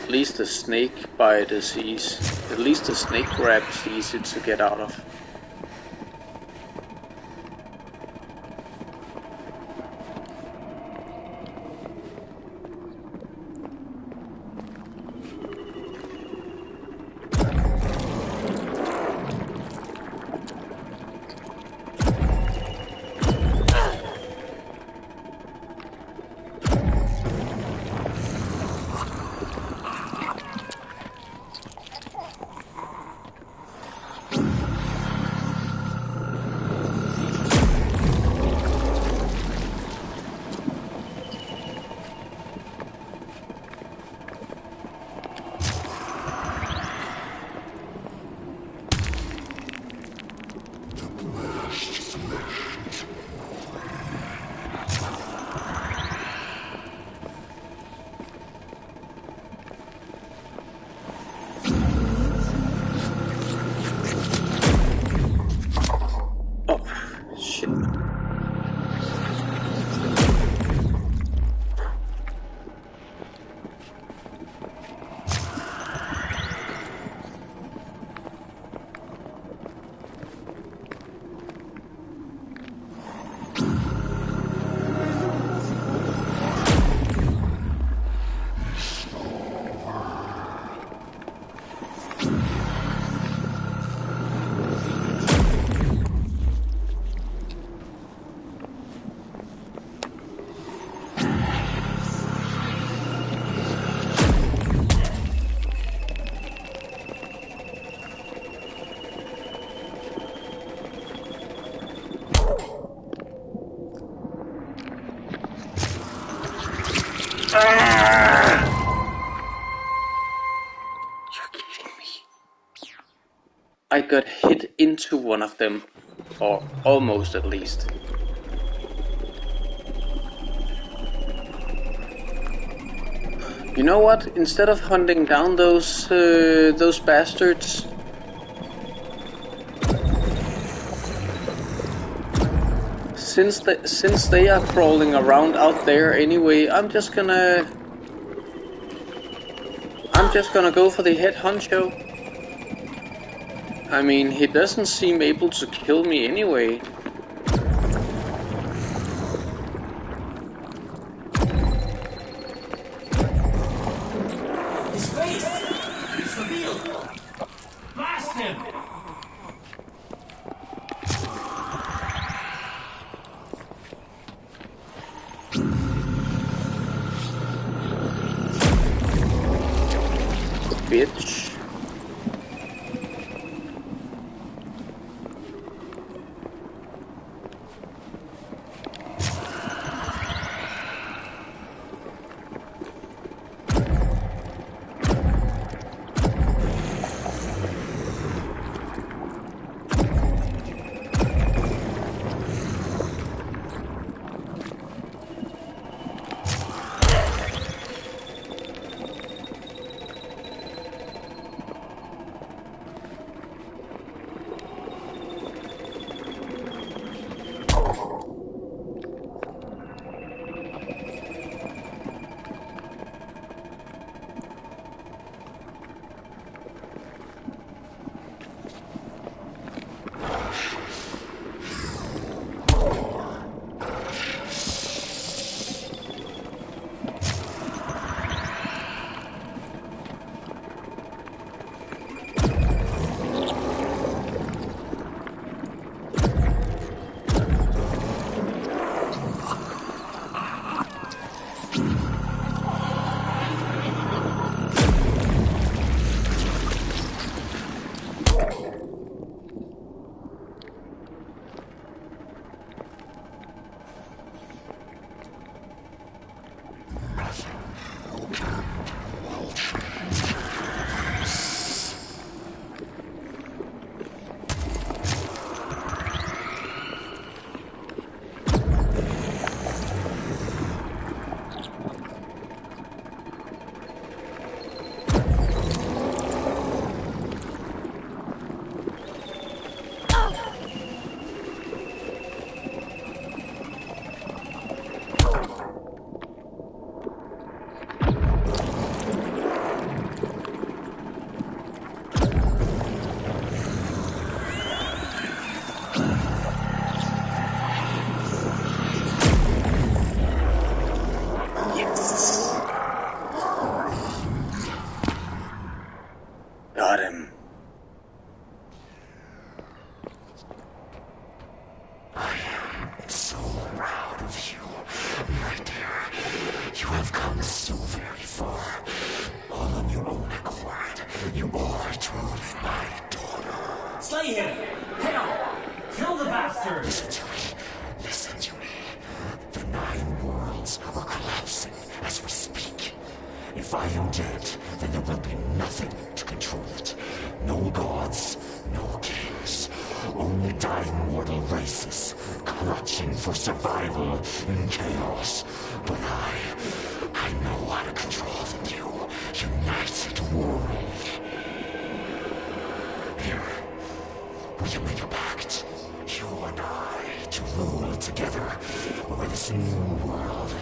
At least the snake bite is easy. At least the snake grab is easy to get out of. You're kidding me. I got hit into one of them, or almost at least. You know what? Instead of hunting down those bastards, since they are crawling around out there anyway, I'm just gonna go for the head honcho. I mean, he doesn't seem able to kill me anyway.
His face! It's revealed! Blast him!
Bitch.
Hell! Kill the bastard!
Listen to me. Listen to me. The 9 worlds are collapsing as we speak. If I am dead, then there will be nothing to control it. No gods, no kings. Only dying mortal races, clutching for survival in chaos. But I know how to control the new, united world. Here, we can make a pact. You and I, to rule together over this new world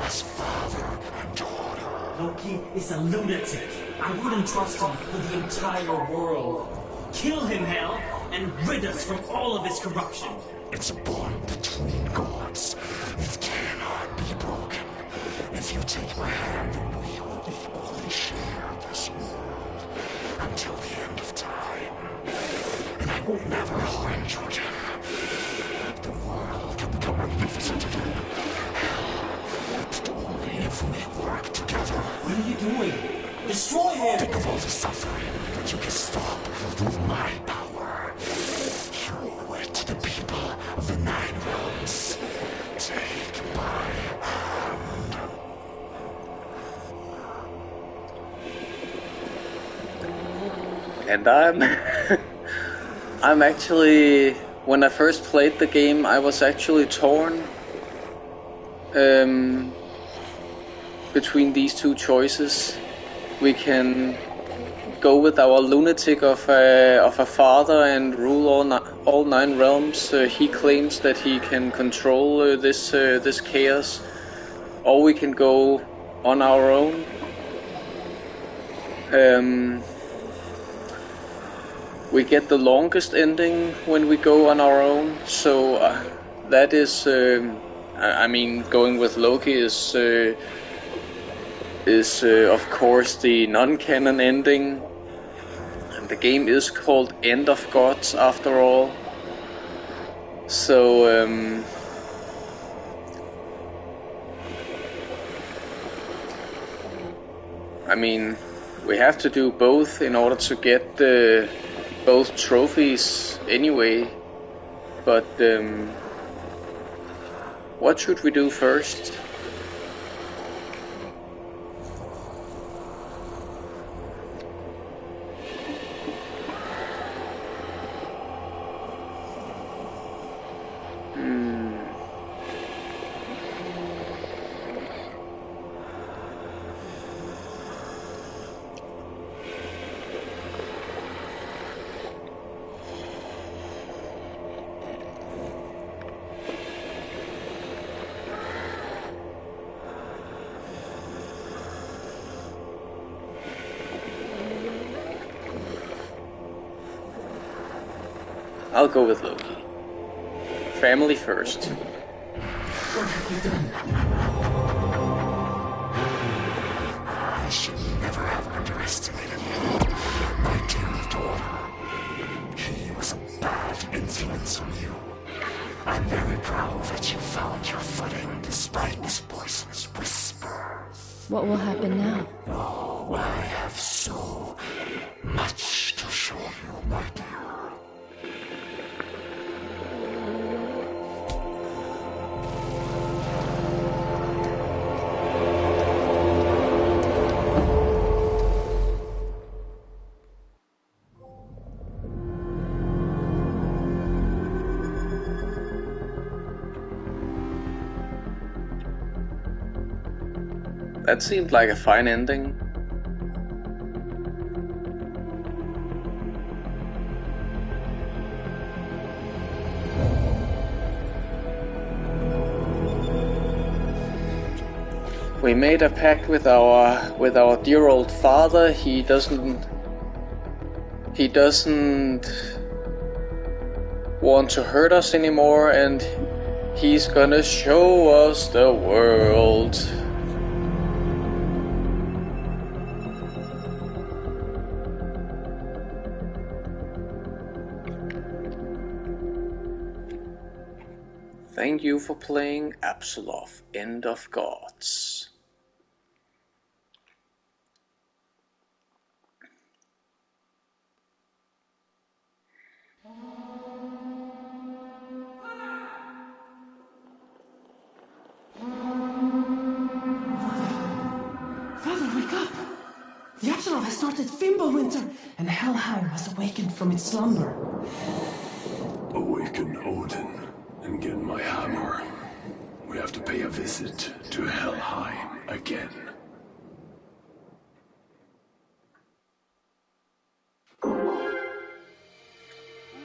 as father and daughter.
Loki is a lunatic. I wouldn't trust him for the entire world. Kill him, Hell, and rid us from all of his corruption.
It's a bond between gods. It cannot be broken. If you take my hand, then we will equally share this world until the end of time. And I will never harm you again. The world can become magnificent again. But only if we work together.
What are you doing? Destroy him!
Think of all the suffering that you can stop with my power. You owe it to the people of the 9 realms. Take my hand.
And I'm actually, when I first played the game, I was actually torn between these two choices. We can go with our lunatic of a father and rule all 9 realms. He claims that he can control this chaos, or we can go on our own. We get the longest ending when we go on our own, so that is, I mean, going with Loki is of course the non-canon ending, and the game is called End of Gods after all. So I mean, we have to do both in order to get both trophies anyway, but what should we do first? I'll go with Loki. Family first.
What have you done?
I should never have underestimated you, my dear daughter. He was a bad influence on you. I'm very proud that you found your footing despite his poisonous whispers.
What will happen now?
Oh, I have so much to show you, my dear.
That seemed like a fine ending. We made a pact with our dear old father. He doesn't want to hurt us anymore, and he's gonna show us the world. Thank you for playing Apsulov, End of Gods.
Apsulov has started Fimbulwinter, and Helheim has awakened from its slumber.
Awaken Odin and get my hammer. We have to pay a visit to Helheim again.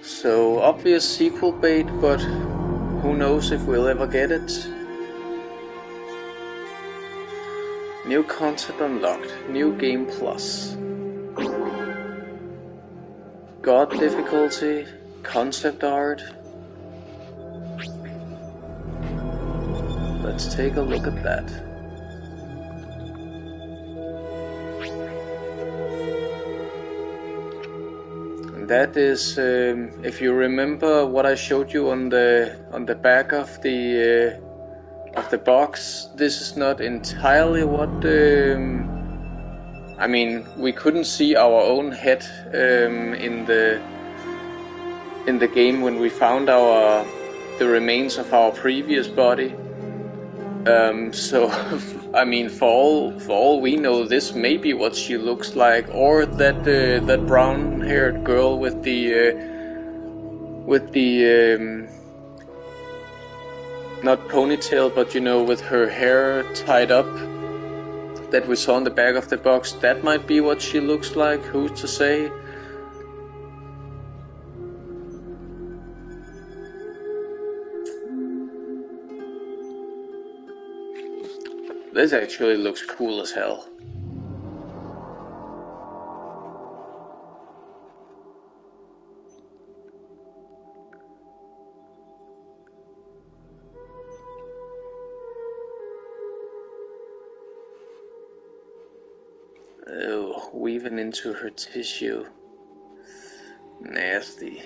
So, obvious sequel bait, but who knows if we'll ever get it. New content unlocked. New game plus. God difficulty. Concept art. Let's take a look at that. That is, if you remember what I showed you on the back of the box, this is not entirely what. I mean, we couldn't see our own head in the game when we found the remains of our previous body. So, I mean, for all we know, this may be what she looks like, or that brown-haired girl with the not ponytail, but you know, with her hair tied up, that we saw on the back of the box. That might be what she looks like. Who's to say? This actually looks cool as hell. Oh, weaving into her tissue. Nasty.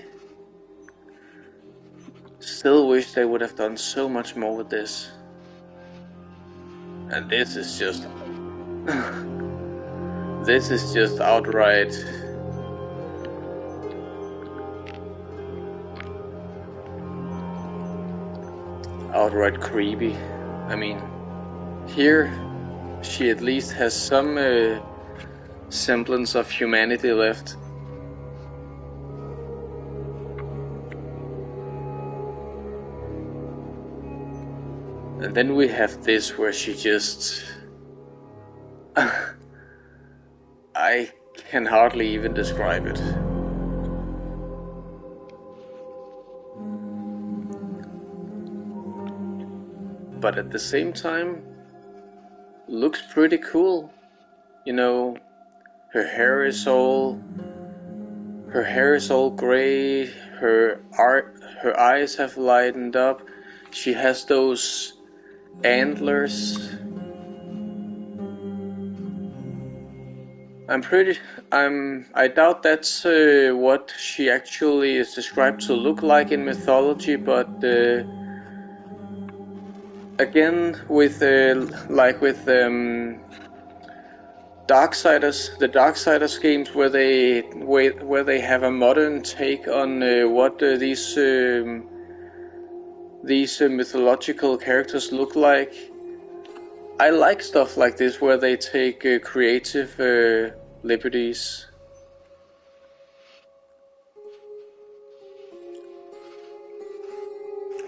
Still wish they would have done so much more with this. And this is just this is just outright creepy. I mean, here she at least has some semblance of humanity left. And then we have this where she just... I can hardly even describe it. But at the same time, looks pretty cool. You know, her hair is all gray, her eyes have lightened up, she has those antlers. I doubt that's what she actually is described to look like in mythology, but again, with Darksiders, the Darksiders games, where they have a modern take on what these mythological characters look like. I like stuff like this where they take creative liberties.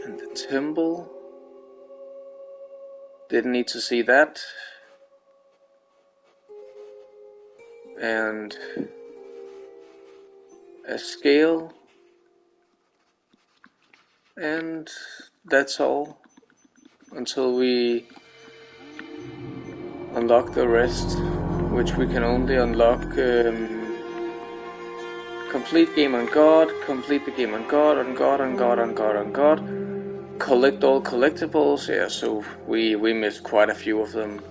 And the temple. Didn't need to see that. And a scale. And that's all. Until we unlock the rest, which we can only unlock complete game on God, complete the game on God, on God, on God, on God, on God, collect all collectibles. Yeah, so we missed quite a few of them.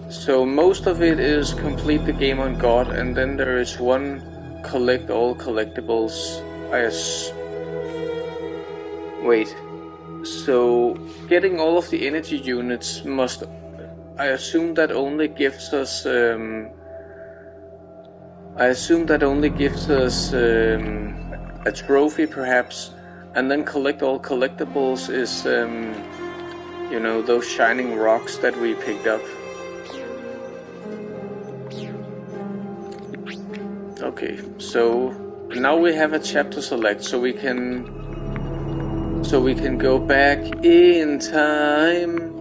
So most of it is complete the game on God, and then there is one collect all collectibles. Wait. So getting all of the energy units must, I assume that only gives us a trophy perhaps, and then collect all collectibles is you know, those shining rocks that we picked up. Okay, so now we have a chapter select, so we can go back in time.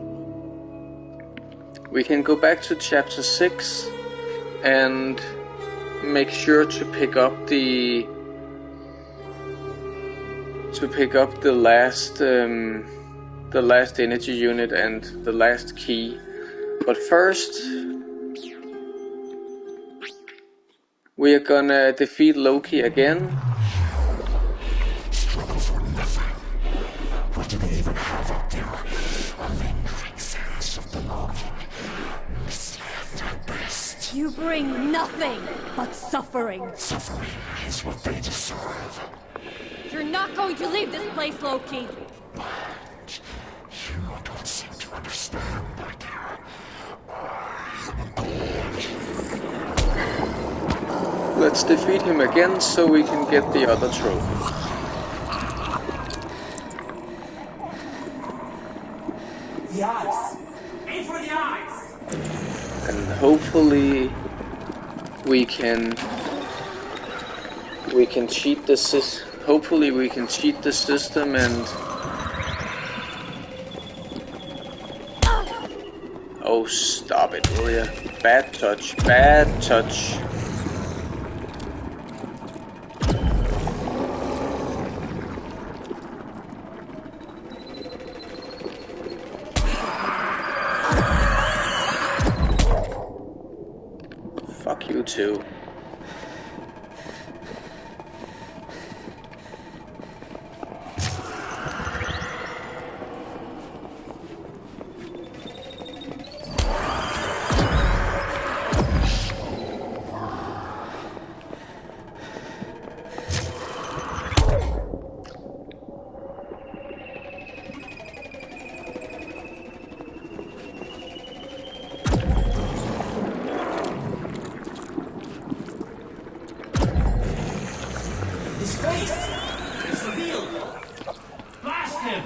We can go back to chapter 6 and make sure to pick up the last energy unit and the last key. But first, we are gonna defeat Loki again.
Struggle for nothing. What do they even have up there? A lingering sense of belonging. Misled at best.
You bring nothing but suffering.
Suffering is what they deserve.
You're not going to leave this place, Loki.
But you don't seem to understand, my dear. I am a god.
Let's defeat him again so we can get the other trophy.
The eyes! Aim for the eyes!
And hopefully we can cheat the system. Hopefully we can cheat the system and... Oh, stop it, will ya? Bad touch, bad touch. Fuck you too.
His face! It's revealed! Blast him!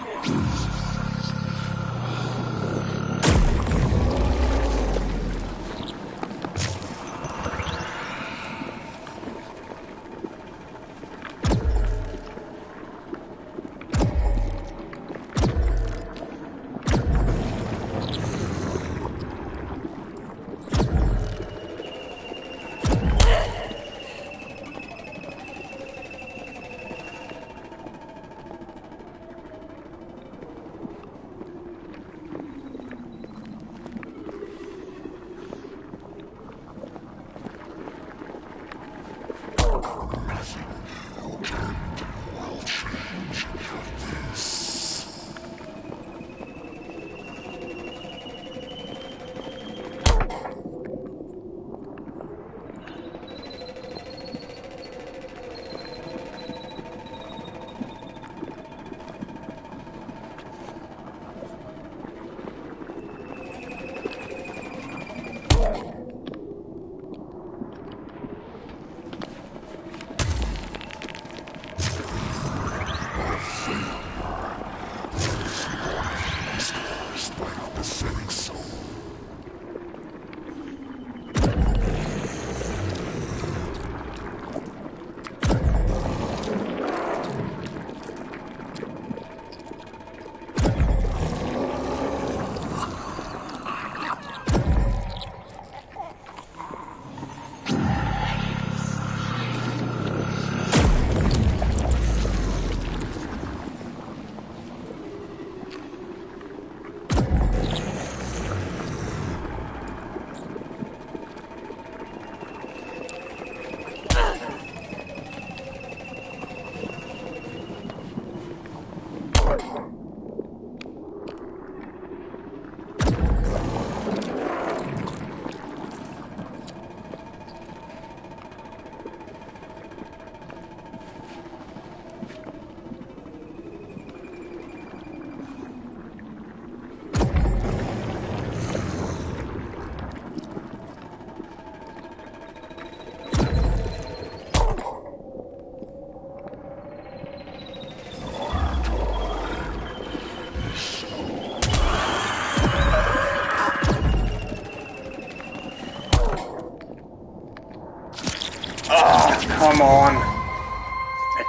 on!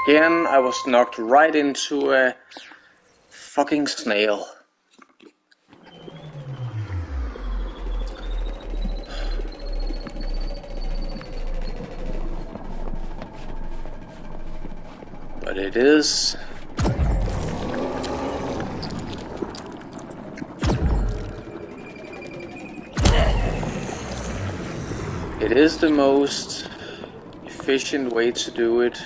Again, I was knocked right into a fucking snail. But it is... It is the most efficient way to do it,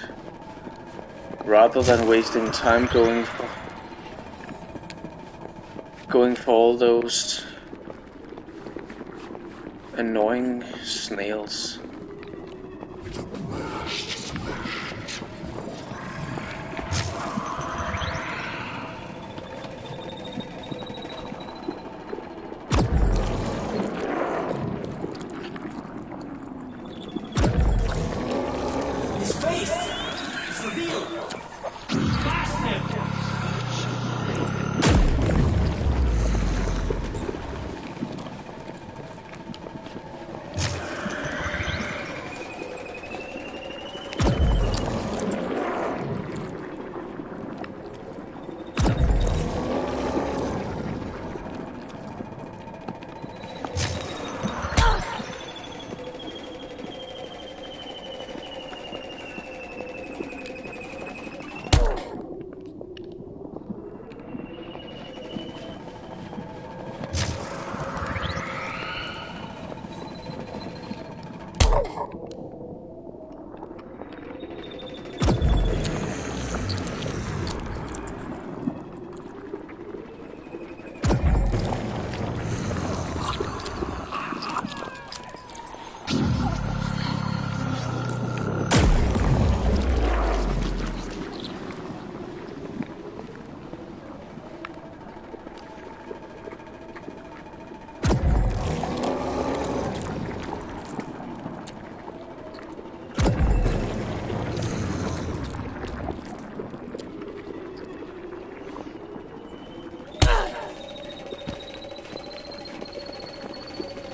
rather than wasting time going for all those annoying snails.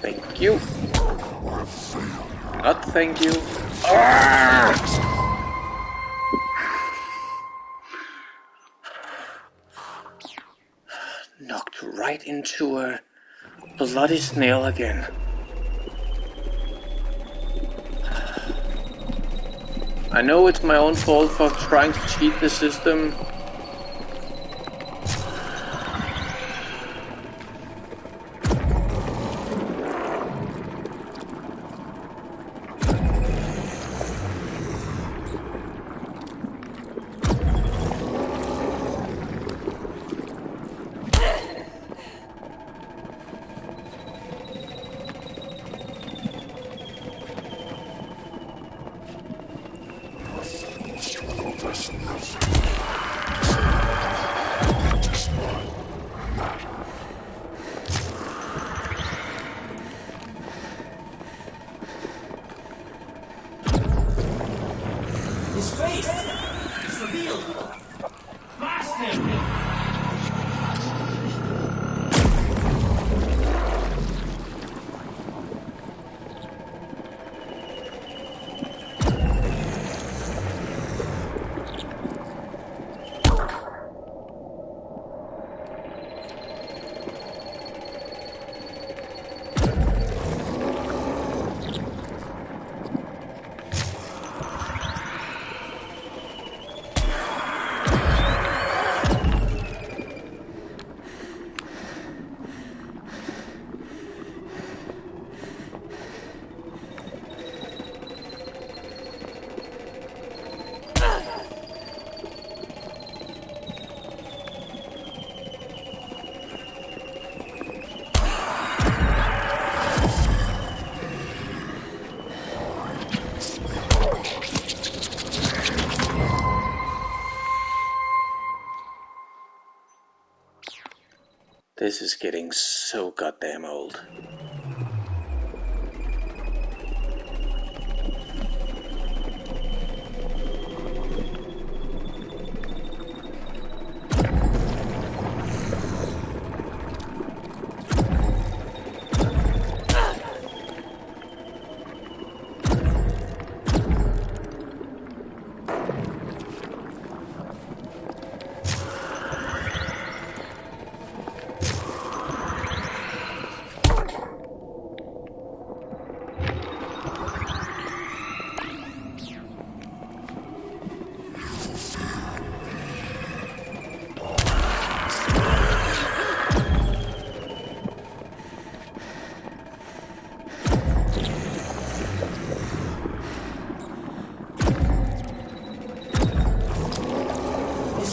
Thank you. Not thank you. Knocked right into a bloody snail again. I know it's my own fault for trying to cheat the system.
His face! It's revealed! Blast him!
This is getting so goddamn old.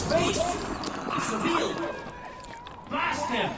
face! It's revealed! Blast him!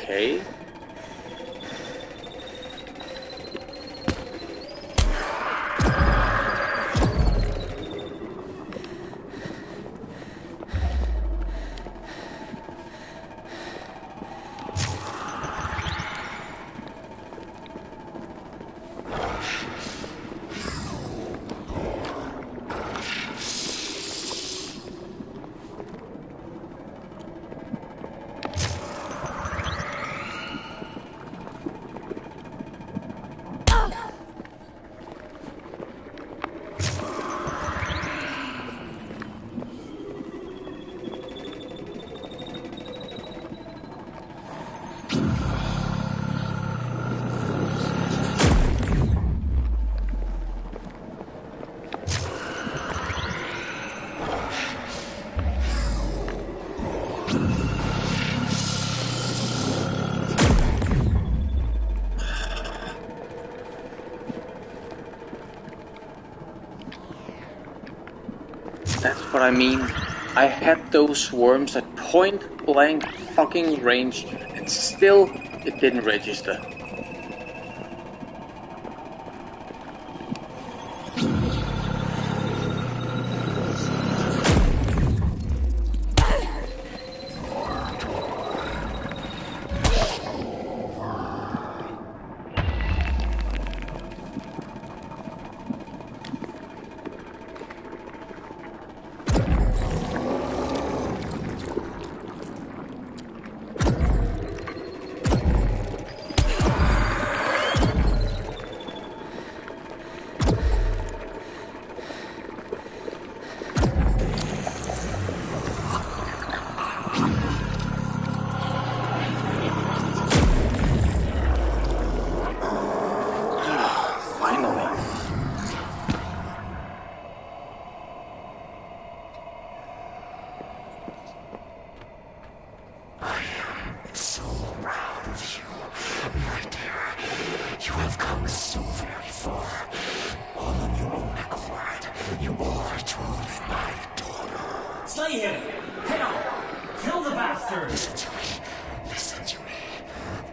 Okay. That's what I mean. I had those worms at point blank fucking range, and still it didn't register.
Slay him! Hell! Kill the bastard!
Listen to me. Listen to me.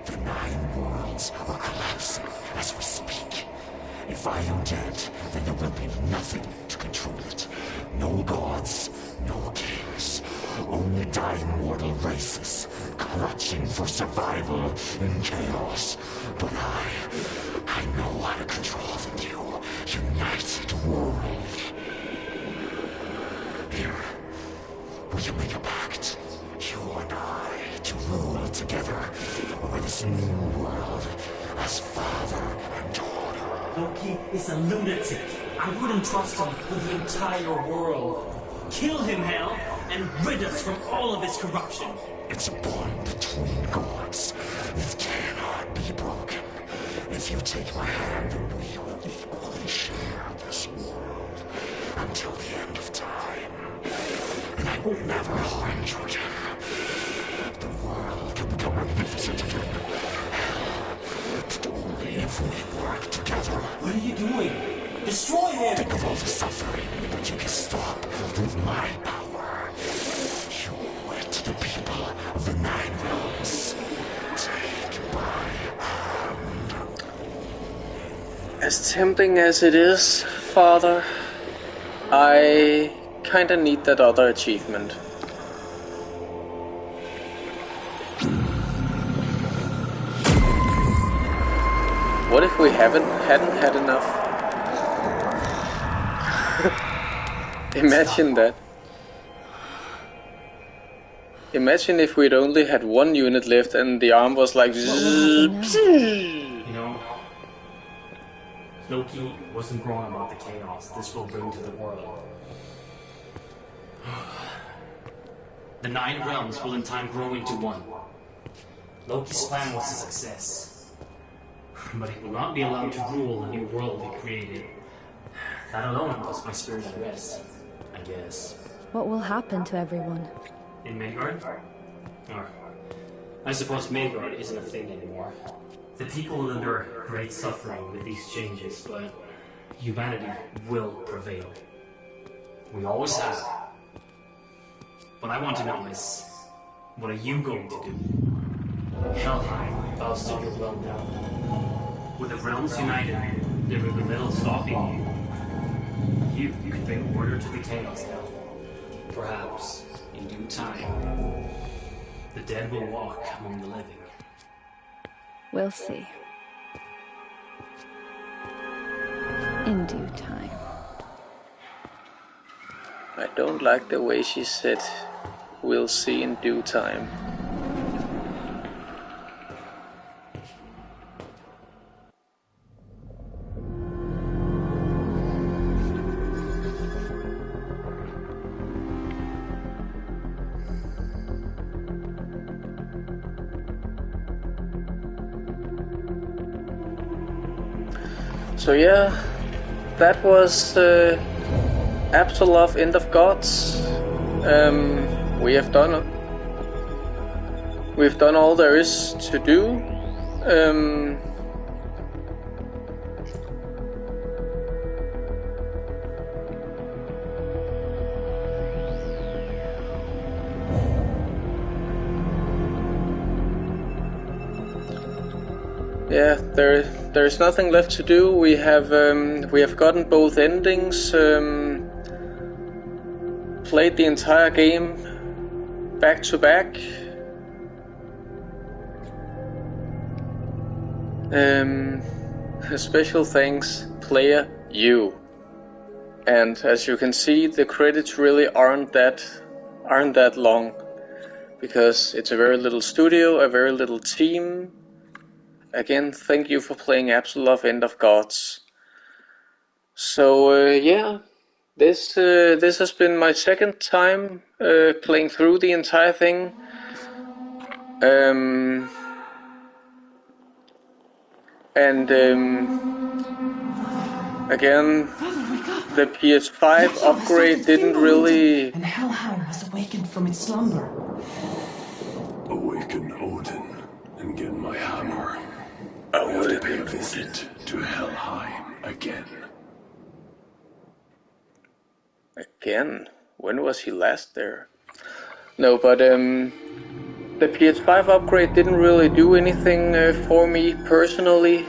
The 9 worlds are collapsing as we speak. If I am dead, then there will be nothing to control it. No gods, no kings. Only dying mortal races, clutching for survival in chaos. But I know how to control the new, united world. Here, we can make a pact, you and I, to rule together over this new world as father and daughter.
Loki is a lunatic. I wouldn't trust him with the entire world. Kill him, Hel, and rid us from all of his corruption.
It's a bond between gods. It cannot be broken. take my hand and we will equally share this world until the end of time. And I will never harm Jordan. The world can become unlimited again. But only if we work together.
What are you doing? Destroy him!
Think of all the suffering that you can stop with my power. You owe it to the people of the 9 realms. Take my hand.
As tempting as it is, Father, I kinda need that other achievement. What if we hadn't had enough? Imagine that. Imagine if we'd only had 1 unit left and the arm was like zzz.
You know, Loki wasn't wrong about the chaos this will bring to the world. The 9 realms will in time grow into one. Loki's plan was a success. But he will not be allowed to rule the new world he created. That alone puts my spirit at rest, I guess.
What will happen to everyone?
In Midgard? Or, I suppose Midgard isn't a thing anymore. The people will endure great suffering with these changes, but humanity will prevail. We always have. What I want to know is, what are you going to do? Helheim bows to your will now. With the realms united, there will be little stopping you. You can bring order to the chaos now. Perhaps, in due time, the dead will walk among the living.
We'll see. In due time.
I don't like the way she said, "We'll see in due time." So yeah, that was Apsulov, End of Gods. We've done all there is to do. Yeah, there's nothing left to do. We have gotten both endings, played the entire game back to back. Special thanks, player you. And as you can see, the credits really aren't that long, because it's a very little studio, a very little team. Again, thank you for playing Apsulov, End of Gods. So yeah, this has been my second time playing through the entire thing. Again, the PS5 upgrade didn't really.
And Helheim has awakened from its slumber.
Awaken Odin and get my hammer. I have to pay a visit to Helheim again.
Again? When was he last there? No, but the PS5 upgrade didn't really do anything for me personally.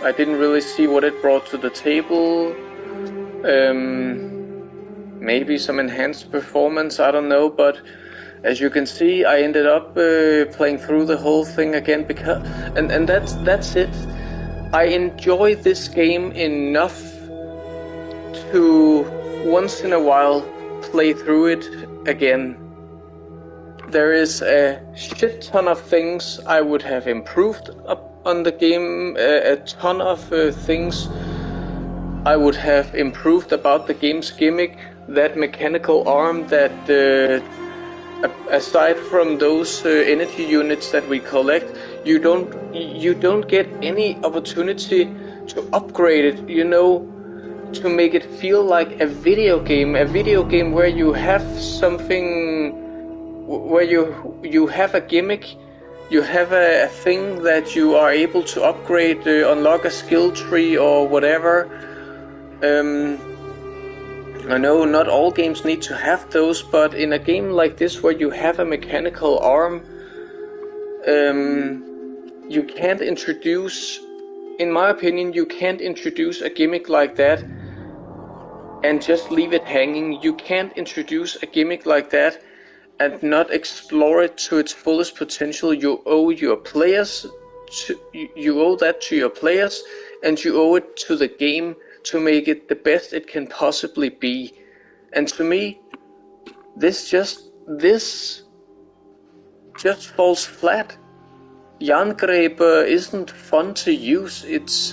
I didn't really see what it brought to the table. Maybe some enhanced performance, I don't know, but as you can see, I ended up playing through the whole thing again because, and that's it. I enjoy this game enough to once in a while play through it again. There is a shit ton of things I would have improved on the game, a ton of things I would have improved about the game's gimmick, that mechanical arm that aside from those energy units that we collect, you don't get any opportunity to upgrade it, you know, to make it feel like a video game where you have something, where you have a gimmick, you have a thing that you are able to upgrade, unlock a skill tree or whatever. I know not all games need to have those, but in a game like this where you have a mechanical arm, you can't introduce, in my opinion, you can't introduce a gimmick like that and just leave it hanging. You can't introduce a gimmick like that and not explore it to its fullest potential. You owe your players, you owe that to your players, and you owe it to the game to make it the best it can possibly be. And to me, this just falls flat. Jerngreber isn't fun to use. It's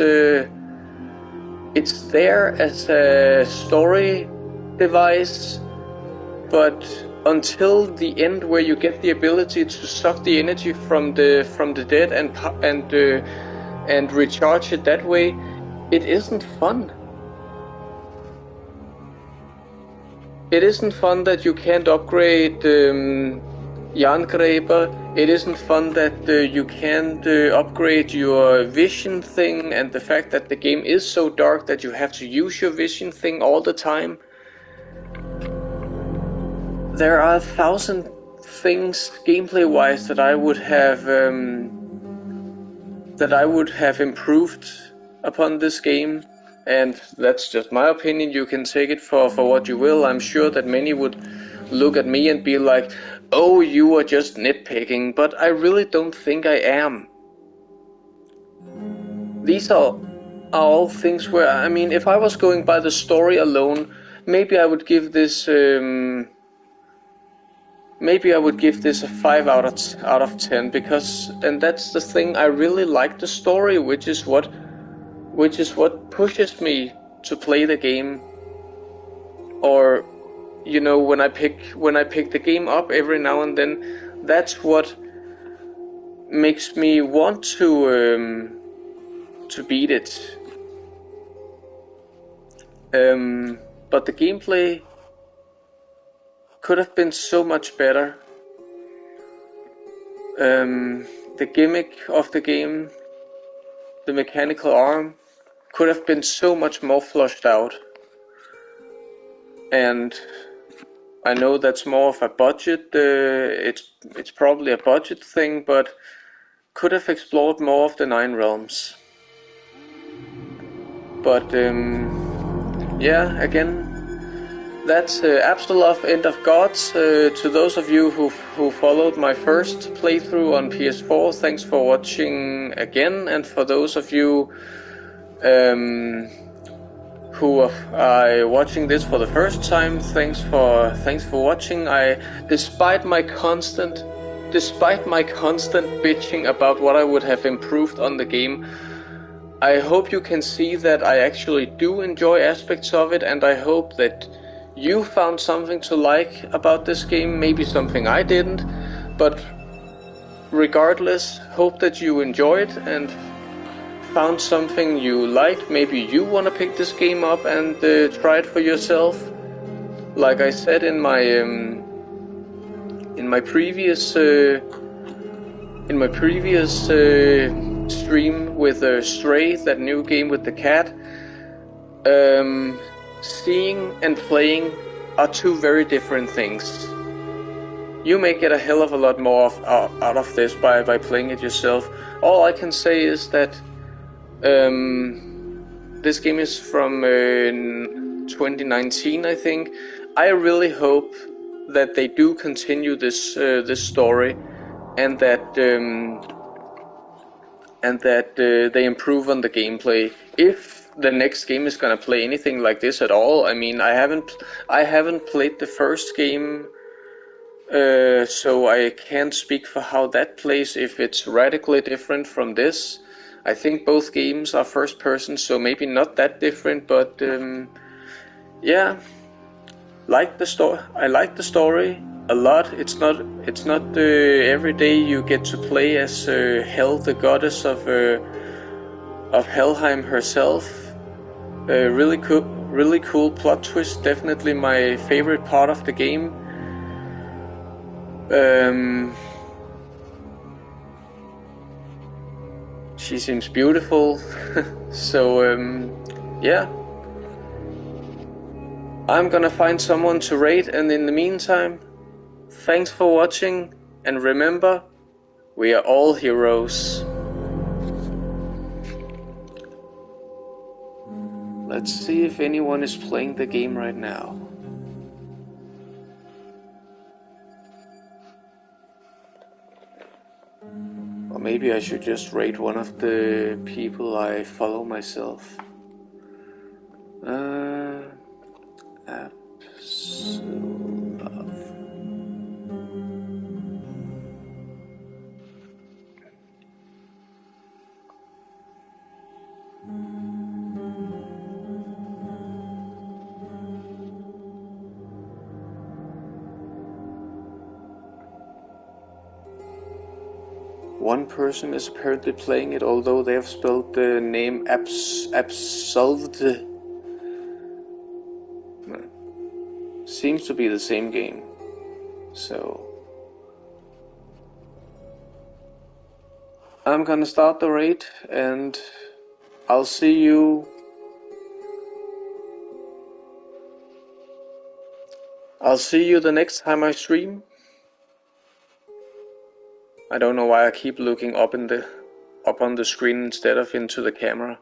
there as a story device, but until the end, where you get the ability to suck the energy from the dead and recharge it that way, it isn't fun. It isn't fun that you can't upgrade Jerngreber. It isn't fun that you can't upgrade your vision thing, and the fact that the game is so dark that you have to use your vision thing all the time. There are 1,000 things gameplay-wise that I would have improved upon this game. And that's just my opinion. You can take it for what you will. I'm sure that many would look at me and be like, oh, you are just nitpicking, but I really don't think I am. These are all things where, I mean, if I was going by the story alone, maybe I would give this a 5 out of 10, because, and that's the thing, I really like the story, which is what pushes me to play the game. Or, you know, when I pick the game up every now and then, that's what makes me want to beat it. But the gameplay could have been so much better. The gimmick of the game, the mechanical arm, could have been so much more fleshed out. And I know that's more of a budget, it's probably a budget thing, but could have explored more of the 9 realms. But yeah, again, that's Apsulov, End of Gods. To those of you who followed my first playthrough on PS4, thanks for watching again, and for those of you who are watching this for the first time, thanks for watching. Despite my constant bitching about what I would have improved on the game, I hope you can see that I actually do enjoy aspects of it, and I hope that you found something to like about this game, maybe something I didn't, but regardless, hope that you enjoyed and found something you liked. Maybe you want to pick this game up and try it for yourself. Like I said in my previous stream with Stray, that new game with the cat, seeing and playing are two very different things. You may get a hell of a lot more out of this by playing it yourself. All I can say is that this game is from 2019, I think. I really hope that they do continue this story, and that they improve on the gameplay. If the next game is gonna play anything like this at all, I mean, I haven't played the first game, so I can't speak for how that plays, if it's radically different from this. I think both games are first person, so maybe not that different, but yeah, I like the story. a lot. It's not every day you get to play as Hel, the goddess of Helheim herself. Really cool plot twist. Definitely my favorite part of the game. She seems beautiful. So yeah, I'm gonna find someone to raid, and in the meantime, thanks for watching, and remember, we are all heroes. Let's see if anyone is playing the game right now. Or maybe I should just rate one of the people I follow myself. Apsulov. One person is apparently playing it, although they have spelled the name Apsulov. Seems to be the same game. So I'm gonna start the raid, and I'll see you. I'll see you the next time I stream. I don't know why I keep looking up on the screen instead of into the camera.